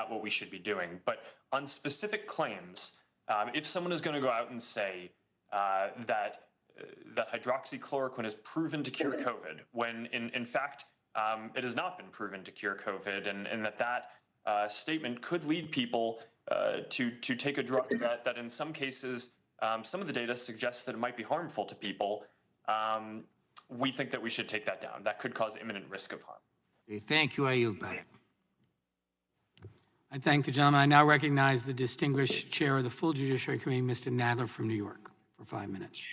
Speaker 12: what we should be doing. But on specific claims, if someone is going to go out and say that hydroxychloroquine is proven to cure COVID, when in fact it has not been proven to cure COVID, and that statement could lead people to take a drug that in some cases, some of the data suggests that it might be harmful to people, we think that we should take that down. That could cause imminent risk of harm.
Speaker 2: Okay, thank you. I yield back.
Speaker 7: I thank the gentleman. I now recognize the distinguished chair of the full Judiciary Committee, Mr. Nadler from New York, for 5 minutes.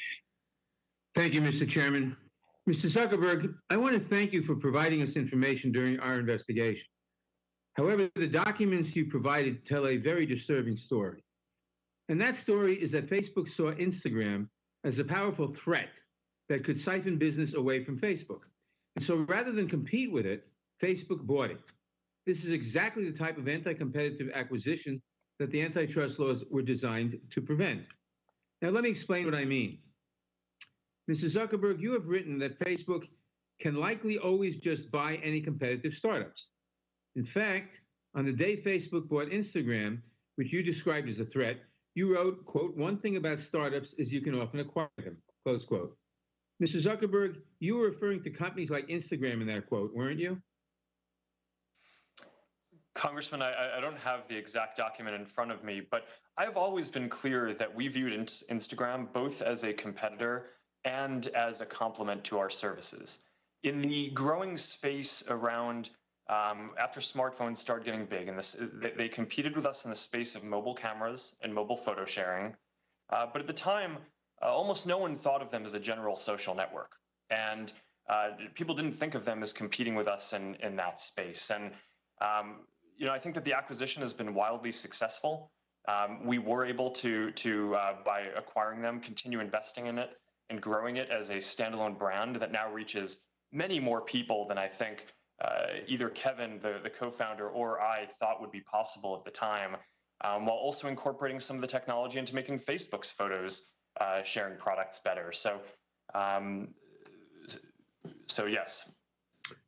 Speaker 5: Thank you, Mr. Chairman. Mr. Zuckerberg, I want to thank you for providing us information during our investigation. However, the documents you provided tell a very disturbing story. And that story is that Facebook saw Instagram as a powerful threat that could siphon business away from Facebook. And so rather than compete with it, Facebook bought it. This is exactly the type of anti-competitive acquisition that the antitrust laws were designed to prevent. Now, let me explain what I mean. Mr. Zuckerberg, you have written that Facebook can likely always just buy any competitive startups. In fact, on the day Facebook bought Instagram, which you described as a threat, you wrote, quote, "One thing about startups is you can often acquire them," close quote. Mr. Zuckerberg, you were referring to companies like Instagram in that quote, weren't you?
Speaker 12: Congressman, I don't have the exact document in front of me, but I've always been clear that we viewed Instagram both as a competitor and as a complement to our services. In the growing space around after smartphones started getting big, and they competed with us in the space of mobile cameras and mobile photo sharing. But at the time, almost no one thought of them as a general social network. And people didn't think of them as competing with us in that space. And, I think that the acquisition has been wildly successful. We were able to by acquiring them, continue investing in it and growing it as a standalone brand that now reaches many more people than I think either Kevin, the co-founder, or I thought would be possible at the time, while also incorporating some of the technology into making Facebook's photos sharing products better. So yes.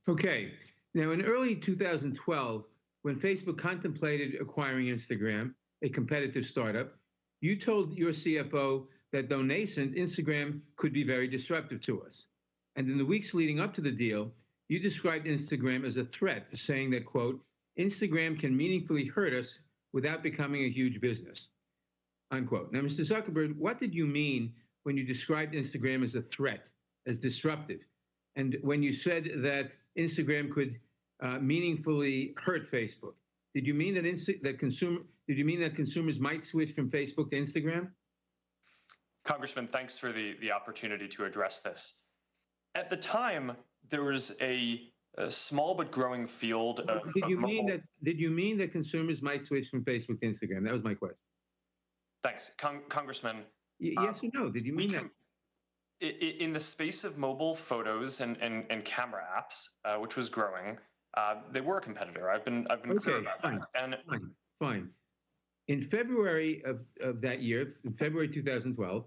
Speaker 5: Okay. Now, in early 2012, when Facebook contemplated acquiring Instagram, a competitive startup, you told your CFO that though nascent, Instagram could be very disruptive to us. And in the weeks leading up to the deal, you described Instagram as a threat, saying that, quote, "Instagram can meaningfully hurt us without becoming a huge business," unquote. Now, Mr. Zuckerberg, what did you mean when you described Instagram as a threat, as disruptive, and when you said that Instagram could meaningfully hurt Facebook. Did you mean that consumers might switch from Facebook to Instagram?
Speaker 12: Congressman, thanks for the opportunity to address this. At the time, there was a small but growing field of.
Speaker 5: Did you mean that consumers might switch from Facebook to Instagram? That was my question.
Speaker 12: Thanks, Congressman.
Speaker 5: Yes or no? Did you mean that?
Speaker 12: In the space of mobile photos and camera apps, which was growing, they were a competitor. I've been clear about that.
Speaker 5: Fine. In February of that year, in February 2012,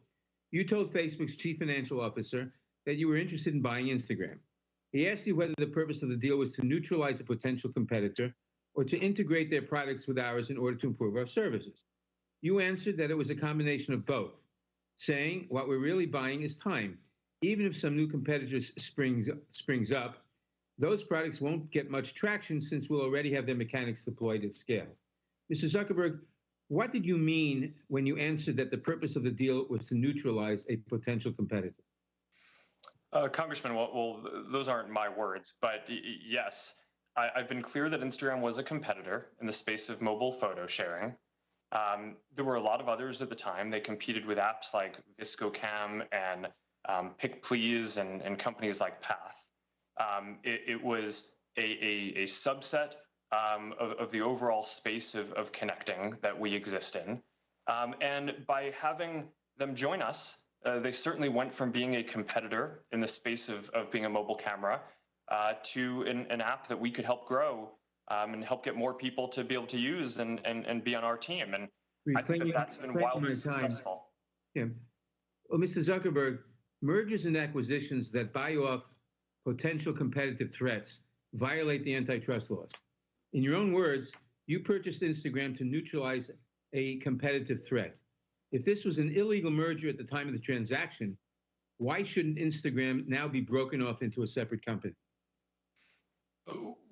Speaker 5: you told Facebook's chief financial officer that you were interested in buying Instagram. He asked you whether the purpose of the deal was to neutralize a potential competitor or to integrate their products with ours in order to improve our services. You answered that it was a combination of both, saying what we're really buying is time. Even if some new competitors springs up, those products won't get much traction since we'll already have their mechanics deployed at scale. Mr. Zuckerberg, what did you mean when you answered that the purpose of the deal was to neutralize a potential competitor?
Speaker 12: Congressman, well, those aren't my words, but yes, I've been clear that Instagram was a competitor in the space of mobile photo sharing. There were a lot of others at the time. They competed with apps like ViscoCam and Pick Please and companies like Path. It was a subset of the overall space of connecting that we exist in. And by having them join us, they certainly went from being a competitor in the space of being a mobile camera to an app that we could help grow and help get more people to be able to use and be on our team. And I think that's been wildly successful.
Speaker 5: Yeah. Well, Mr. Zuckerberg, mergers and acquisitions that buy off potential competitive threats violate the antitrust laws. In your own words, you purchased Instagram to neutralize a competitive threat. If this was an illegal merger at the time of the transaction, why shouldn't Instagram now be broken off into a separate company?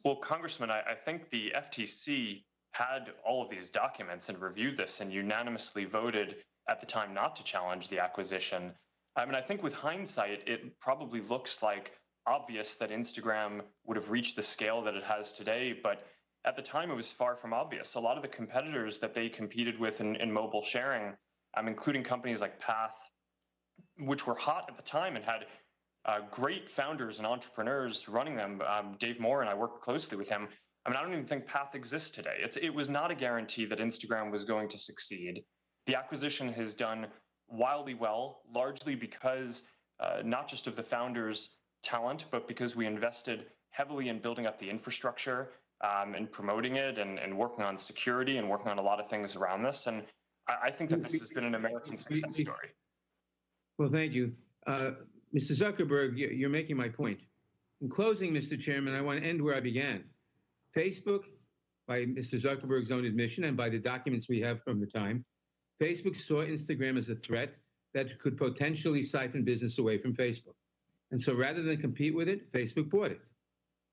Speaker 12: Well, Congressman, I think the FTC had all of these documents and reviewed this and unanimously voted at the time not to challenge the acquisition. I mean, I think with hindsight, it probably looks like obvious that Instagram would have reached the scale that it has today, but at the time it was far from obvious. A lot of the competitors that they competed with in mobile sharing, including companies like Path, which were hot at the time and had great founders and entrepreneurs running them. Dave Moore and I worked closely with him. I mean, I don't even think Path exists today. It was not a guarantee that Instagram was going to succeed. The acquisition has done wildly well, largely because not just of the founders' talent, but because we invested heavily in building up the infrastructure and promoting it and working on security and working on a lot of things around this. And I think that this has been an American success story.
Speaker 5: Well, thank you. Mr. Zuckerberg, you're making my point. In closing, Mr. Chairman, I want to end where I began. Facebook, by Mr. Zuckerberg's own admission and by the documents we have from the time, Facebook saw Instagram as a threat that could potentially siphon business away from Facebook. And so rather than compete with it, Facebook bought it.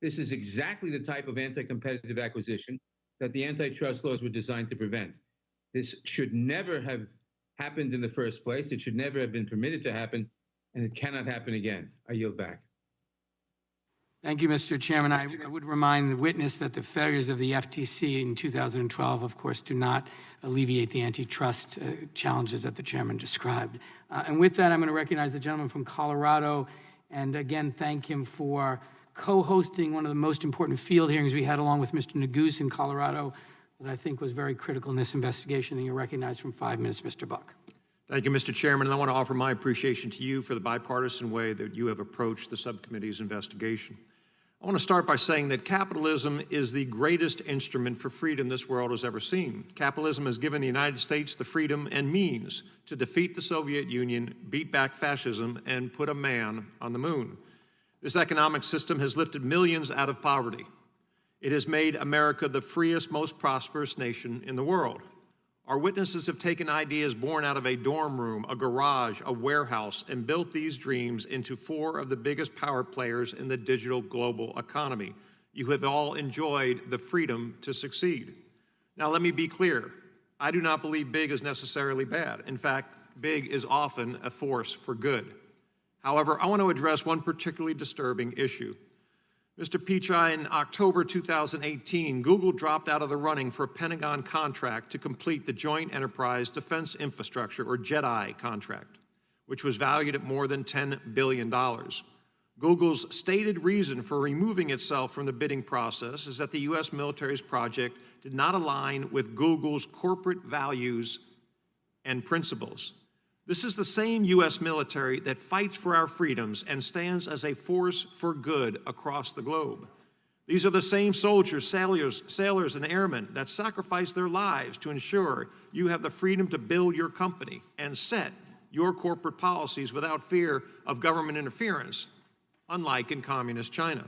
Speaker 5: This is exactly the type of anti-competitive acquisition that the antitrust laws were designed to prevent. This should never have happened in the first place. It should never have been permitted to happen, and it cannot happen again. I yield back.
Speaker 7: Thank you, Mr. Chairman. I would remind the witness that the failures of the FTC in 2012, of course, do not alleviate the antitrust challenges that the chairman described. And with that, I'm going to recognize the gentleman from Colorado, and again, thank him for co-hosting one of the most important field hearings we had along with Mr. Neguse in Colorado that I think was very critical in this investigation. And you're recognized from 5 minutes, Mr. Buck.
Speaker 13: Thank you, Mr. Chairman. And I want to offer my appreciation to you for the bipartisan way that you have approached the subcommittee's investigation. I want to start by saying that capitalism is the greatest instrument for freedom this world has ever seen. Capitalism has given the United States the freedom and means to defeat the Soviet Union, beat back fascism, and put a man on the moon. This economic system has lifted millions out of poverty. It has made America the freest, most prosperous nation in the world. Our witnesses have taken ideas born out of a dorm room, a garage, a warehouse, and built these dreams into 4 of the biggest power players in the digital global economy. You have all enjoyed the freedom to succeed. Now, let me be clear. I do not believe big is necessarily bad. In fact, big is often a force for good. However, I want to address one particularly disturbing issue. Mr. Pichai, in October 2018, Google dropped out of the running for a Pentagon contract to complete the Joint Enterprise Defense Infrastructure, or JEDI contract, which was valued at more than $10 billion. Google's stated reason for removing itself from the bidding process is that the U.S. military's project did not align with Google's corporate values and principles. This is the same U.S. military that fights for our freedoms and stands as a force for good across the globe. These are the same soldiers, sailors, and airmen that sacrifice their lives to ensure you have the freedom to build your company and set your corporate policies without fear of government interference, unlike in communist China.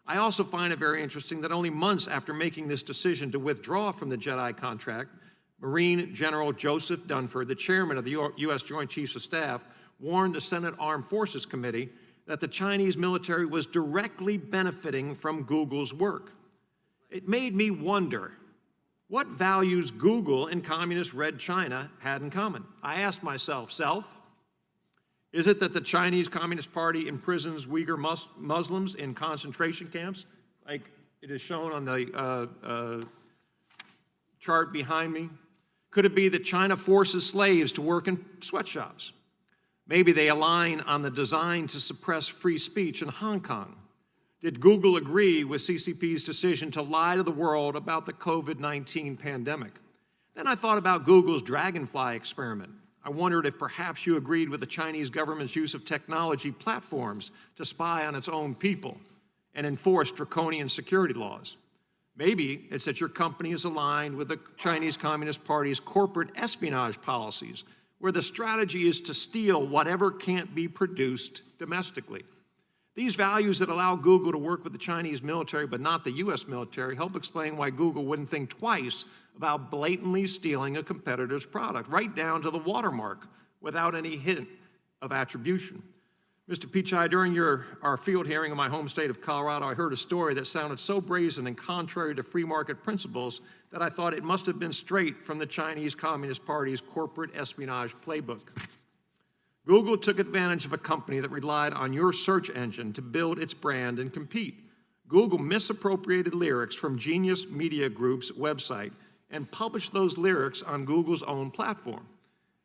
Speaker 13: I also find it very interesting that only months after making this decision to withdraw from the JEDI contract, Marine General Joseph Dunford, the chairman of the U.S. Joint Chiefs of Staff, warned the Senate Armed Forces Committee that the Chinese military was directly benefiting from Google's work. It made me wonder what values Google and communist Red China had in common. I asked myself, is it that the Chinese Communist Party imprisons Uyghur Muslims in concentration camps, like it is shown on the chart behind me? Could it be that China forces slaves to work in sweatshops? Maybe they align on the design to suppress free speech in Hong Kong. Did Google agree with CCP's decision to lie to the world about the COVID-19 pandemic? Then I thought about Google's Dragonfly experiment. I wondered if perhaps you agreed with the Chinese government's use of technology platforms to spy on its own people and enforce draconian security laws. Maybe it's that your company is aligned with the Chinese Communist Party's corporate espionage policies, where the strategy is to steal whatever can't be produced domestically. These values that allow Google to work with the Chinese military but not the U.S. military help explain why Google wouldn't think twice about blatantly stealing a competitor's product, right down to the watermark, without any hint of attribution. Mr. Pichai, during our field hearing in my home state of Colorado, I heard a story that sounded so brazen and contrary to free market principles that I thought it must have been straight from the Chinese Communist Party's corporate espionage playbook. Google took advantage of a company that relied on your search engine to build its brand and compete. Google misappropriated lyrics from Genius Media Group's website and published those lyrics on Google's own platform.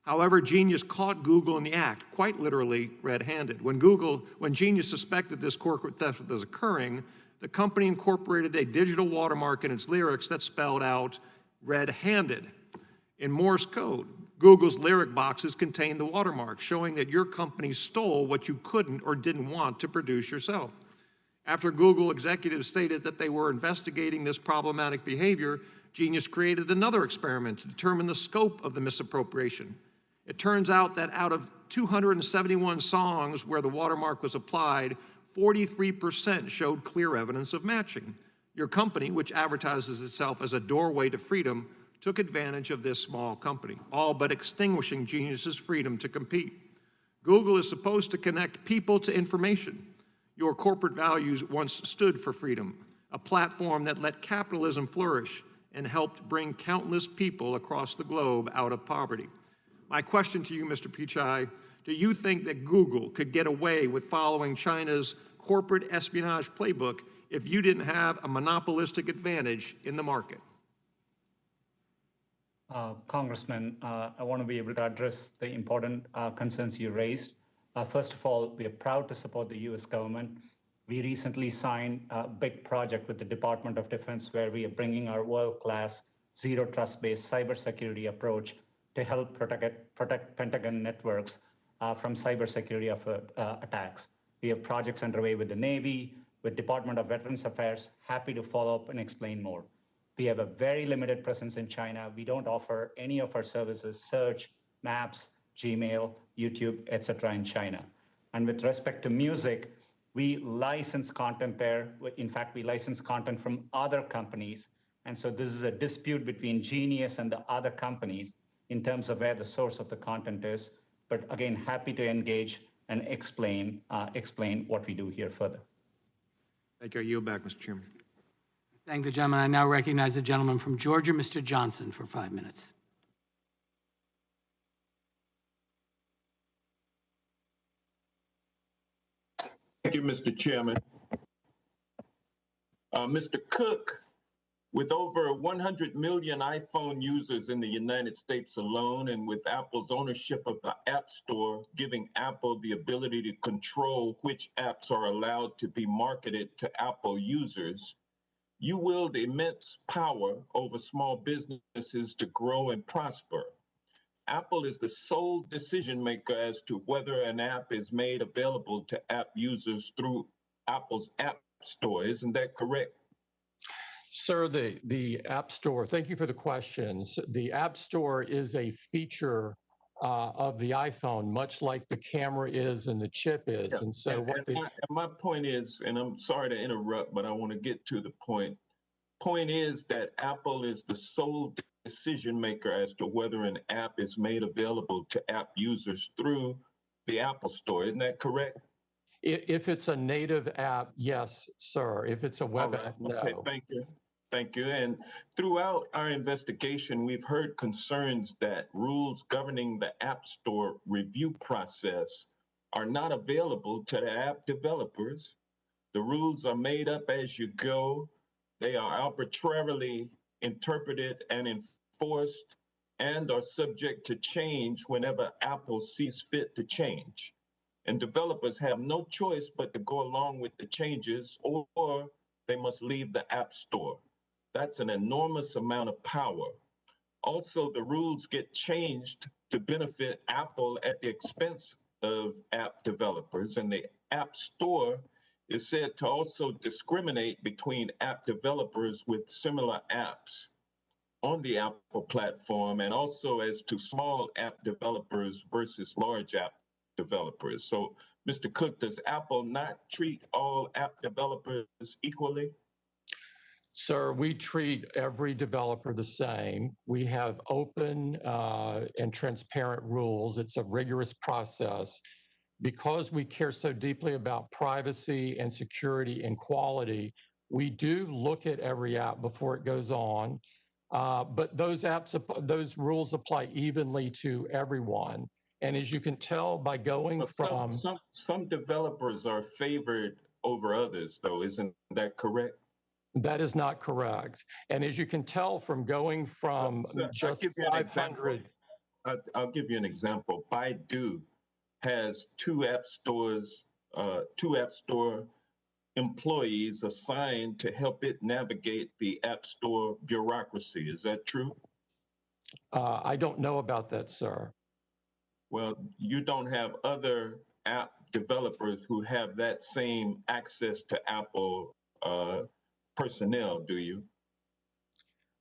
Speaker 13: However, Genius caught Google in the act, quite literally red-handed. When Genius suspected this corporate theft was occurring, the company incorporated a digital watermark in its lyrics that spelled out red-handed. In Morse code, Google's lyric boxes contained the watermark, showing that your company stole what you couldn't or didn't want to produce yourself. After Google executives stated that they were investigating this problematic behavior, Genius created another experiment to determine the scope of the misappropriation. It turns out that out of 271 songs where the watermark was applied, 43% showed clear evidence of matching. Your company, which advertises itself as a doorway to freedom, took advantage of this small company, all but extinguishing Genius's freedom to compete. Google is supposed to connect people to information. Your corporate values once stood for freedom, a platform that let capitalism flourish and helped bring countless people across the globe out of poverty. My question to you, Mr. Pichai, do you think that Google could get away with following China's corporate espionage playbook if you didn't have a monopolistic advantage in the market?
Speaker 9: Congressman, I want to be able to address the important concerns you raised. First of all, we are proud to support the U.S. government. We recently signed a big project with the Department of Defense where we are bringing our world-class, zero trust-based cybersecurity approach to help protect Pentagon networks from cybersecurity attacks. We have projects underway with the Navy, with Department of Veterans Affairs. Happy to follow up and explain more. We have a very limited presence in China. We don't offer any of our services, search, maps, Gmail, YouTube, etc. in China. And with respect to music, we license content there. In fact, we license content from other companies. And so this is a dispute between Genius and the other companies in terms of where the source of the content is. But again, happy to engage and explain what we do here further.
Speaker 13: Thank you. I yield back, Mr. Chairman.
Speaker 7: Thank the gentleman. I now recognize the gentleman from Georgia, Mr. Johnson, for 5 minutes.
Speaker 15: Thank you, Mr. Chairman. Mr. Cook, with over 100 million iPhone users in the United States alone, and with Apple's ownership of the App Store, giving Apple the ability to control which apps are allowed to be marketed to Apple users, you wield immense power over small businesses to grow and prosper. Apple is the sole decision maker as to whether an app is made available to app users through Apple's App Store. Isn't that correct?
Speaker 11: Sir, the App Store, thank you for the questions. The App Store is a feature of the iPhone, much like the camera is and the chip is.
Speaker 15: Yeah.
Speaker 11: And so
Speaker 15: my point is, and I'm sorry to interrupt, but I want to get to the point. Point is that Apple is the sole decision maker as to whether an app is made available to app users through the Apple Store. Isn't that correct?
Speaker 11: If it's a native app, yes, sir. If it's a web app, no.
Speaker 15: Okay, thank you. Thank you. And throughout our investigation, we've heard concerns that rules governing the App Store review process are not available to the app developers. The rules are made up as you go. They are arbitrarily interpreted and enforced and are subject to change whenever Apple sees fit to change. And developers have no choice but to go along with the changes, or they must leave the App Store. That's an enormous amount of power. Also, the rules get changed to benefit Apple at the expense of app developers, and the App Store is said to also discriminate between app developers with similar apps on the Apple platform, and also as to small app developers versus large app developers. So, Mr. Cook, does Apple not treat all app developers equally?
Speaker 11: Sir, we treat every developer the same. We have open and transparent rules. It's a rigorous process. Because we care so deeply about privacy and security and quality, we do look at every app before it goes on. But those rules apply evenly to everyone. And as you can tell by going from...
Speaker 15: Some developers are favored over others, though. Isn't that correct?
Speaker 11: That is not correct. And as you can tell from going from just 500...
Speaker 15: I'll give you an example. Baidu has two App Store employees assigned to help it navigate the App Store bureaucracy. Is that true?
Speaker 11: I don't know about that, sir.
Speaker 15: Well, you don't have other app developers who have that same access to Apple personnel, do you?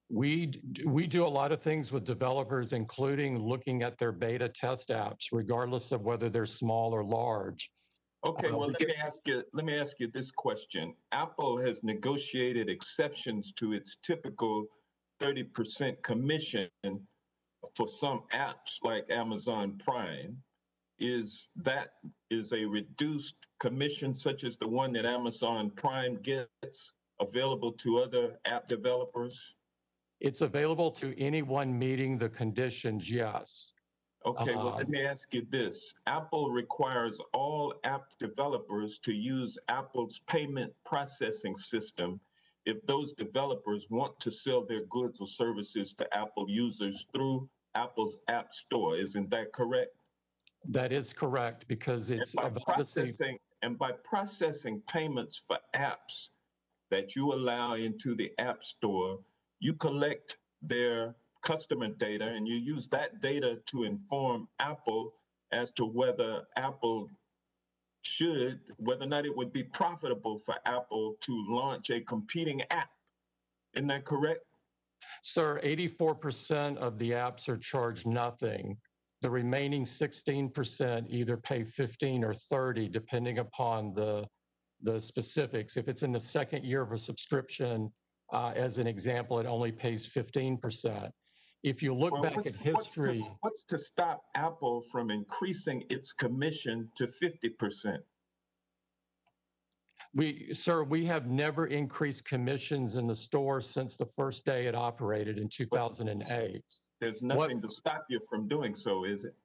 Speaker 11: We do a lot of things with developers, including looking at their beta test apps, regardless of whether they're small or large.
Speaker 15: Okay, well, let me ask you this question. Apple has negotiated exceptions to its typical 30% commission for some apps like Amazon Prime. Is a reduced commission such as the one that Amazon Prime gets available to other app developers?
Speaker 11: It's available to anyone meeting the conditions, yes.
Speaker 15: Okay, well, let me ask you this. Apple requires all app developers to use Apple's payment processing system if those developers want to sell their goods or services to Apple users through Apple's App Store. Isn't that correct?
Speaker 11: That is correct, because it's
Speaker 15: by processing payments for apps that you allow into the App Store, you collect their customer data and you use that data to inform Apple as to whether whether or not it would be profitable for Apple to launch a competing app. Isn't that correct?
Speaker 11: Sir, 84% of the apps are charged nothing. The remaining 16% either pay 15 or 30, depending upon the specifics. If it's in the second year of a subscription, as an example, it only pays 15%. If you look back at history...
Speaker 15: What's to stop Apple from increasing its commission to 50%?
Speaker 11: Sir, we have never increased commissions in the store since the first day it operated in 2008.
Speaker 15: There's nothing to stop you from doing so, is it?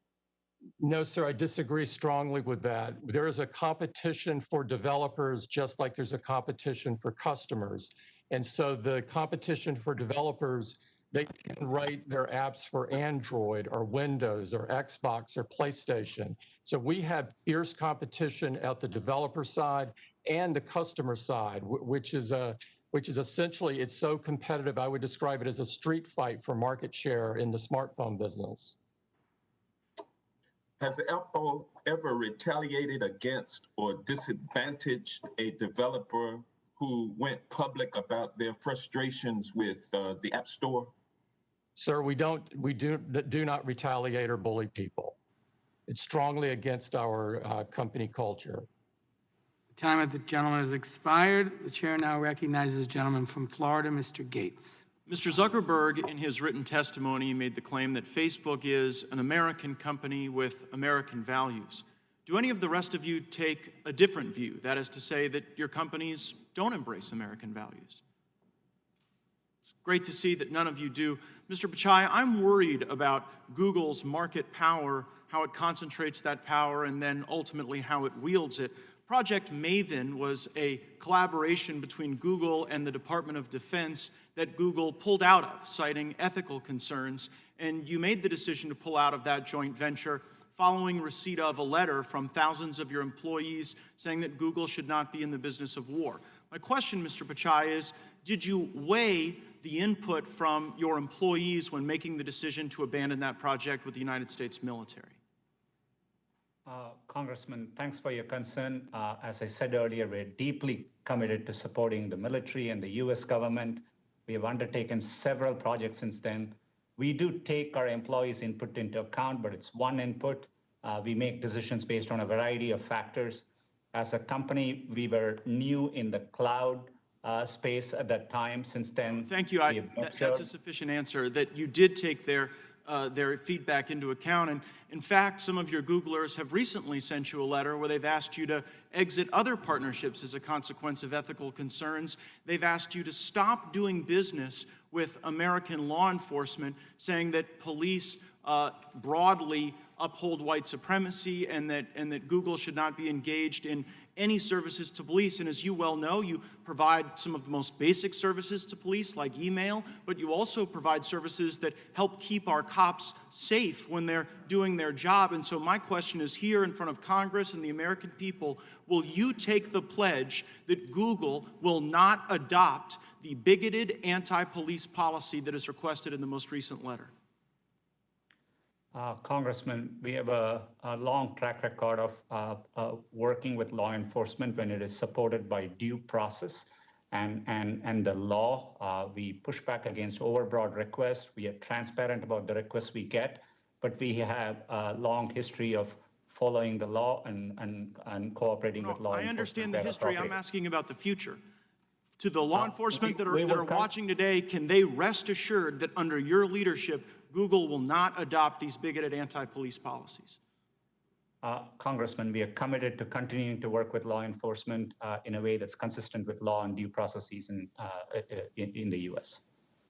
Speaker 11: No, sir, I disagree strongly with that. There is a competition for developers just like there's a competition for customers. And so the competition for developers, they can write their apps for Android or Windows or Xbox or PlayStation. So we have fierce competition at the developer side and the customer side, which is essentially, it's so competitive, I would describe it as a street fight for market share in the smartphone business.
Speaker 15: Has Apple ever retaliated against or disadvantaged a developer who went public about their frustrations with the App Store?
Speaker 11: Sir, we do not retaliate or bully people. It's strongly against our company culture.
Speaker 7: The time of the gentleman has expired. The chair now recognizes the gentleman from Florida, Mr. Gates.
Speaker 3: Mr. Zuckerberg, in his written testimony, made the claim that Facebook is an American company with American values. Do any of the rest of you take a different view? That is to say that your companies don't embrace American values. It's great to see that none of you do. Mr. Pichai, I'm worried about Google's market power, how it concentrates that power, and then ultimately how it wields it. Project Maven was a collaboration between Google and the Department of Defense that Google pulled out of, citing ethical concerns, and you made the decision to pull out of that joint venture following receipt of a letter from thousands of your employees saying that Google should not be in the business of war. My question, Mr. Pichai, is did you weigh the input from your employees when making the decision to abandon that project with the United States military?
Speaker 9: Congressman, thanks for your concern. As I said earlier, we're deeply committed to supporting the military and the U.S. government. We have undertaken several projects since then. We do take our employees' input into account, but it's one input. We make decisions based on a variety of factors. As a company, we were new in the cloud space at that time. Since then,
Speaker 3: thank you. That's a sufficient answer, that you did take their feedback into account. And in fact, some of your Googlers have recently sent you a letter where they've asked you to exit other partnerships as a consequence of ethical concerns. They've asked you to stop doing business with American law enforcement, saying that police broadly uphold white supremacy and that Google should not be engaged in any services to police. And as you well know, you provide some of the most basic services to police, like email, but you also provide services that help keep our cops safe when they're doing their job. And so my question is here in front of Congress and the American people, will you take the pledge that Google will not adopt the bigoted anti-police policy that is requested in the most recent letter?
Speaker 9: Congressman, we have a long track record of working with law enforcement when it is supported by due process and the law. We push back against overbroad requests. We are transparent about the requests we get, but we have a long history of following the law and cooperating with law enforcement.
Speaker 3: I understand the history. I'm asking about the future. To the law enforcement that are watching today, can they rest assured that under your leadership, Google will not adopt these bigoted anti-police policies?
Speaker 9: Congressman, we are committed to continuing to work with law enforcement in a way that's consistent with law and due processes in the U.S.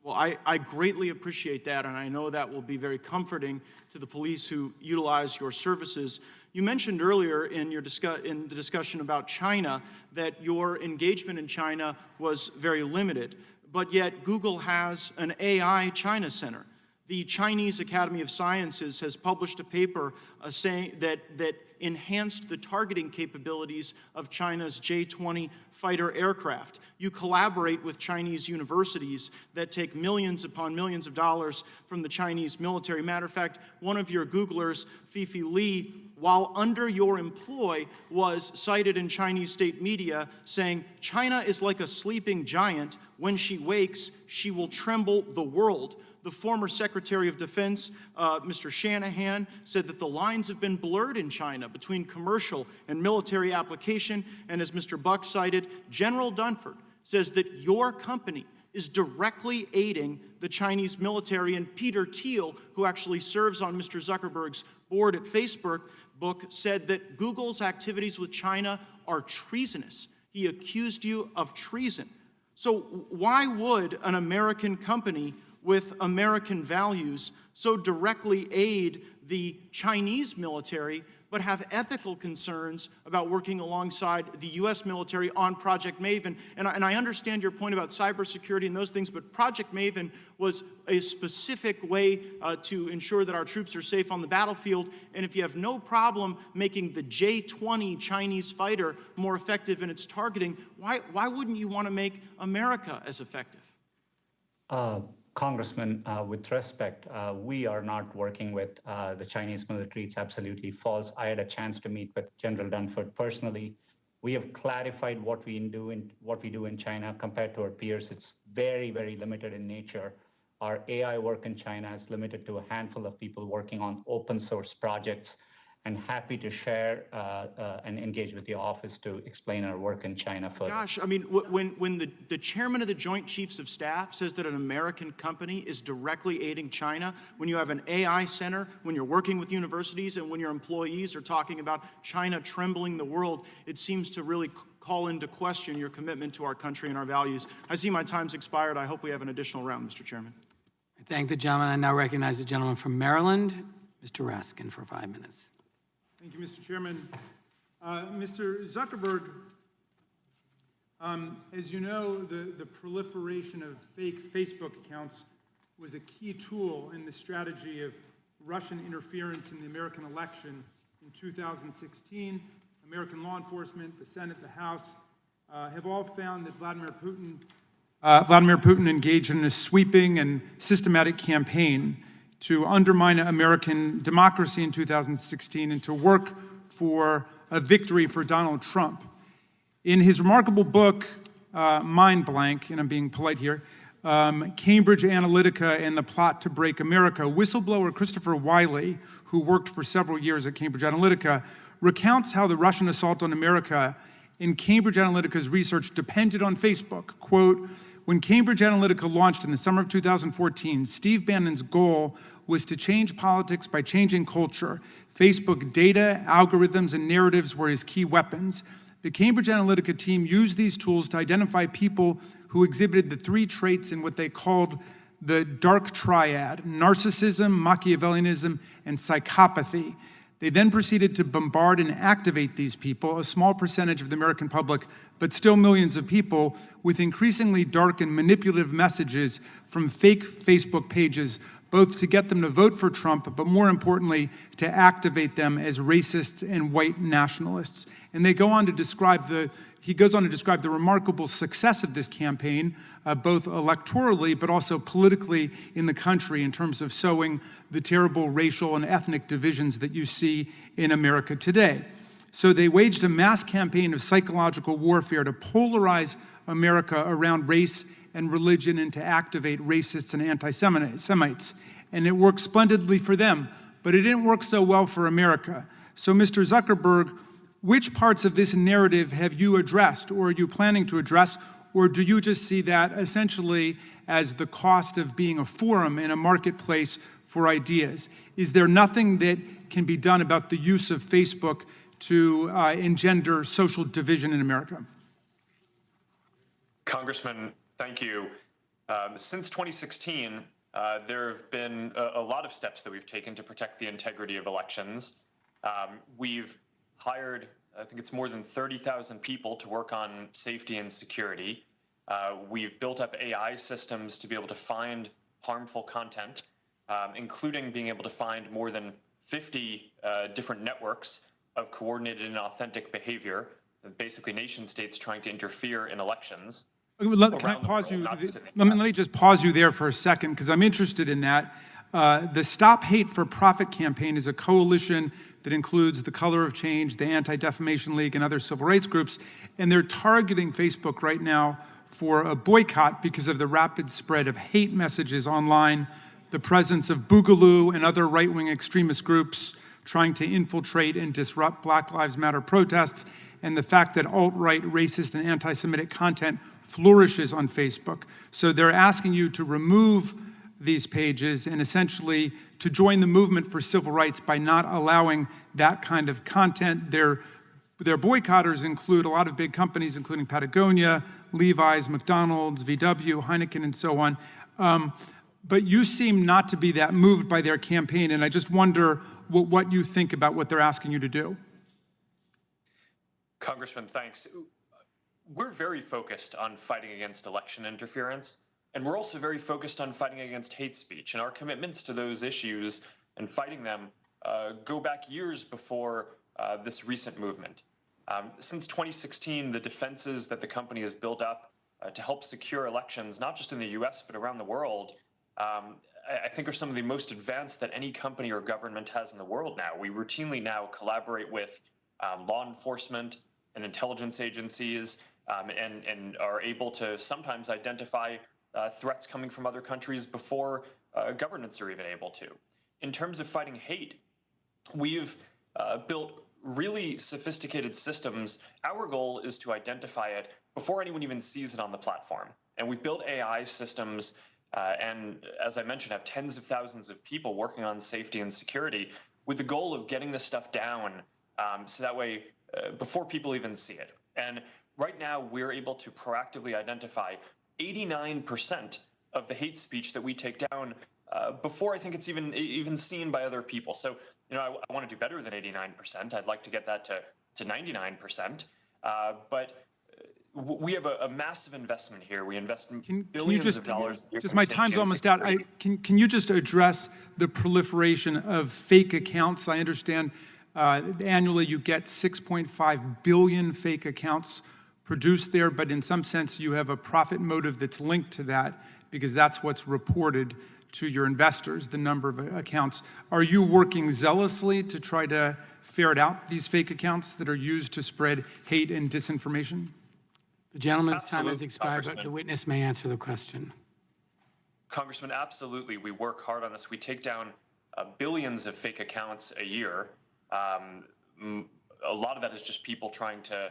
Speaker 3: Well, I greatly appreciate that, and I know that will be very comforting to the police who utilize your services. You mentioned earlier in the discussion about China that your engagement in China was very limited, but yet Google has an AI China Center. The Chinese Academy of Sciences has published a paper saying that enhanced the targeting capabilities of China's J-20 fighter aircraft. You collaborate with Chinese universities that take millions upon millions of dollars from the Chinese military. Matter of fact, one of your Googlers, Fifi Li, while under your employ, was cited in Chinese state media saying, "China is like a sleeping giant. When she wakes, she will tremble the world." The former Secretary of Defense, Mr. Shanahan, said that the lines have been blurred in China between commercial and military application. And as Mr. Buck cited, General Dunford says that your company is directly aiding the Chinese military. And Peter Thiel, who actually serves on Mr. Zuckerberg's board at Facebook, said that Google's activities with China are treasonous. He accused you of treason. So why would an American company with American values so directly aid the Chinese military, but have ethical concerns about working alongside the U.S. military on Project Maven. And I understand your point about cybersecurity and those things, but Project Maven was a specific way to ensure that our troops are safe on the battlefield. And if you have no problem making the J-20 Chinese fighter more effective in its targeting, why wouldn't you want to make America as effective?
Speaker 9: Congressman, with respect, we are not working with the Chinese military. It's absolutely false. I had a chance to meet with General Dunford personally. We have clarified what we do in China compared to our peers. It's very, very limited in nature. Our AI work in China is limited to a handful of people working on open source projects, and happy to share and engage with the office to explain our work in China further.
Speaker 3: Gosh, I mean, when the chairman of the Joint Chiefs of Staff says that an American company is directly aiding China, when you have an AI center, when you're working with universities, and when your employees are talking about China trembling the world, it seems to really call into question your commitment to our country and our values. I see my time's expired. I hope we have an additional round, Mr. Chairman.
Speaker 7: I thank the gentleman. I now recognize the gentleman from Maryland, Mr. Raskin, for 5 minutes.
Speaker 14: Thank you, Mr. Chairman. Mr. Zuckerberg, as you know, the proliferation of fake Facebook accounts was a key tool in the strategy of Russian interference in the American election in 2016. American law enforcement, the Senate, the House have all found that Vladimir Putin engaged in a sweeping and systematic campaign to undermine American democracy in 2016 and to work for a victory for Donald Trump. In his remarkable book, Mind Blank, and I'm being polite here, Cambridge Analytica and the Plot to Break America, whistleblower Christopher Wiley, who worked for several years at Cambridge Analytica, recounts how the Russian assault on America in Cambridge Analytica's research depended on Facebook. Quote, when Cambridge Analytica launched in the summer of 2014, Steve Bannon's goal was to change politics by changing culture. Facebook data, algorithms, and narratives were his key weapons. The Cambridge Analytica team used these tools to identify people who exhibited the 3 traits in what they called the dark triad: narcissism, Machiavellianism, and psychopathy. They then proceeded to bombard and activate these people, a small percentage of the American public, but still millions of people, with increasingly dark and manipulative messages from fake Facebook pages, both to get them to vote for Trump, but more importantly, to activate them as racists and white nationalists. And they go on to describe he goes on to describe the remarkable success of this campaign, both electorally, but also politically in the country in terms of sowing the terrible racial and ethnic divisions that you see in America today. So they waged a mass campaign of psychological warfare to polarize America around race and religion and to activate racists and anti-Semites. And it worked splendidly for them, but it didn't work so well for America. So Mr. Zuckerberg, which parts of this narrative have you addressed, or are you planning to address, or do you just see that essentially as the cost of being a forum and a marketplace for ideas? Is there nothing that can be done about the use of Facebook to engender social division in America?
Speaker 12: Congressman, thank you. Since 2016, there have been a lot of steps that we've taken to protect the integrity of elections. We've hired, I think it's more than 30,000 people to work on safety and security. We've built up AI systems to be able to find harmful content, including being able to find more than 50 different networks of coordinated and authentic behavior, basically nation states trying to interfere in elections.
Speaker 14: Can I pause you? Let me just pause you there for a second, because I'm interested in that. The Stop Hate for Profit campaign is a coalition that includes the Color of Change, the Anti-Defamation League, and other civil rights groups, and they're targeting Facebook right now for a boycott because of the rapid spread of hate messages online, the presence of Boogaloo and other right-wing extremist groups trying to infiltrate and disrupt Black Lives Matter protests, and the fact that alt-right, racist, and anti-Semitic content flourishes on Facebook. So they're asking you to remove these pages and essentially to join the movement for civil rights by not allowing that kind of content. Their boycotters include a lot of big companies, including Patagonia, Levi's, McDonald's, VW, Heineken, and so on. But you seem not to be that moved by their campaign, and I just wonder what you think about what they're asking you to do.
Speaker 12: Congressman, thanks. We're very focused on fighting against election interference, and we're also very focused on fighting against hate speech. And our commitments to those issues and fighting them go back years before this recent movement. Since 2016, the defenses that the company has built up to help secure elections, not just in the US, but around the world, I think are some of the most advanced that any company or government has in the world now. We routinely now collaborate with law enforcement and intelligence agencies and are able to sometimes identify threats coming from other countries before governments are even able to. In terms of fighting hate, we've built really sophisticated systems. Our goal is to identify it before anyone even sees it on the platform. And we've built AI systems and, as I mentioned, have tens of thousands of people working on safety and security with the goal of getting this stuff down so that way before people even see it. And right now, we're able to proactively identify 89% of the hate speech that we take down before I think it's even seen by other people. So, I want to do better than 89%. I'd like to get that to 99%. But we have a massive investment here. We invest billions of dollars.
Speaker 14: Just my time's almost out. Can you just address the proliferation of fake accounts? I understand annually you get 6.5 billion fake accounts produced there, but in some sense you have a profit motive that's linked to that because that's what's reported to your investors, the number of accounts. Are you working zealously to try to ferret out these fake accounts that are used to spread hate and disinformation?
Speaker 7: The gentleman's time has expired, but the witness may answer the question.
Speaker 12: Congressman, absolutely. We work hard on this. We take down billions of fake accounts a year. A lot of that is just people trying to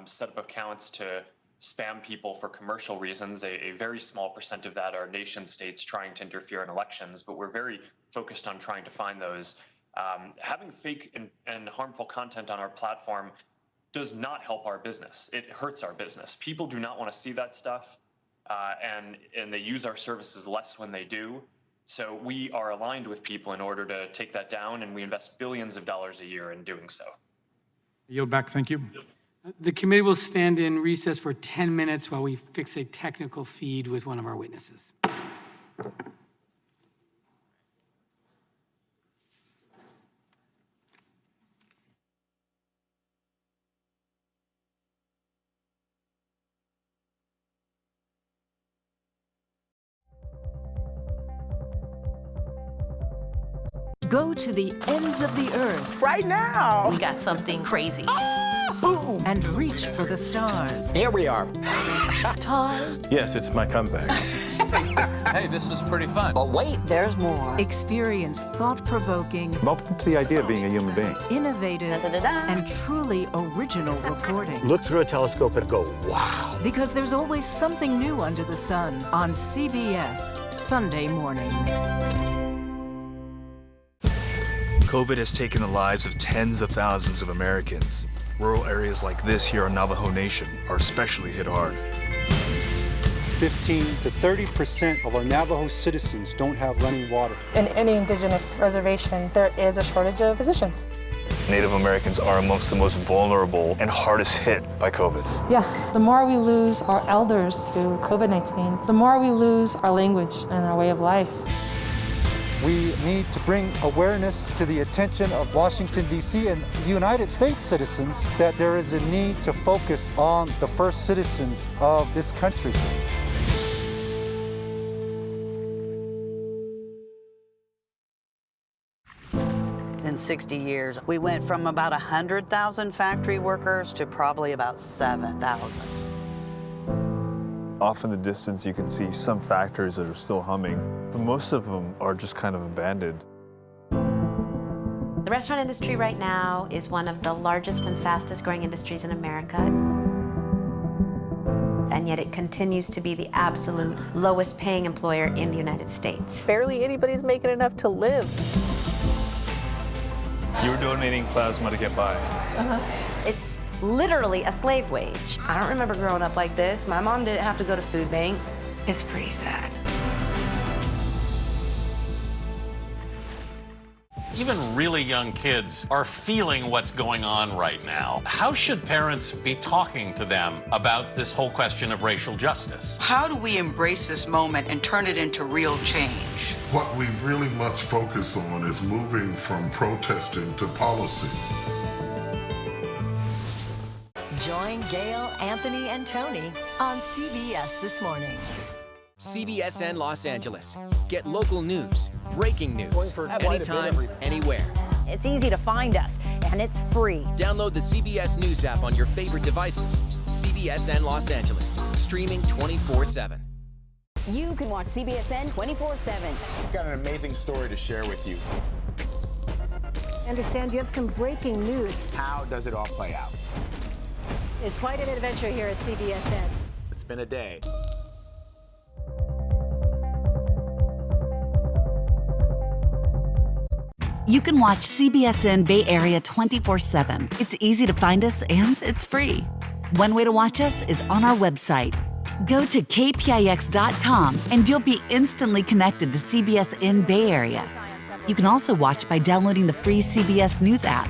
Speaker 12: set up accounts to spam people for commercial reasons. A very small percent of that are nation states trying to interfere in elections, but we're very focused on trying to find those. Having fake and harmful content on our platform does not help our business. It hurts our business. People do not want to see that stuff, and they use our services less when they do. So we are aligned with people in order to take that down, and we invest billions of dollars a year in doing so.
Speaker 14: Yield back. Thank you.
Speaker 7: The committee will stand in recess for 10 minutes while we fix a technical feed with one of our witnesses.
Speaker 16: Go to the ends of the earth.
Speaker 17: Right now.
Speaker 16: We got something crazy. And reach for the stars.
Speaker 17: Here we are.
Speaker 16: Time.
Speaker 18: Yes, it's my comeback.
Speaker 17: Hey, this is pretty fun. But wait, there's more.
Speaker 16: Experience thought-provoking.
Speaker 18: Welcome to the idea of being a human being.
Speaker 16: Innovative and truly original reporting.
Speaker 17: Look through a telescope and go, wow.
Speaker 16: Because there's always something new under the sun on CBS Sunday morning.
Speaker 19: COVID has taken the lives of tens of thousands of Americans. Rural areas like this here on Navajo Nation are especially hit hard.
Speaker 20: 15 to 30% of our Navajo citizens don't have running water.
Speaker 21: In any indigenous reservation, there is a shortage of physicians.
Speaker 19: Native Americans are amongst the most vulnerable and hardest hit by COVID.
Speaker 21: Yeah, the more we lose our elders to COVID-19, the more we lose our language and our way of life.
Speaker 20: We need to bring awareness to the attention of Washington, D.C. and United States citizens that there is a need to focus on the first citizens of this country.
Speaker 23: In 60 years, we went from about 100,000 factory workers to probably about 7,000.
Speaker 19: Off in the distance, you can see some factories that are still humming, but most of them are just kind of abandoned.
Speaker 28: The restaurant industry right now is one of the largest and fastest growing industries in America. And yet it continues to be the absolute lowest paying employer in the United States.
Speaker 21: Barely anybody's making enough to live.
Speaker 19: You're donating plasma to get by.
Speaker 28: It's literally a slave wage.
Speaker 29: I don't remember growing up like this. My mom didn't have to go to food banks.
Speaker 28: It's pretty sad.
Speaker 1: Even really young kids are feeling what's going on right now. How should parents be talking to them about this whole question of racial justice?
Speaker 4: How do we embrace this moment and turn it into real change?
Speaker 6: What we really must focus on is moving from protesting to policy.
Speaker 16: Join Gail, Anthony, and Tony on CBS This Morning.
Speaker 8: CBSN Los Angeles. Get local news, breaking news, anytime, anywhere.
Speaker 22: It's easy to find us, and it's free.
Speaker 8: Download the CBS News app on your favorite devices. CBSN Los Angeles, streaming 24/7.
Speaker 22: You can watch CBSN 24/7.
Speaker 24: We've got an amazing story to share with you.
Speaker 29: I understand you have some breaking news.
Speaker 24: How does it all play out?
Speaker 22: It's quite an adventure here at CBSN.
Speaker 24: It's been a day.
Speaker 25: You can watch CBSN Bay Area 24/7. It's easy to find us and it's free. One way to watch us is on our website. Go to kpix.com and you'll be instantly connected to CBSN Bay Area. You can also watch by downloading the free CBS News app.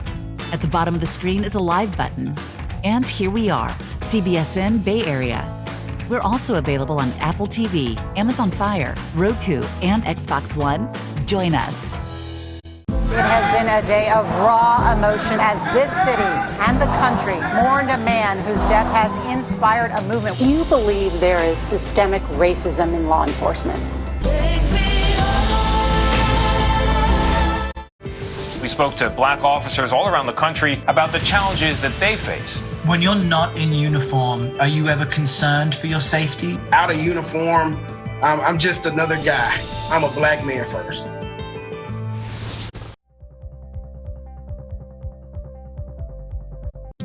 Speaker 25: At the bottom of the screen is a live button. And here we are, CBSN Bay Area. We're also available on Apple TV, Amazon Fire, Roku, and Xbox One. Join us.
Speaker 26: It has been a day of raw emotion as this city and the country mourned a man whose death has inspired a movement. Do you believe there is systemic racism in law enforcement?
Speaker 1: We spoke to black officers all around the country about the challenges that they face.
Speaker 27: When you're not in uniform, are you ever concerned for your safety?
Speaker 30: Out of uniform, I'm just another guy. I'm a black man first.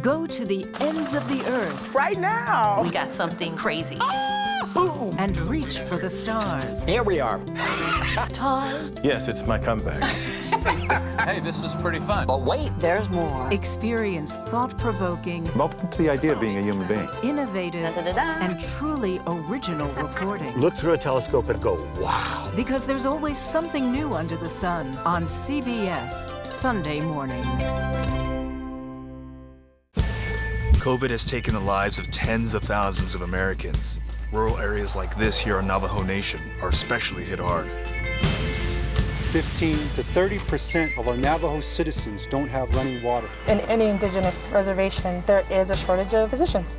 Speaker 16: Go to the ends of the earth.
Speaker 30: Right now.
Speaker 16: We got something crazy. Boom! And reach for the stars.
Speaker 18: Here we are.
Speaker 16: Time.
Speaker 18: Yes, it's my comeback.
Speaker 17: Hey, this is pretty fun. But wait, there's more.
Speaker 16: Experience thought-provoking,
Speaker 18: I'm open to the idea of being a human being.
Speaker 16: innovative, and truly original reporting.
Speaker 18: Look through a telescope and go, wow.
Speaker 16: Because there's always something new under the sun on CBS Sunday morning.
Speaker 19: COVID has taken the lives of tens of thousands of Americans. Rural areas like this here on Navajo Nation are especially hit hard.
Speaker 20: 15 to 30% of our Navajo citizens don't have running water.
Speaker 21: In any indigenous reservation, there is a shortage of physicians.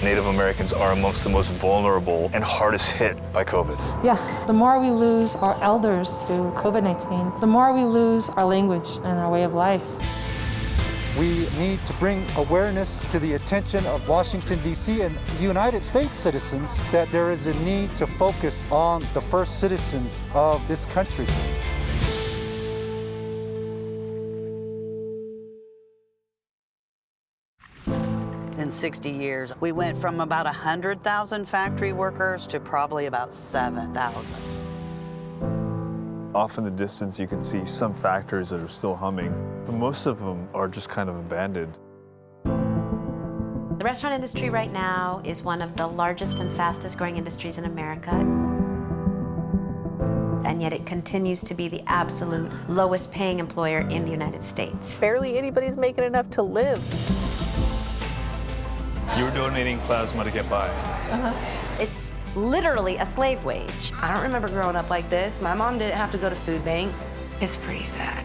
Speaker 19: Native Americans are amongst the most vulnerable and hardest hit by COVID.
Speaker 21: Yeah, the more we lose our elders to COVID-19, the more we lose our language and our way of life.
Speaker 20: We need to bring awareness to the attention of Washington, D.C. and United States citizens that there is a need to focus on the first citizens of this country.
Speaker 23: In 60 years, we went from about 100,000 factory workers to probably about 7,000.
Speaker 18: Off in the distance, you can see some factories that are still humming, but most of them are just kind of abandoned.
Speaker 28: The restaurant industry right now is one of the largest and fastest growing industries in America. And yet it continues to be the absolute lowest paying employer in the United States.
Speaker 31: Barely anybody's making enough to live.
Speaker 19: You're donating plasma to get by.
Speaker 28: It's literally a slave wage.
Speaker 29: I don't remember growing up like this. My mom didn't have to go to food banks.
Speaker 4: It's pretty sad.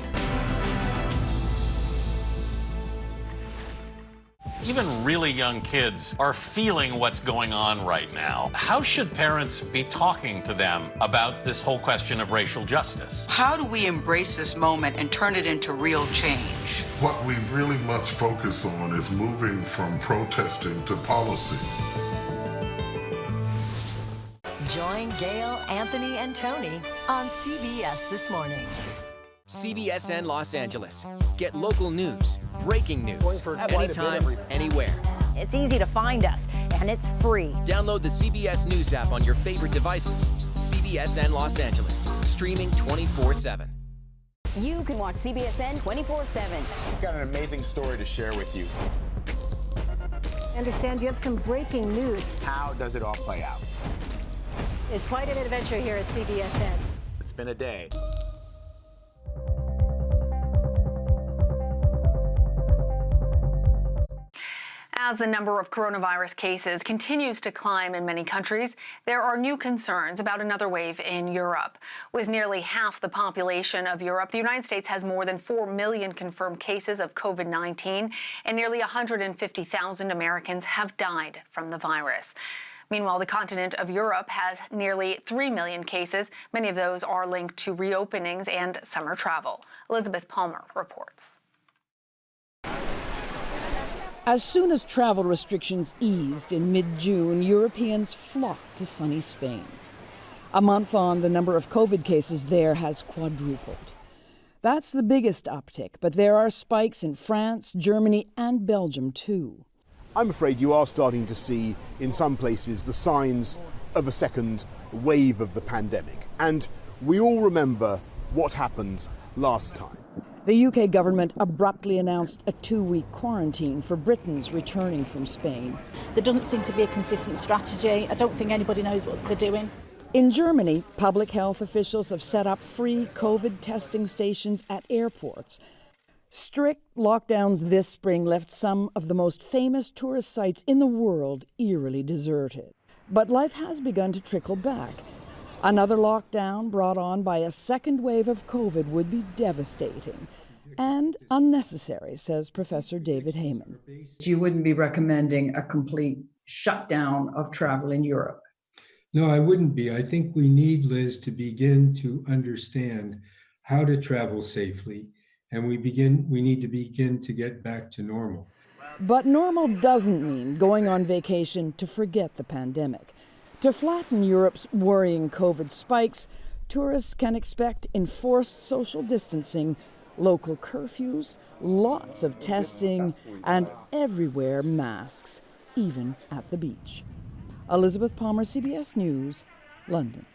Speaker 1: Even really young kids are feeling what's going on right now. How should parents be talking to them about this whole question of racial justice?
Speaker 4: How do we embrace this moment and turn it into real change?
Speaker 6: What we really must focus on is moving from protesting to policy.
Speaker 16: Join Gail, Anthony, and Tony on CBS This Morning.
Speaker 8: CBSN Los Angeles. Get local news, breaking news, anytime, anywhere.
Speaker 22: It's easy to find us, and it's free.
Speaker 8: Download the CBS News app on your favorite devices. CBSN Los Angeles, streaming 24/7.
Speaker 22: You can watch CBSN 24/7.
Speaker 24: We've got an amazing story to share with you.
Speaker 29: I understand you have some breaking news.
Speaker 24: How does it all play out?
Speaker 22: It's quite an adventure here at CBSN.
Speaker 24: It's been a day.
Speaker 2: As the number of coronavirus cases continues to climb in many countries, there are new concerns about another wave in Europe. With nearly half the population of Europe, the United States has more than 4 million confirmed cases of COVID-19, and nearly 150,000 Americans have died from the virus. Meanwhile, the continent of Europe has nearly 3 million cases. Many of those are linked to reopenings and summer travel. Elizabeth Palmer reports.
Speaker 3: As soon as travel restrictions eased in mid-June, Europeans flocked to sunny Spain. A month on, the number of COVID cases there has quadrupled. That's the biggest uptick, but there are spikes in France, Germany, and Belgium too.
Speaker 5: I'm afraid you are starting to see, in some places, the signs of a second wave of the pandemic. And we all remember what happened last time.
Speaker 3: The UK government abruptly announced a 2-week quarantine for Britons returning from Spain.
Speaker 7: There doesn't seem to be a consistent strategy. I don't think anybody knows what they're doing.
Speaker 3: In Germany, public health officials have set up free COVID testing stations at airports. Strict lockdowns this spring left some of the most famous tourist sites in the world eerily deserted. But life has begun to trickle back. Another lockdown brought on by a second wave of COVID would be devastating and unnecessary, says Professor David Heyman.
Speaker 9: You wouldn't be recommending a complete shutdown of travel in Europe?
Speaker 10: No, I wouldn't be. I think we need, Liz, to begin to understand how to travel safely, and we need to begin to get back to normal.
Speaker 3: But normal doesn't mean going on vacation to forget the pandemic. To flatten Europe's worrying COVID spikes, tourists can expect enforced social distancing, local curfews, lots of testing, and everywhere masks, even at the beach. Elizabeth Palmer, CBS News, London.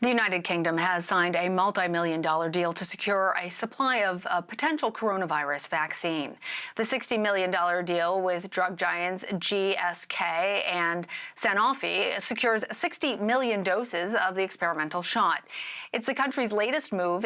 Speaker 2: The United Kingdom has signed a multi-million-dollar deal to secure a supply of a potential coronavirus vaccine. The $60 million deal with drug giants GSK and Sanofi secures 60 million doses of the experimental shot. It's the country's latest move